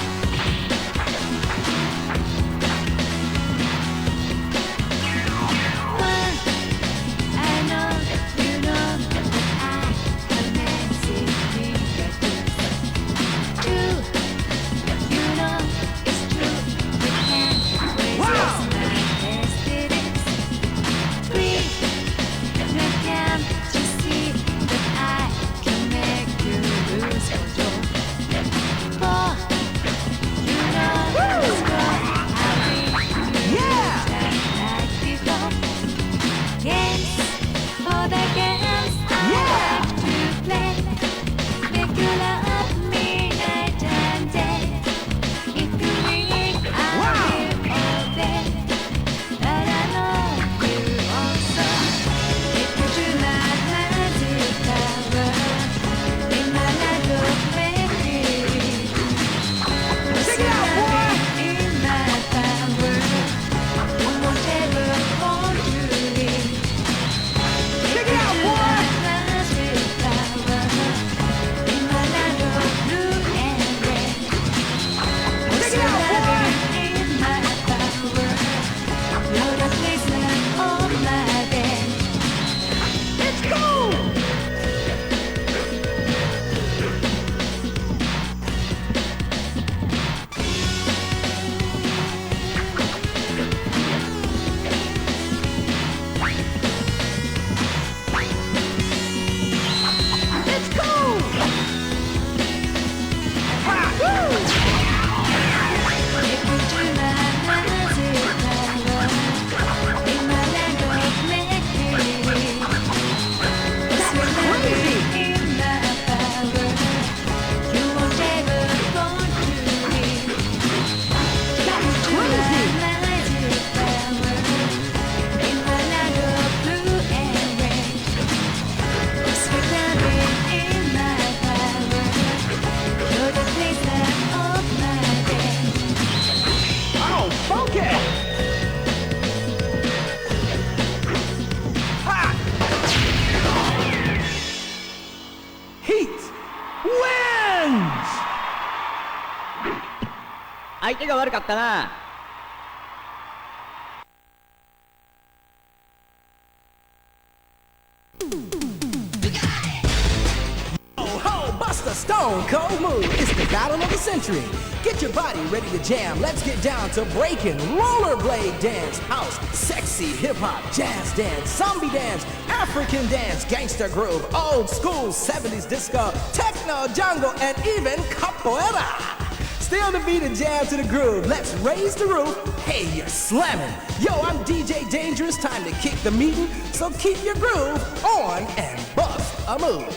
I know you know I have messy fingers. You know wins! 相手が悪かったな。Bust a stone cold move. It's the battle of the century. Get your body ready to jam. Let's get down to breaking, rollerblade dance, house, sexy hip hop, jazz dance, zombie dance, African dance, gangster groove, old school 70s disco, techno, jungle, and even capoeira. Stay on the beat and jam to the groove. Let's raise the roof. Hey, you're slamming. Yo, I'm DJ Dangerous. Time to kick the meeting. So keep your groove on and bust a move.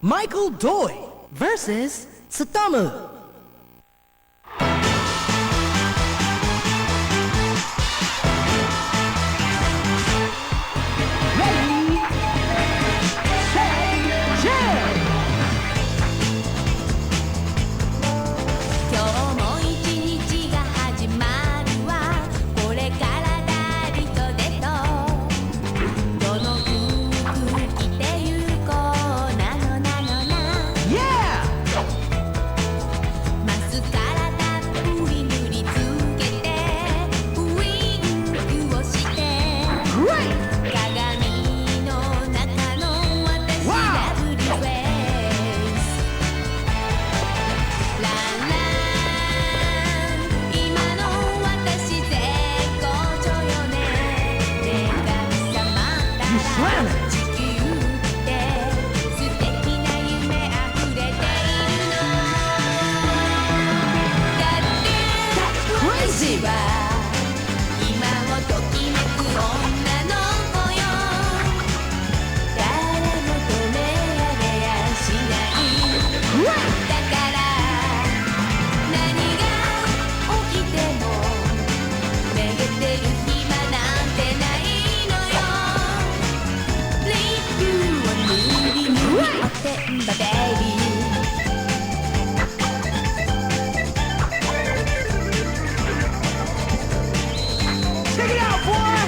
Michael Doi versus Satomu. Ready, set, jam! 今日も一日が始まるわこれからダリとデトどの服着てゆこうなのなのな Yeah! マスカラたっぷり塗りつけてウインクをして Great! 鏡の中の私ラブリーフェイスランラン今の私絶好調よね女神様ったら地球って素敵な夢あふれているのだって私は今をときめく女の子よ誰も止められやしないだから何が起きてもめげてる暇なんてないのよ Leave you を塗り塗りおてんばベイビー Check it out, boy!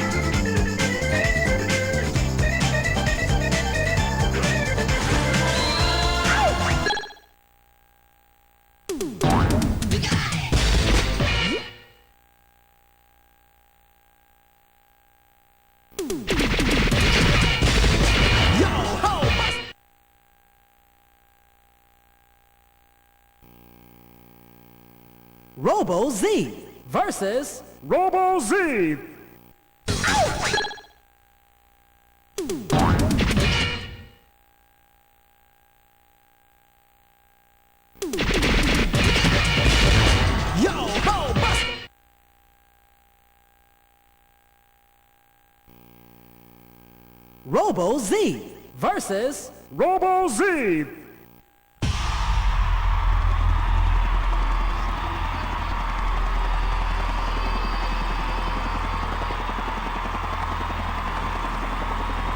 Yo, ho, bust. Robo Z versus Robo Z. Yo, ho, bust. Robo Z versus Robo Z.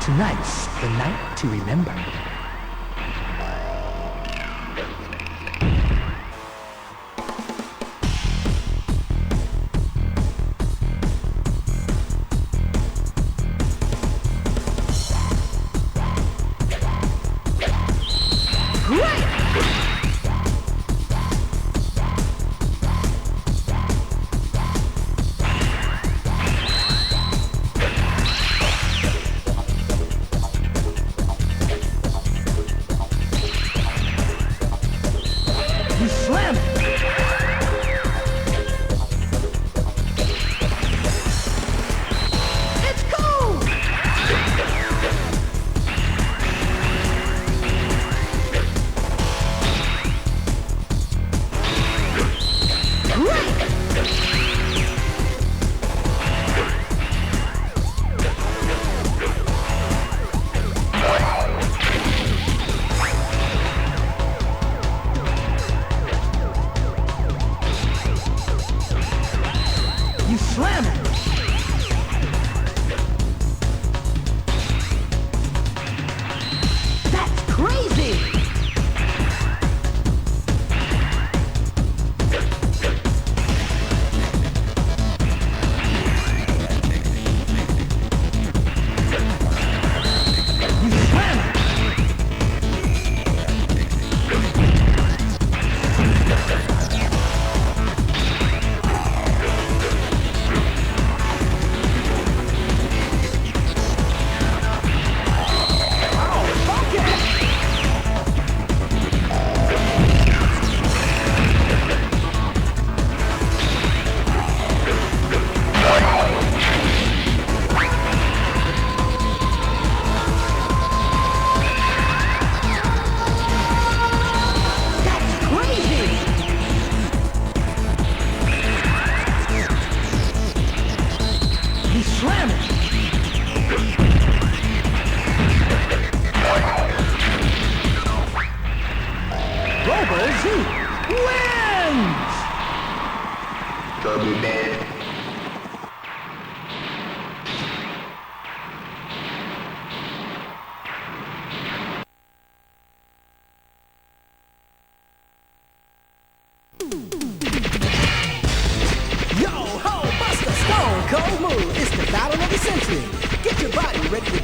Tonight's the night to remember.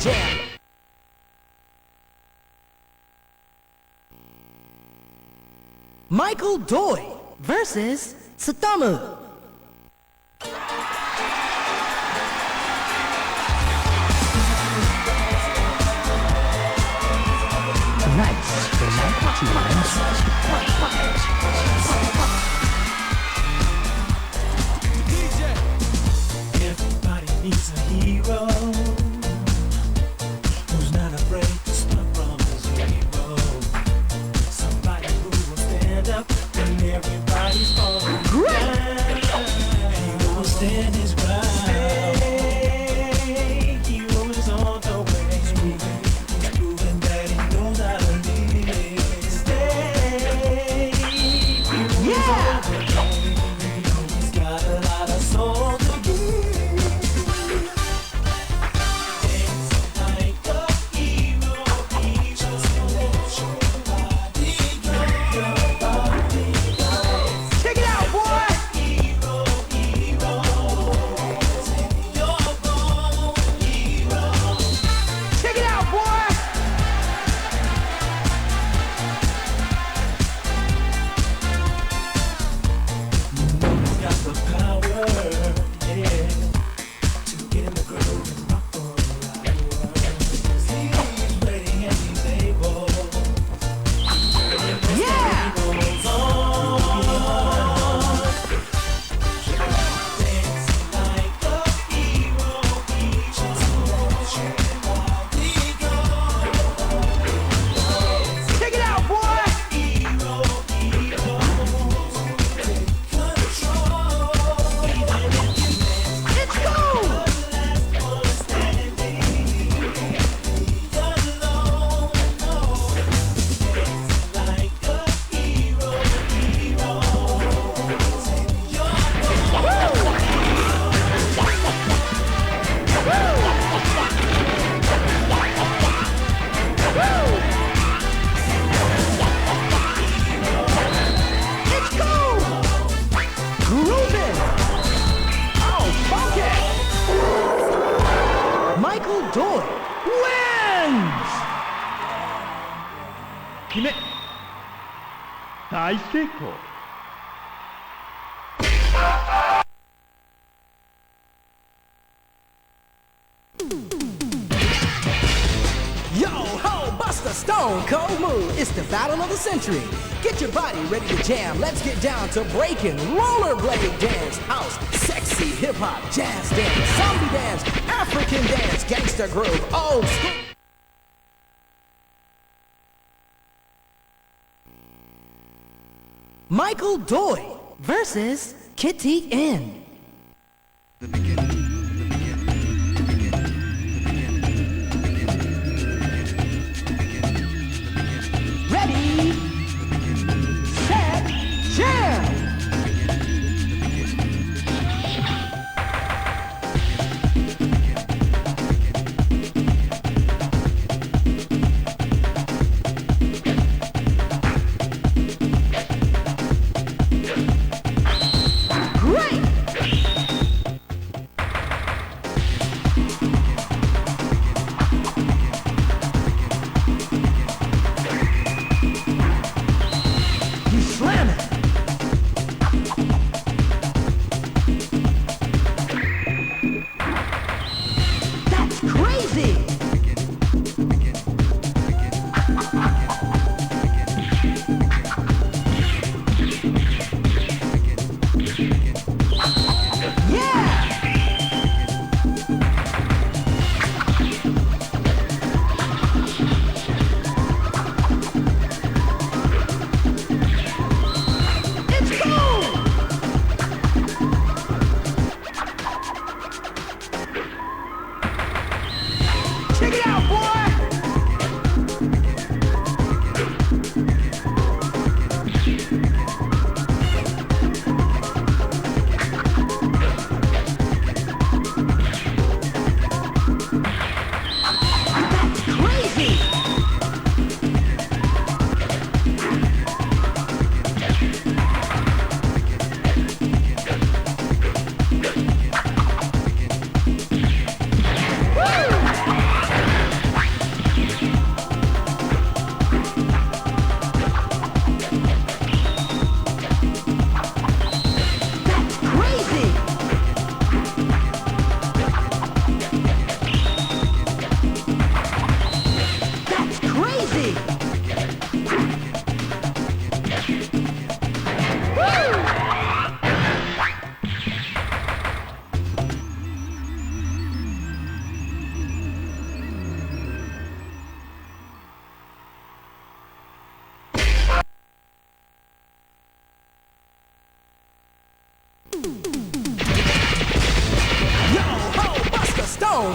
jam. Michael Doi versus Satomu. Tonight's the night to Everybody needs a hero who's not afraid to start from zero. Somebody who will stand up when everybody's falling down. He will stand his ground. Hero is on the way. He's proving that he knows how to live. Stay. Yeah! He's got a lot of soul to give. Dance like a hero, just let your body go. Check it out, boy! Hero, you're born hero. Check it out, boy! He's got the power, yeah, to get in the groove and rock all around the world. He's ready and he's able. Yeah! Goes on. Dance like a hero, just let your body go. Check it out, boy! Hero, take control. Even if you dance, Let's go! last one standing. Be alone, no. Dance like a hero, take your Let's go! Groovin'! Oh, funky! Michael Doi wins! 決め大成功 Yo ho, bust a stone cold move. It's the battle of the century. Get your body ready to jam. Let's get down to breaking rollerblade dance, house, sexy hip hop, jazz dance, zombie dance, African dance, gangster groove, old school. Michael Doi versus Kitty N. Ready, set, jam! Great!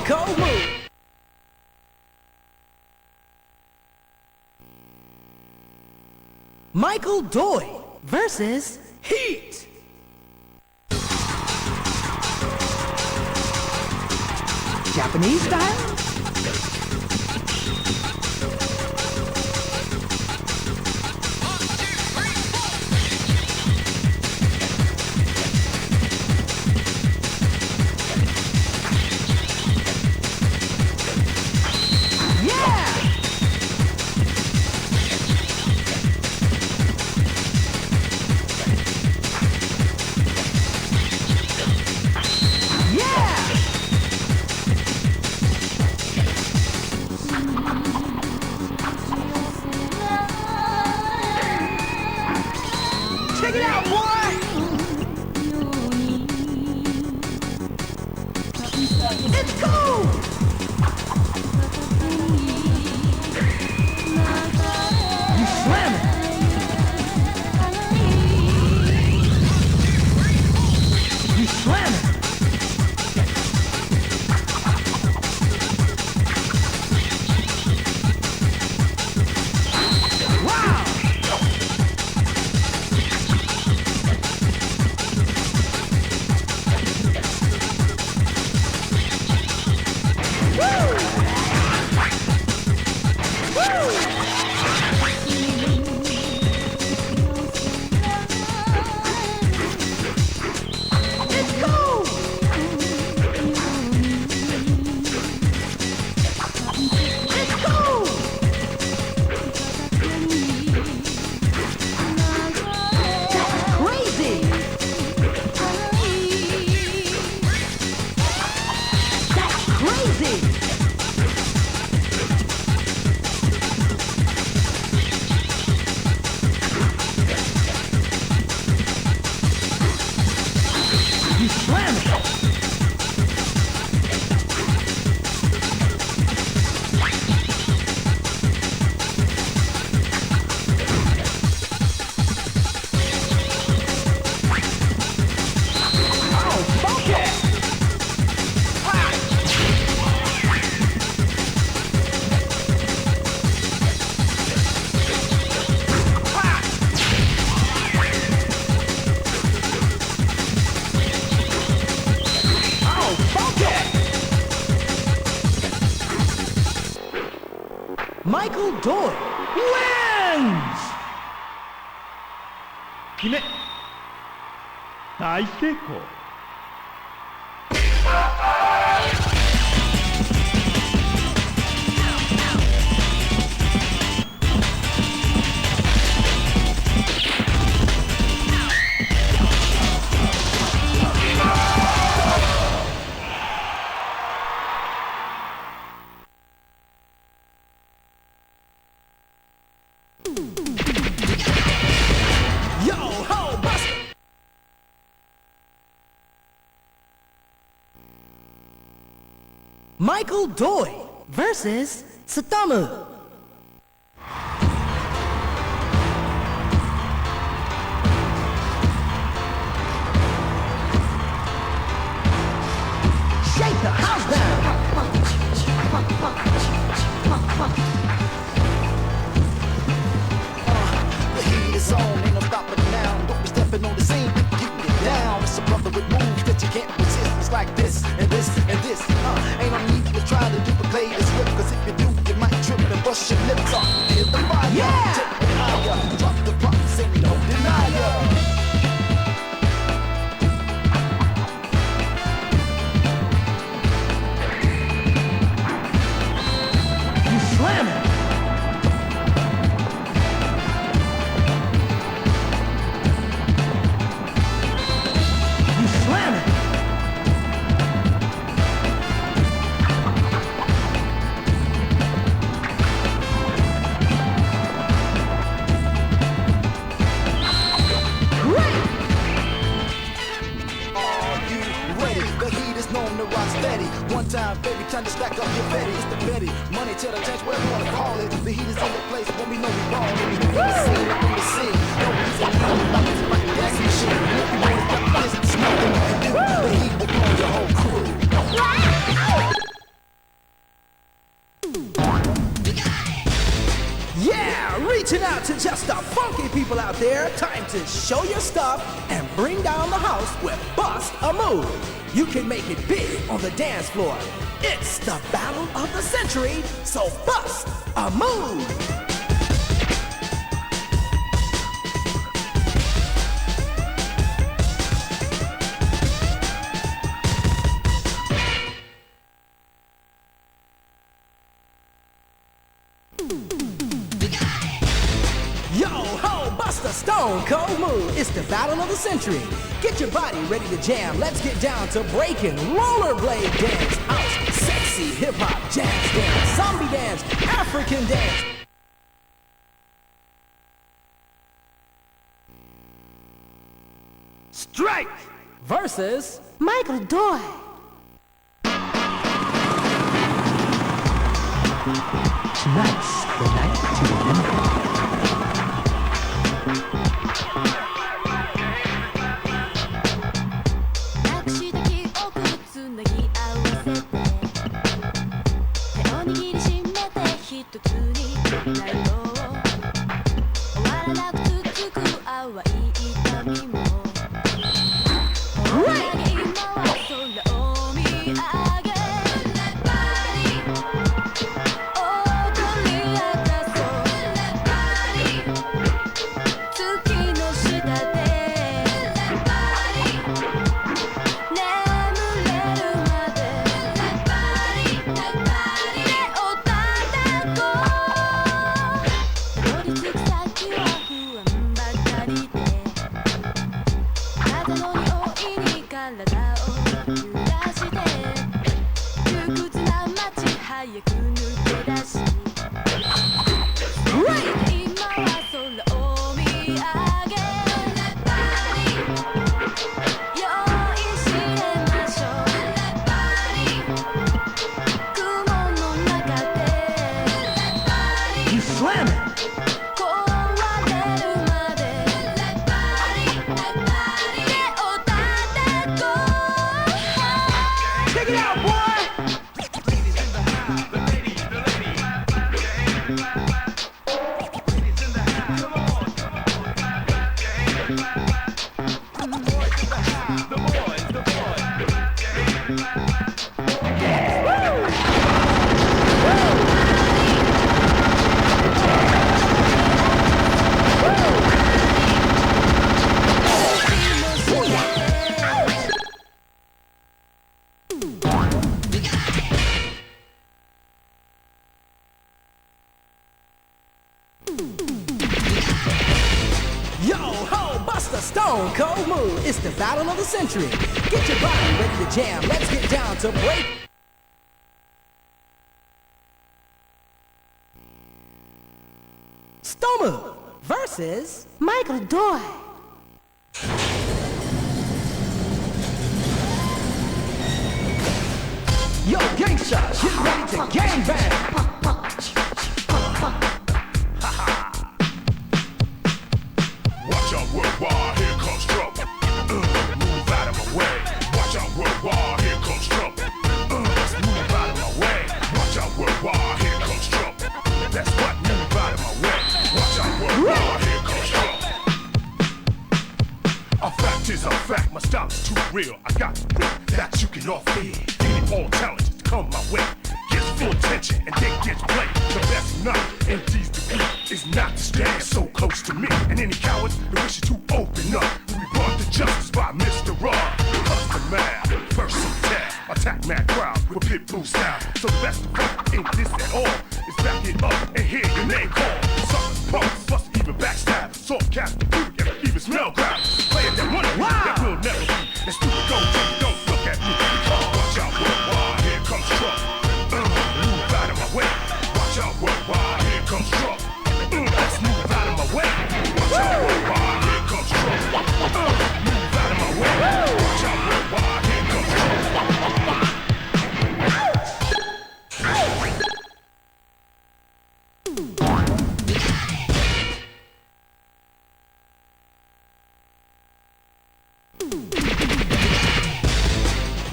Cold move. Michael Doi versus Heat. Japanese style. Check it out, boy! It's cool! You slam it! You slam it! Wow! Michael Doi wins! 決め大成功 Yo ho, Buster! Michael Doi versus Satomu. Shake the house down. The heat is on, ain't no stopping now. Don't be stepping on the scene, you can get down. It's a brother with moves that you can't resist. It's like this and this and this. Ain't no need to try to duplicate this whip, cause if you do, you might trip and bust your lips off. Hit the fire, Yeah! take it higher. Drop the props, ain't no denier. You slam it. You slam it. Great. Are you ready? The heat is known to rise steady. One time, baby, time to stack up your Betty. It's the Betty, money to the change, whatever you wanna call it. The heat is in the place when we know we ballin'. We in the scene, up in the scene. No reason to stop this like a gas machine. If you wanna stop this, there's nothing you can do. The heat will blow your whole crew. Yeah, reaching out to just the funky people out there. Time to show your stuff and bring down the house with Bust a Move. You can make it big on the dance floor. It's the battle of the century, so bust a move. Stone Cold Move. It's the battle of the century. Get your body ready to jam. Let's get down to breaking rollerblade dance, house, sexy hip hop, jazz dance, zombie dance, African dance. Strike versus Michael Doyle. Tonight's the night to remember. Stone Cold Move. It's the battle of the century. Get your body ready to jam. Let's get down to break. Stone versus Michael Doyle. Yo, gangsters, get ready to gangbang. Watch out, worldwide, here comes trouble. Move out of my way. Watch out, worldwide, here comes trouble. Let's move out of my way. Watch out, worldwide, here comes trouble. That's what, move out of my way. Watch out, worldwide, here comes trouble. A fact is a fact, my style is too real. I got to prove that you can offer me. Any all challenges come my way. Gets full attention and then gets played. The best night in these degrees is not to stand so close to me. And any cowards that wish to open up, we brought to justice by Mr. Raw. Hustle man, first attack, attack mad crowd with pit blue style. So the best of all ain't this at all. Is back it up and hear your name called. Suckers, punks, bust even backstab. Soft cast, and even smell grab. Players that wanna be, that will never be. And stupid don't look at me. Watch out, worldwide, here comes trouble. Move out of my way. Watch out, worldwide, here comes trouble. Let's move out of my way. Watch out, worldwide, here comes trouble. Move out of my way. Watch out, worldwide, here comes trouble.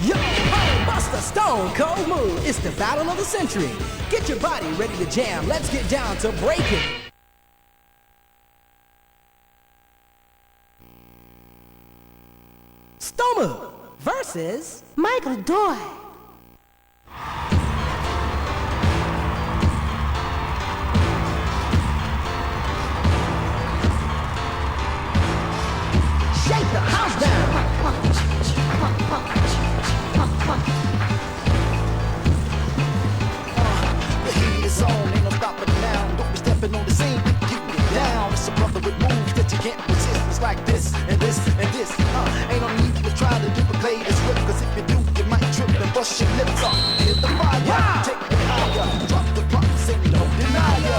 Yo, ho, bust a Stone Cold Move. It's the battle of the century. Get your body ready to jam. Let's get down to breaking. Stoma versus Michael Doyle. Shake the house down. The heat is on, ain't no stopping now. Don't be stepping on the scene, you get down. It's a brother with moves that you can't resist. It's like this and this and this. Ain't no need to try to duplicate this whip, cause if you do, you might trip and bust your lips off. Hit the fire, Wow. take it higher, drop the props and don't deny ya.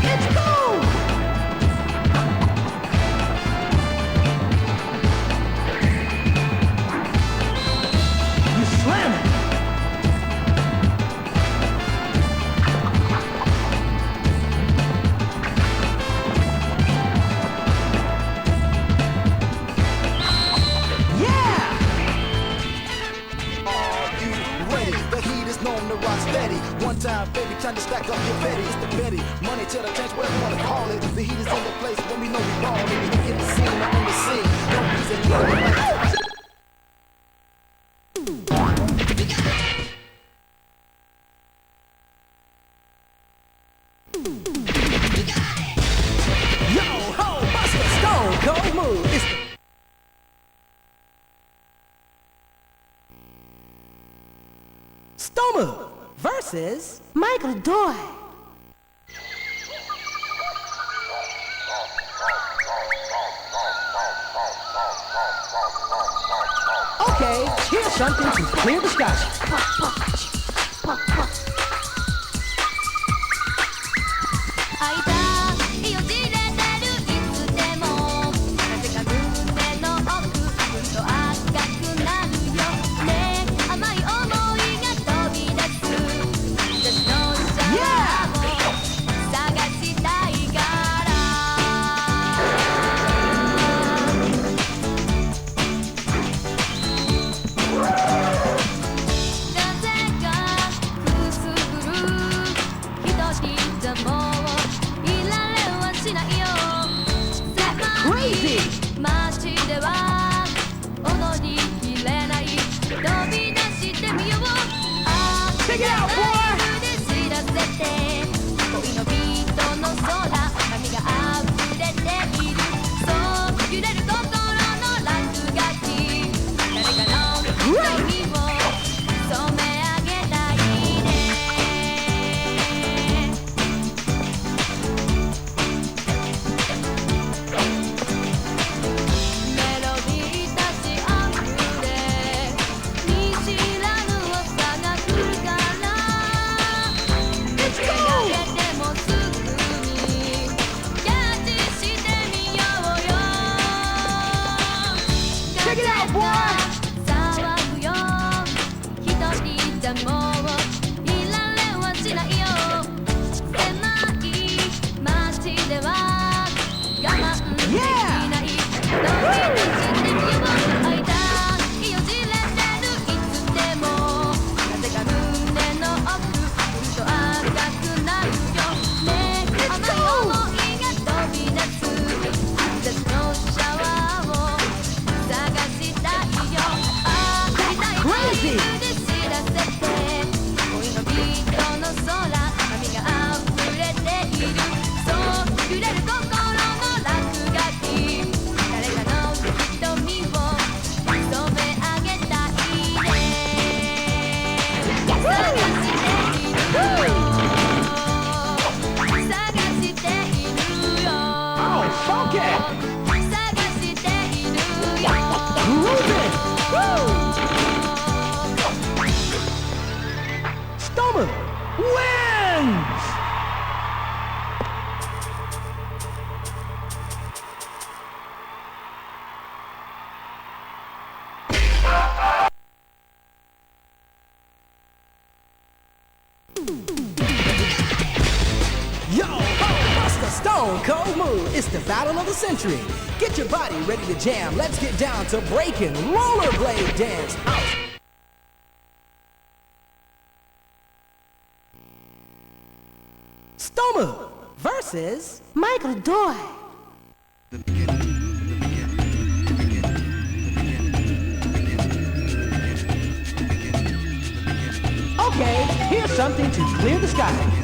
It's cool. You slam it. One time, baby, time to stack up your Betty. It's the Betty, money to the change, whatever you wanna call it. The heat is in the place when we know we ballin'. We in the scene, I'm on the scene. Don't be the leader. Yo ho, Buster Stone Cold Move. It's the Stoma versus Michael Doyle. Okay, here's something to clear the sky. 開いたよじれてるいつでもなぜか胸の奥ぐっと赤くなるよね甘い想いが飛び出す私のシャワーを探したいから風がくすぶる一人じゃもういられはしないよ狭い街では踊りきれない飛び出してみようああライブで知らせて恋のビートの空波が溢れているそう揺れる心の落書き誰かの瞳を染め上げたいねメロディーたちあふれ見知らぬ朝が来るから打ち上げてもすぐにキャッチしてみようよ風が騒ぐよ一人じゃもういられはしないよ狭い街では我慢できない飛び出してみよう開いたよじれてるいつでもなぜか胸の奥ぐっと赤くなるよね甘い想いが飛び出す私のシャワーを探したいよああ大体ライブで知らせて恋のビートの空波が溢れているそう揺れる心の落書き誰かの瞳を染め上げたいね探しているよ探しているよ Oh, funky! 探しているよ Grooving! Woo! Stoma wins! Yo ho, Buster Stone stone cold move. It's the battle of the century. Get your body ready to jam. Let's get down to breaking rollerblade dance house. Stoma versus Michael Doyle. Okay, here's something to clear the sky.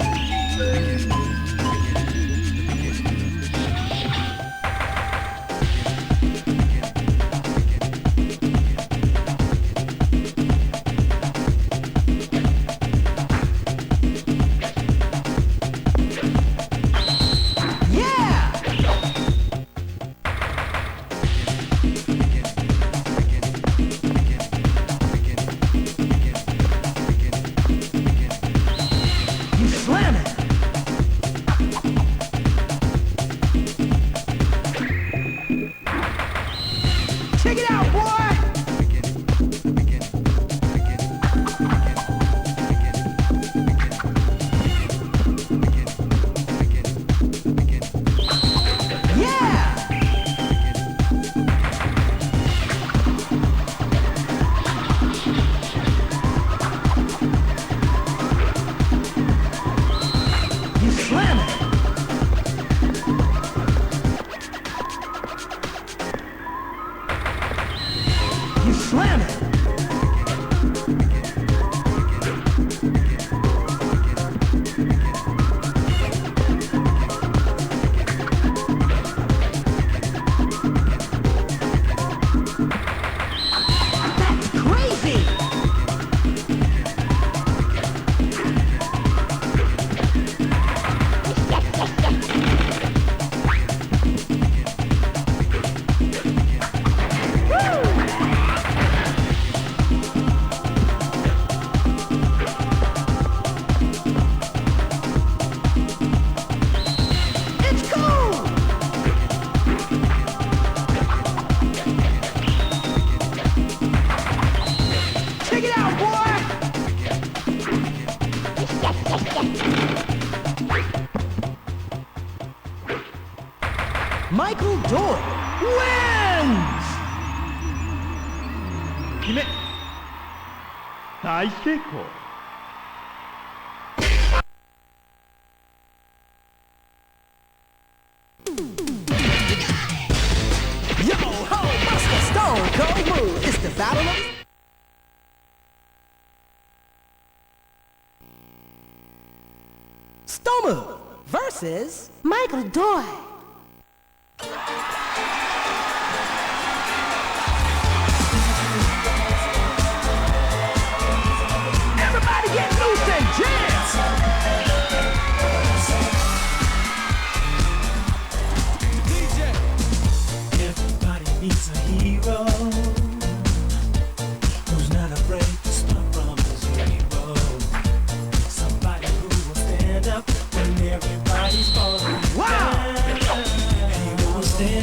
Michael Doyle wins! 決め大成功 Yo ho, Buster Stone Cold Move. It's the battle of Stoma versus Michael Doyle. Everybody get loose and jam! Everybody needs a hero who's not afraid to start from zero. Somebody who will stand up when everybody's falling down. He will stand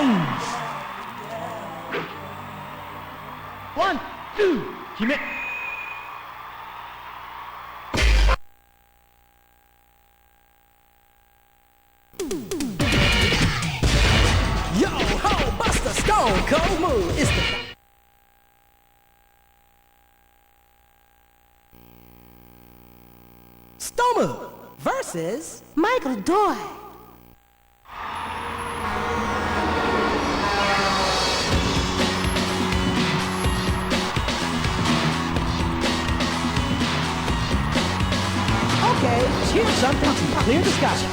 Bounce! 1, 2, 決め Yo ho, bust a stone cold move. It's the Stoma versus Michael Doyle. Okay, here's something to clear discussion.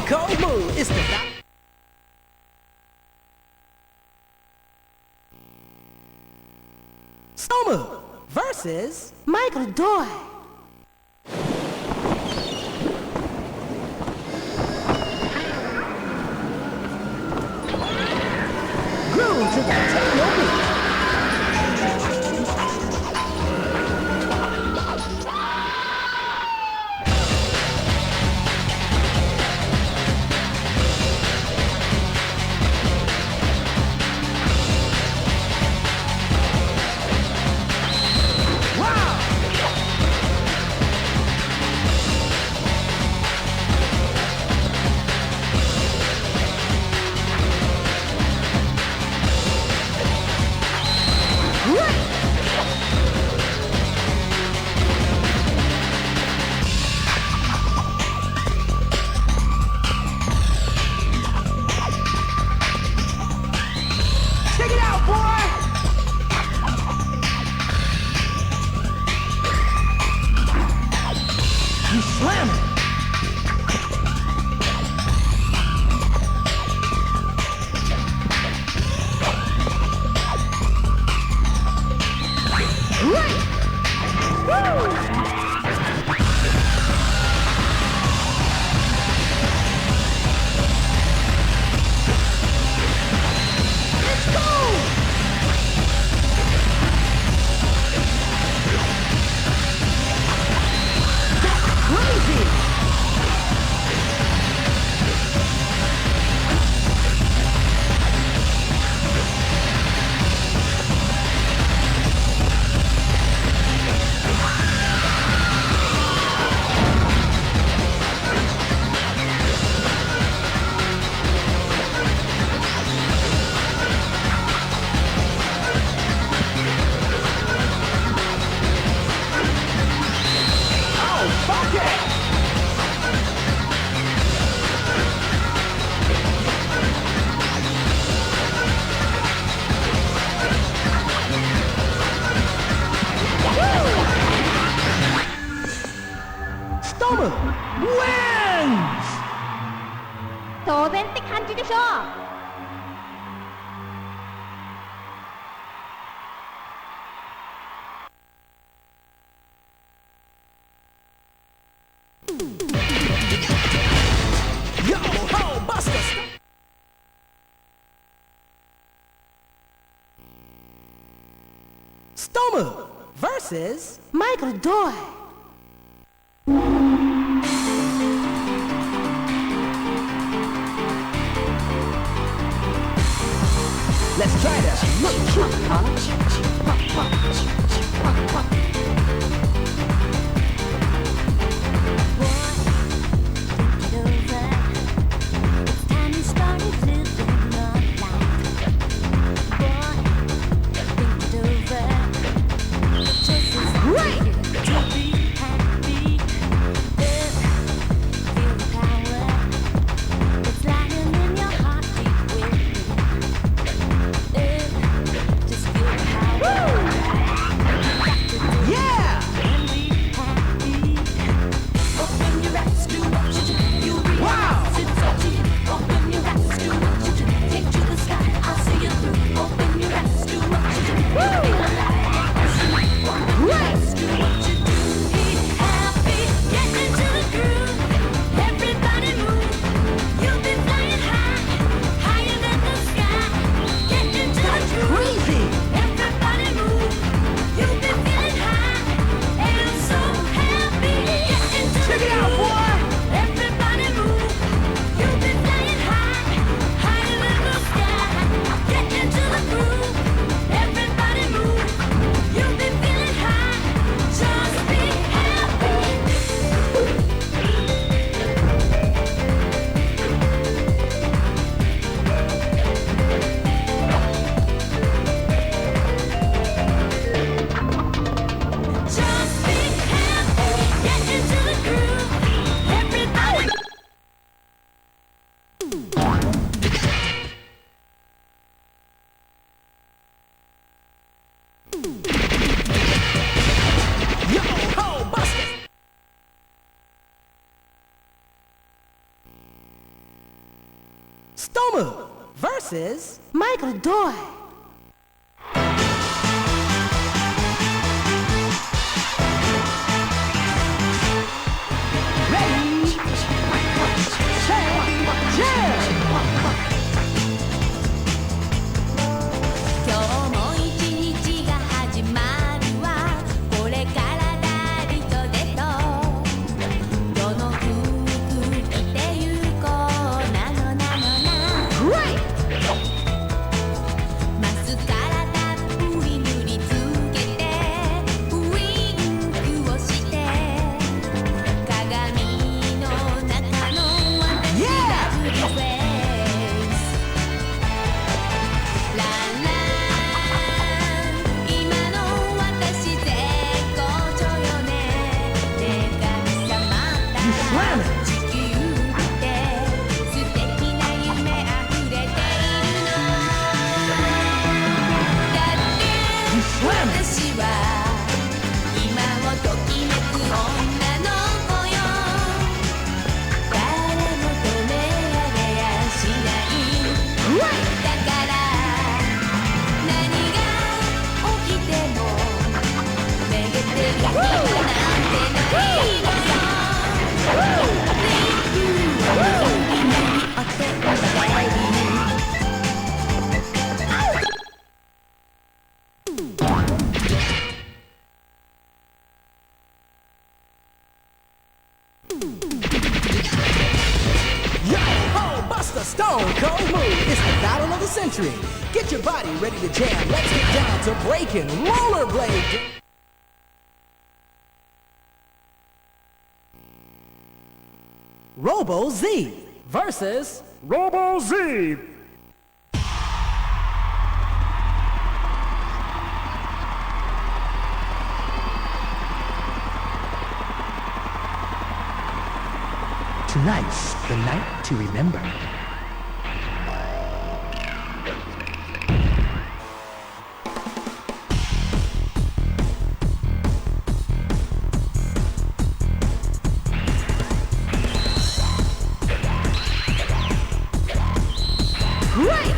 Cold move. It's the Stoma versus Michael Doyle. Groove to the techno beat. しょう。Yo ho, Buster! Stoma versus Michael Doyle. Let's try that. Stoma versus Michael Doyle. Ready? Set, jam! 今日も一日が始まるわ。これからダリとデト。どの服着てゆこうなのなのな。マスカラたっぷり塗りつけてウインクをして鏡の中の私がプリフェイスランラン今の私絶好調よねね神様だ地球って素敵な夢あふれているのだって私は今をときめく女の子よ誰も止められやしないだから何が起きてもめげてる暇なんてないのよ Thank you お手をバイビーYo ho, Buster Stone Cold Move. It's the battle of the century. Get your body ready to jam. Let's get down to breaking rollerblade. Robo Z versus Robo Z. Tonight's the night to remember. great!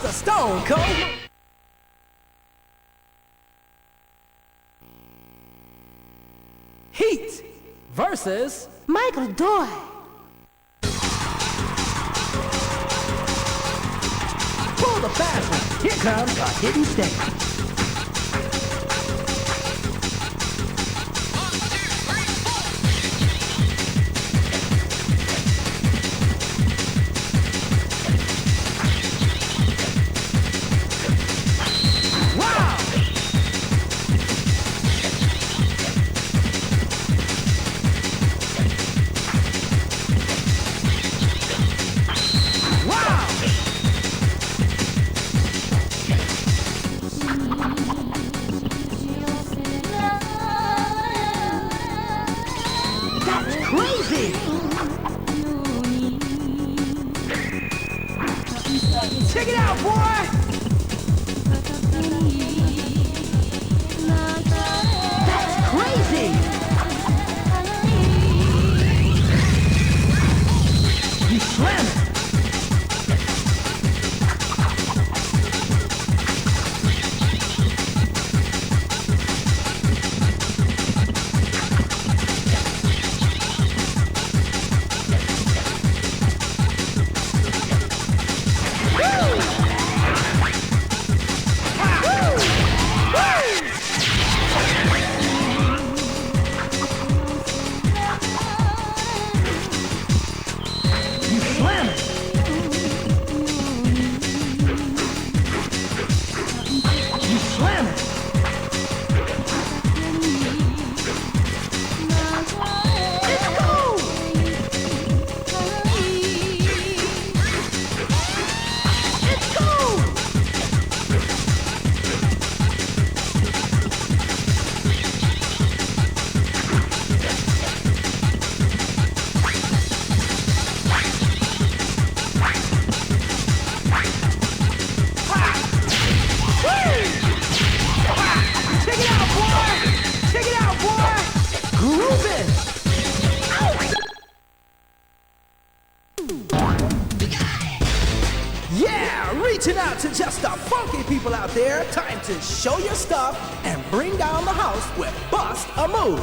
Stone Cold. Heat versus Michael Doyle. Pull the fast one. Here comes a hidden stage. Check it out, boy! That's crazy! You slam it! Reaching out to just the funky people out there, time to show your stuff and bring down the house with Bust a Move.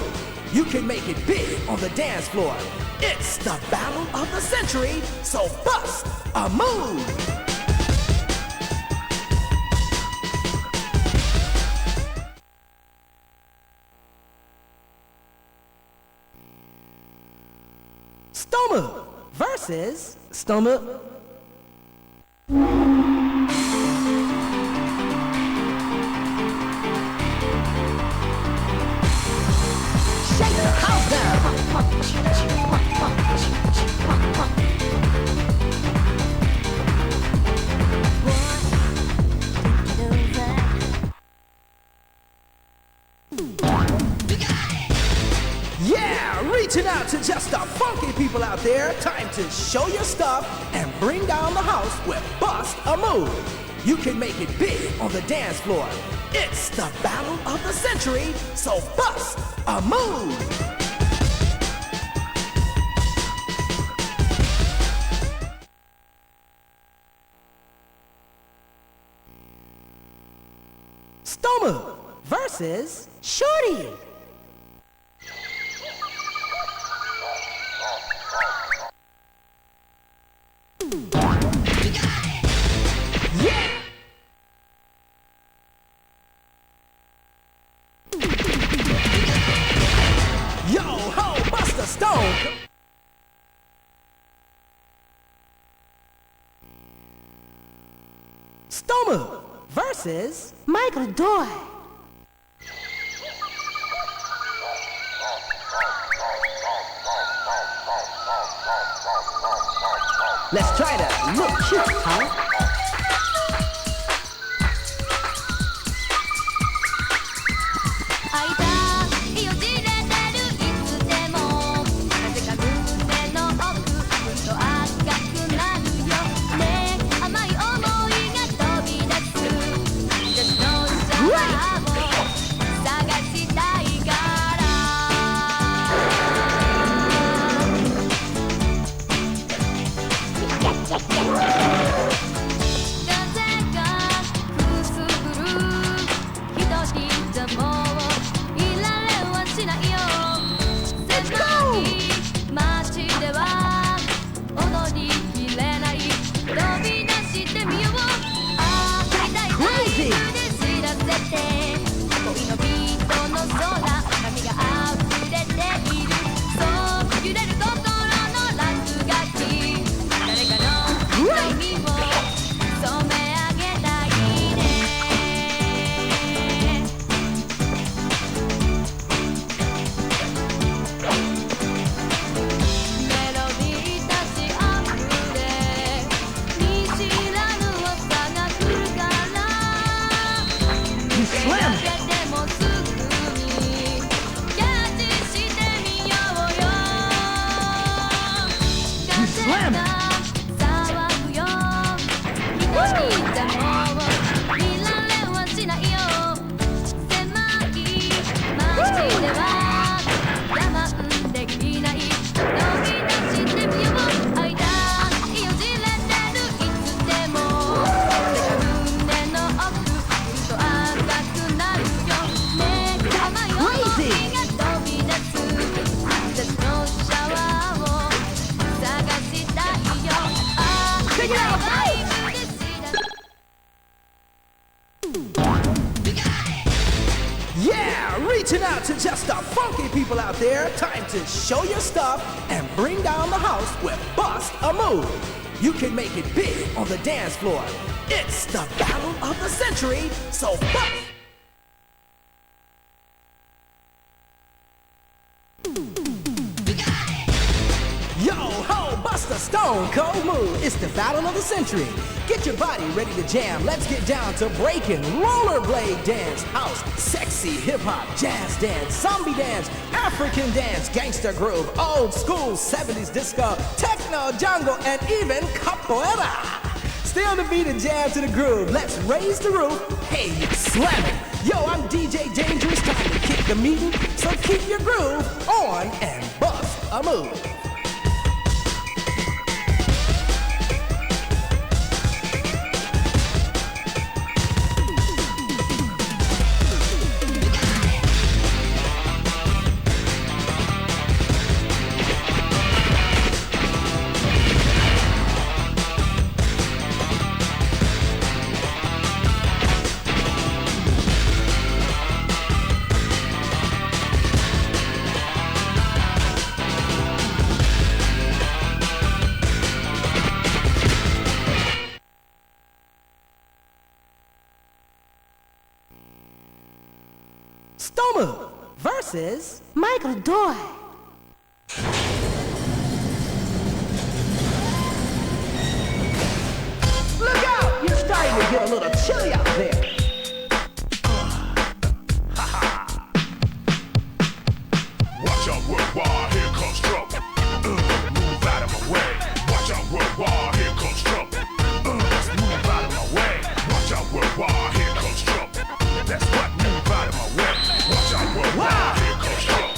You can make it big on the dance floor. It's the battle of the century, so bust a move. Stoma versus Stoma. shake the house down. Yeah, reaching out to just the funky people out there. Time to show your stuff and bring down the house with Bust a Move. You can make it big on the dance floor. It's the battle of the century, so bust a move. Stoma versus Shorty. Yeah. Yo ho, Buster Stone. Stoma versus Michael Doy. Let's try to look cute, huh? Reaching out to just the funky people out there. Time to show your stuff and bring down the house with Bust a Move. You can make it big on the dance floor. It's the battle of the century, so bust. Yo ho, bust a stone cold move. It's the battle of the century. Get your body ready to jam. Let's get down to breaking, rollerblade dance, house, sexy hip hop, jazz dance, zombie dance, African dance, gangster groove, old school 70s disco, techno, jungle, and even capoeira. Stay on the beat and jam to the groove. Let's raise the roof. Hey, slam it. Yo, I'm DJ Dangerous. Time to kick the meeting. So keep your groove on and bust a move. versus Michael Doy. Look out! You're starting to get a little chilly out there. Watch out, worldwide, here comes trouble. Move out of my way. Watch out, worldwide, here comes trouble. Let's move out of my way. Watch out, worldwide, here comes trouble. That's what, move out of my way. Watch out, worldwide, here comes trouble.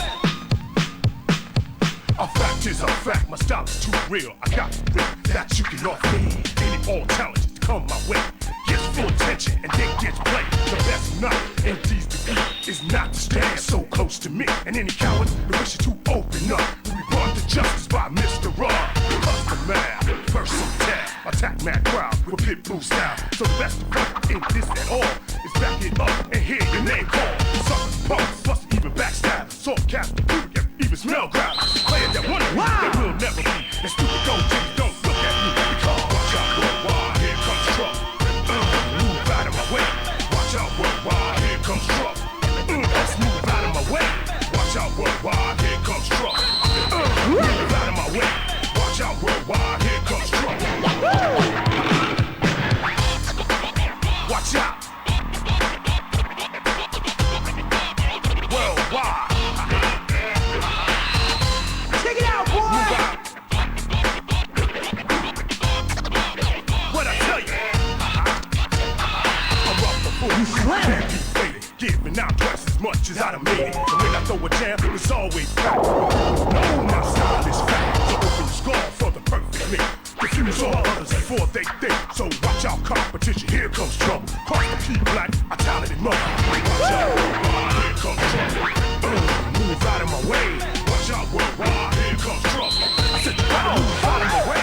A fact is a fact, my style is too real. I got to prove that you can offer me any all talent to come my way. Gets full attention and then gets played. The best night in these degrees is not to stand so close to me. And any cowards who wish to open up, we brought to justice by Mr. Raw. Custom man, first some tab, attack mad crowd with pit bull style. So the best fight in this at all is back it up and hear your name called. Suckers, punks, plus even backstab. Soft cats, even smell grab. Players that wanna be, they will never be. And stupid don't look at me because watch out worldwide, here comes trouble. Move out of my way. Watch out worldwide, here comes trouble. Let's move out of my way. Watch out worldwide, here comes trouble. Move out of my way. Watch out worldwide, here comes trouble. Watch out. Worldwide. Check it out, boy! Move out. What I tell you? I'm off the fool. You slam it. Giving out twice as much as I done made it. So when I throw a jam, it's always back. No, my style is fat. So open your skull for the perfect mix. Confuse all others before they think. So watch out, competition. Here comes trouble. Cross the key black, a talented mother. Watch out, worldwide. Here comes trouble. Move out of my way. Watch out, worldwide. Here comes trouble. I said, move out of my way.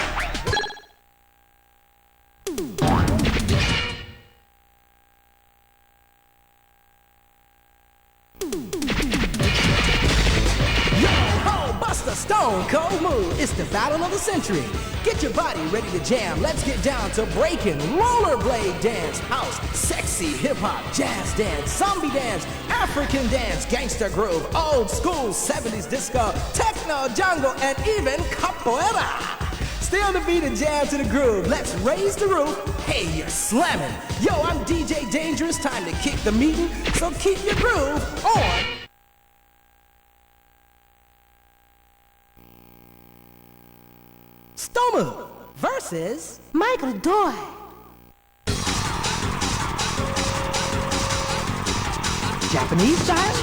The Stone Cold Move. It's the battle of the century. Get your body ready to jam. Let's get down to breaking, rollerblade dance, house, sexy hip-hop, jazz dance, zombie dance, African dance, gangster groove, old school 70s disco, techno, jungle, and even capoeira. Still the beat and jam to the groove. Let's raise the roof. Hey, you're slamming. Yo, I'm DJ Dangerous. Time to kick the meeting. So keep your groove on. Stoma versus Michael Doy. Japanese style.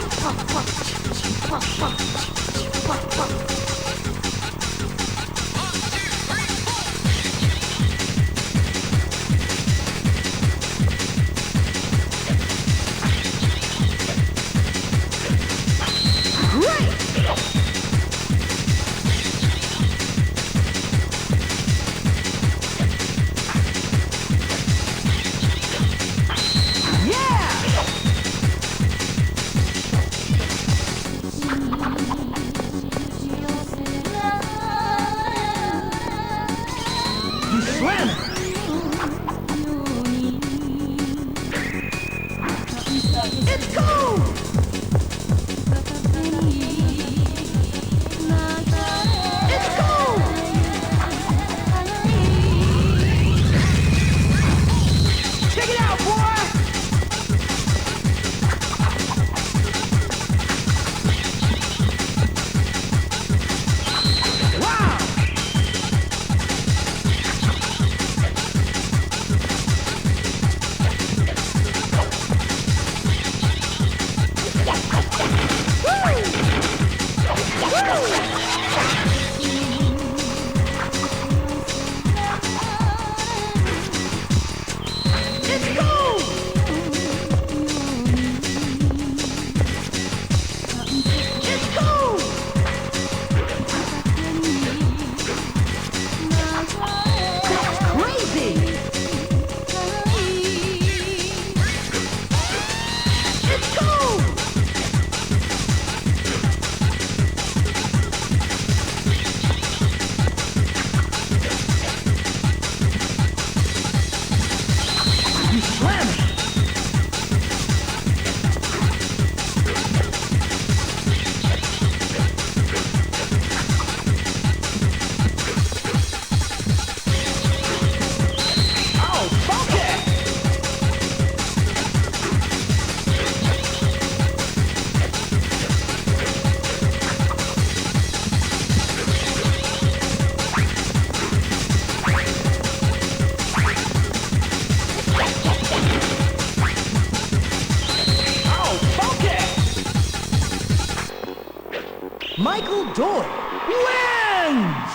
Michael Doyle wins!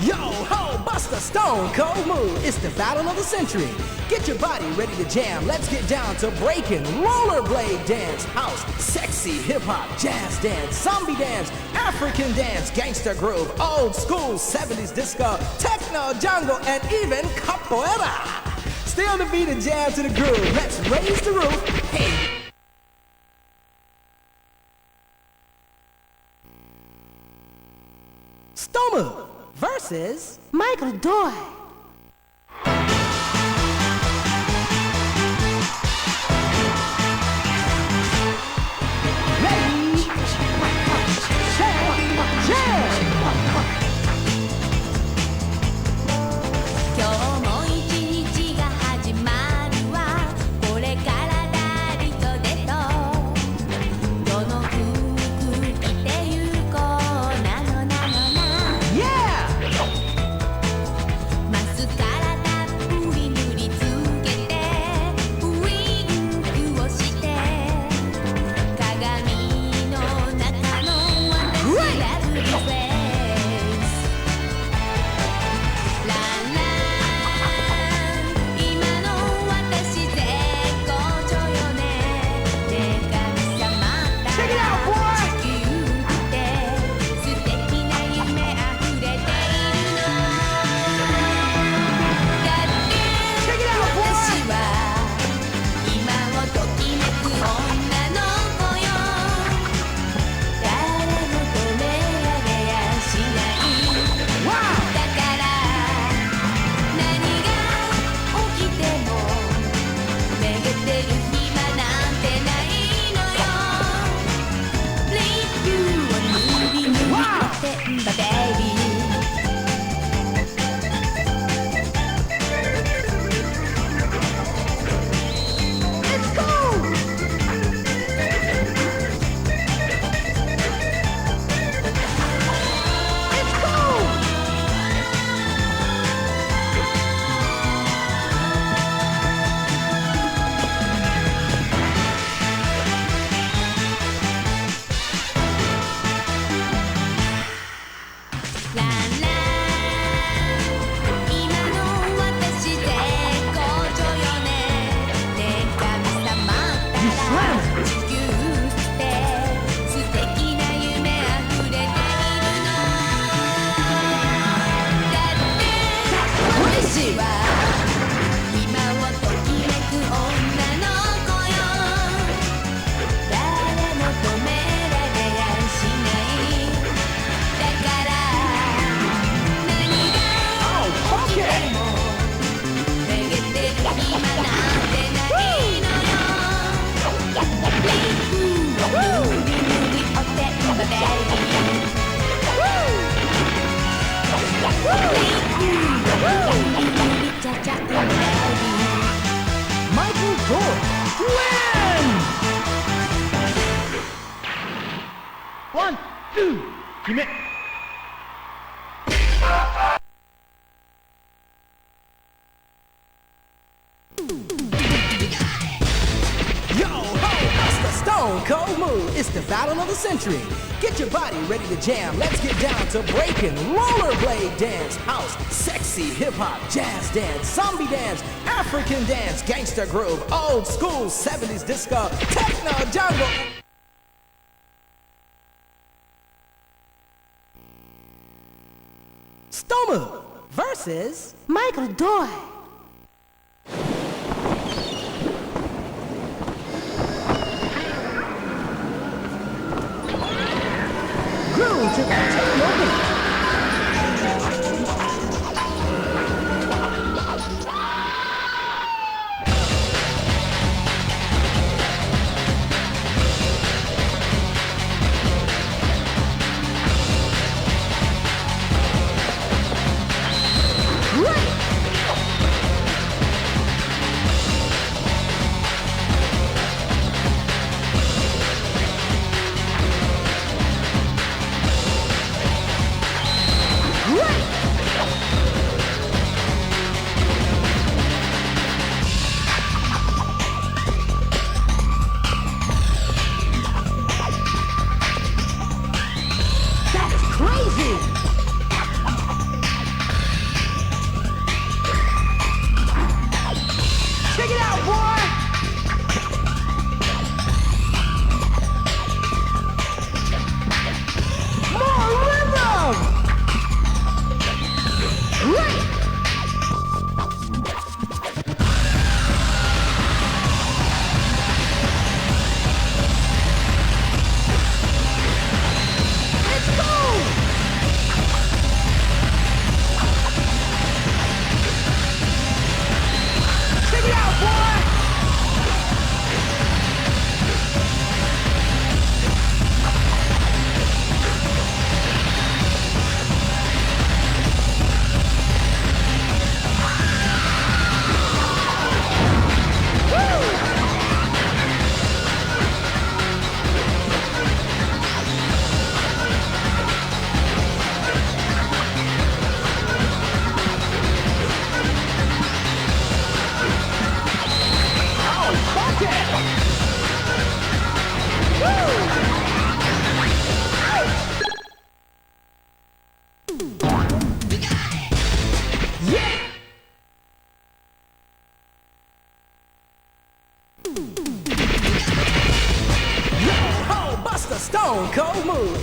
Yo ho, bust a stone cold move. It's the battle of the century. Get your body ready to jam. Let's get down to breaking, rollerblade dance, house, sexy hip hop, jazz dance, zombie dance, African dance, gangster groove, old school 70s disco, techno, jungle, and even capoeira. Still to beat a jam to the groove. Let's raise the roof. Hey. Stoma versus Michael Doyle. Ready, set, jam! 今日も一日が始まるわこれから誰とでとどの服着てゆこうなのなのな Yeah! マスカラたっぷり塗りつけてウインクをして鏡の中の私ラブリーフェイスランラン今の私絶好調よねね神様ったら地球って素敵な夢あふれているのだって私は今をときめく女の子よ誰も止められやしないだから何が起きてもめげてる暇なんてないのよ Leave you を塗り塗りってんだ baby Let's go! Let's go!ランラン今の私絶好調よねね神様ったら地球って素敵な夢あふれているのだって私は今をときめく女の子よ誰も止められやしないだから何が起きてもめげてる暇なんてないのよリンクを塗り塗りおてんばベイビーリンクを塗り塗りちゃちゃんベイビー Michael Doyle wins! ワン、ツー、決め。Yo ho, bust a stone cold move. It's the battle of the century. Get your body ready to jam. Let's get down to breaking, rollerblade dance, house, sexy hip hop, jazz dance, zombie dance, African dance, gangster groove, old school 70s disco, techno, jungle. Stoma versus Michael Doyle. Groove to the techno beat.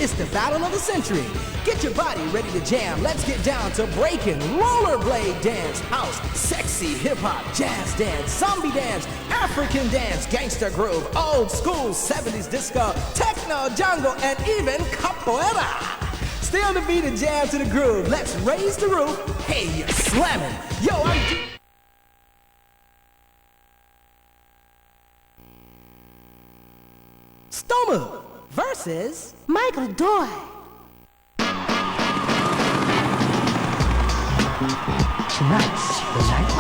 it's the battle of the century. Get your body ready to jam. Let's get down to breaking, rollerblade dance, house, sexy hip-hop, jazz dance, zombie dance, African dance, gangster groove, old school 70s disco, techno, jungle, and even capoeira. Stay on the beat and jam to the groove. Let's raise the roof. Hey, you're slamming. Yo, I'm... Stoma versus Michael Doyle. Tonight's the night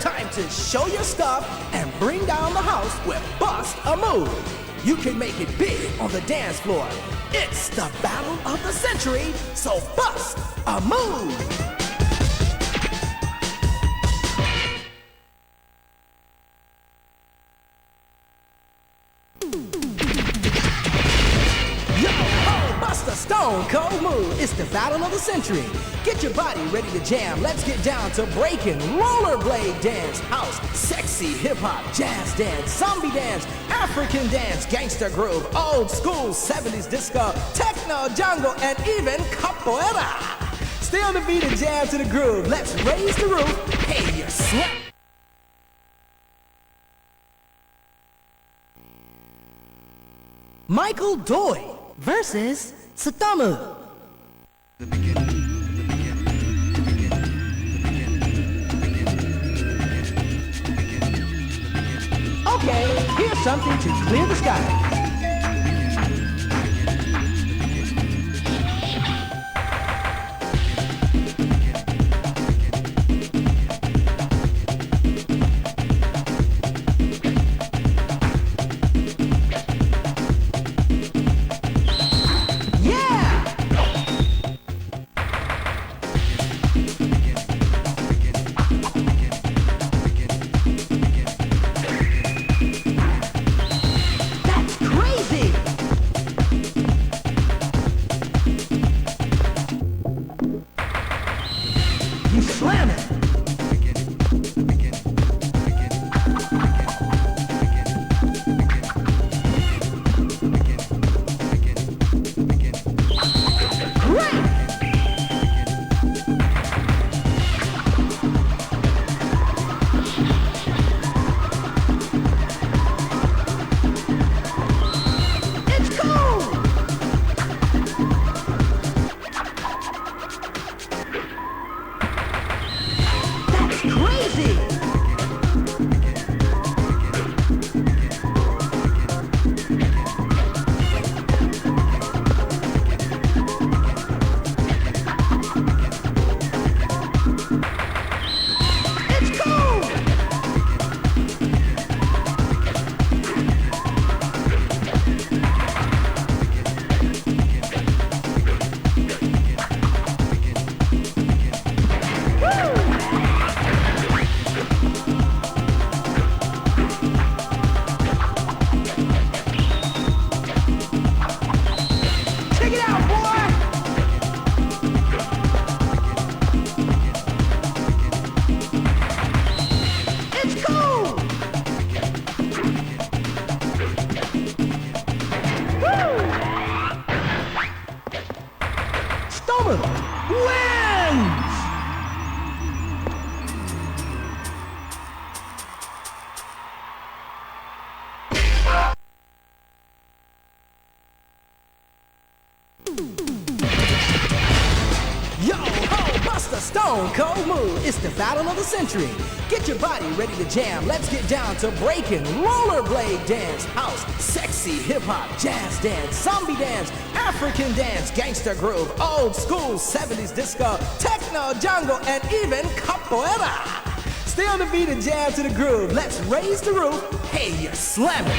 Time to show your stuff and bring down the house with Bust a Move. You can make it big on the dance floor. It's the battle of the century, so bust a move. Stone Cold Move, it's the battle of the century. Get your body ready to jam. Let's get down to breaking, rollerblade dance, house, sexy hip-hop, jazz dance, zombie dance, African dance, gangster groove, old school 70s disco, techno, jungle, and even capoeira. Stay on the beat and jam to the groove. Let's raise the roof. Hey, you're slap. Michael Doyle versus Satomu. Okay, here's something to clear the sky. crazy. It's cool. Check it out, boy! It's cool! Woo! Stomach wins! Yo ho, bust a stone cold move. It's the battle of the century. Get your body ready to jam. Let's get down to breaking, rollerblade dance, house, sexy hip hop, jazz dance, zombie dance, African dance, gangster groove, old school 70s disco, techno, jungle, and even capoeira. Stay on the beat and jam to the groove. Let's raise the roof. Hey, you're slamming.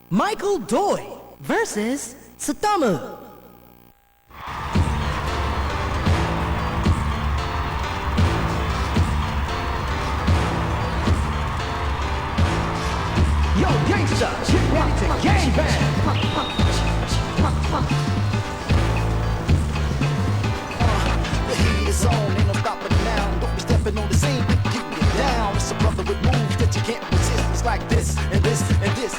Michael Doi versus Satamu. Yo, gangsta, get ready to gang bang. The heat is on, ain't no stopping now. Don't be stepping on the scene, you get down. It's a brother with moves that you can't resist. It's like this and this and this.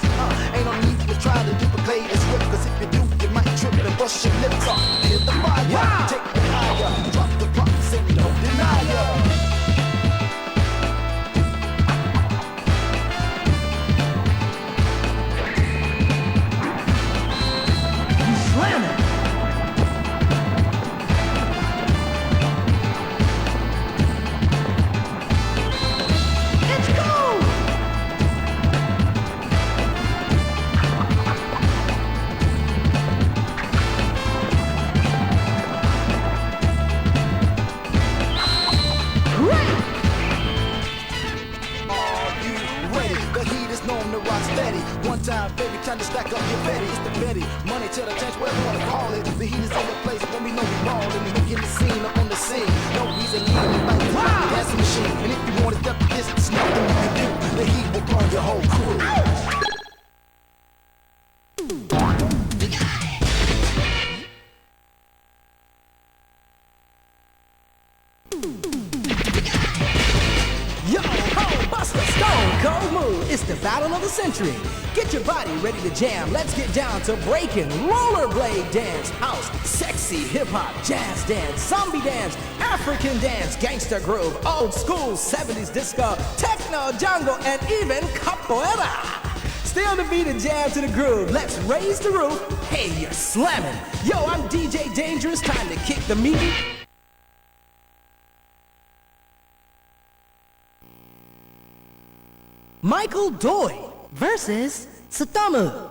Ain't no need to try to duplicate this whip, cause if you do, you might trip and bust your lips off. Hit the fire, Wow. take the higher, drop the props and don't deny ya. You slamming. It's cool. Ready, the heat is known to rock steady. One time, baby, time to stack up your Betty. It's the Betty, money to the change, whatever you wanna call it. The heat is in the place when we know we ballin'. We making the scene up on the scene. No reason leaving like a dancing machine. And if you wanna step to this, it's nothing you can do. The heat will burn your whole crew. Yo ho, bust a stone cold move. It's the battle of the century. Get your body ready to jam. Let's get down to breaking, rollerblade dance, house, sexy hip hop, jazz dance, zombie dance, African dance, gangster groove, old school 70s disco, techno, jungle, and even capoeira. Stay on the beat and jam to the groove. Let's raise the roof. Hey, you're slamming. Yo, I'm DJ Dangerous. Time to kick the meat. Michael Doi versus Satamu.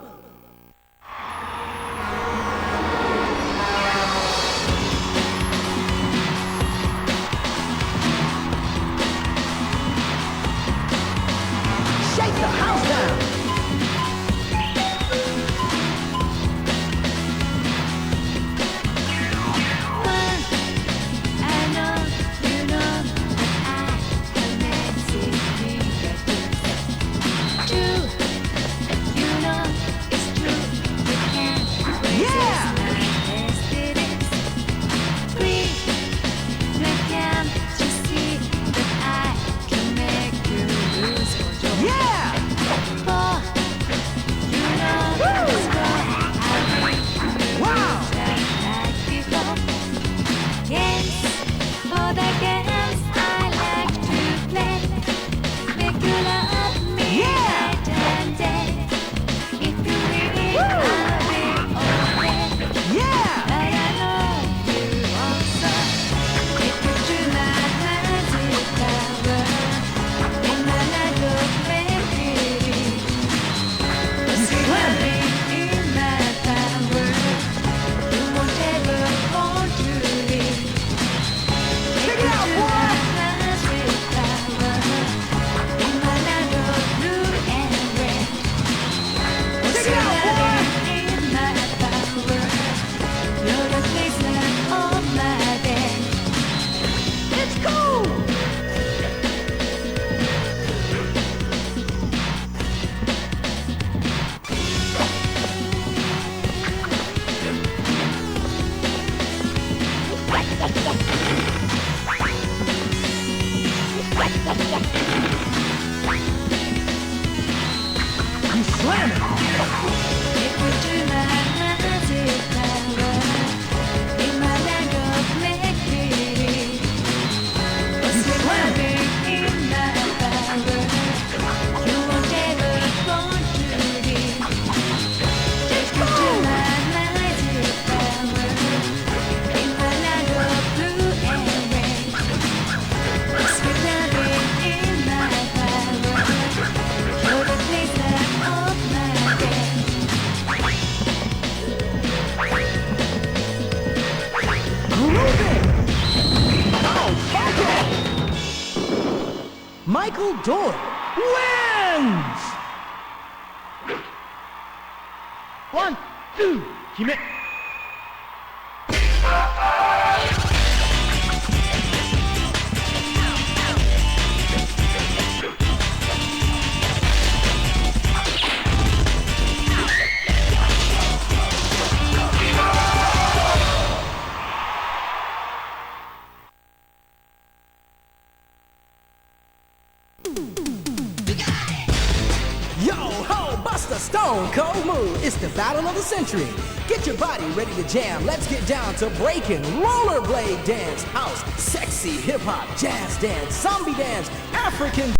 Shake the house down. I know, you know, that I have made it. You know Michael Doyle wins! ワン、ツー、決め。Yo ho, bust a stone cold move. It's the battle of the century. Get your body ready to jam. Let's get down to breaking rollerblade dance, house, sexy hip hop, jazz dance, zombie dance, African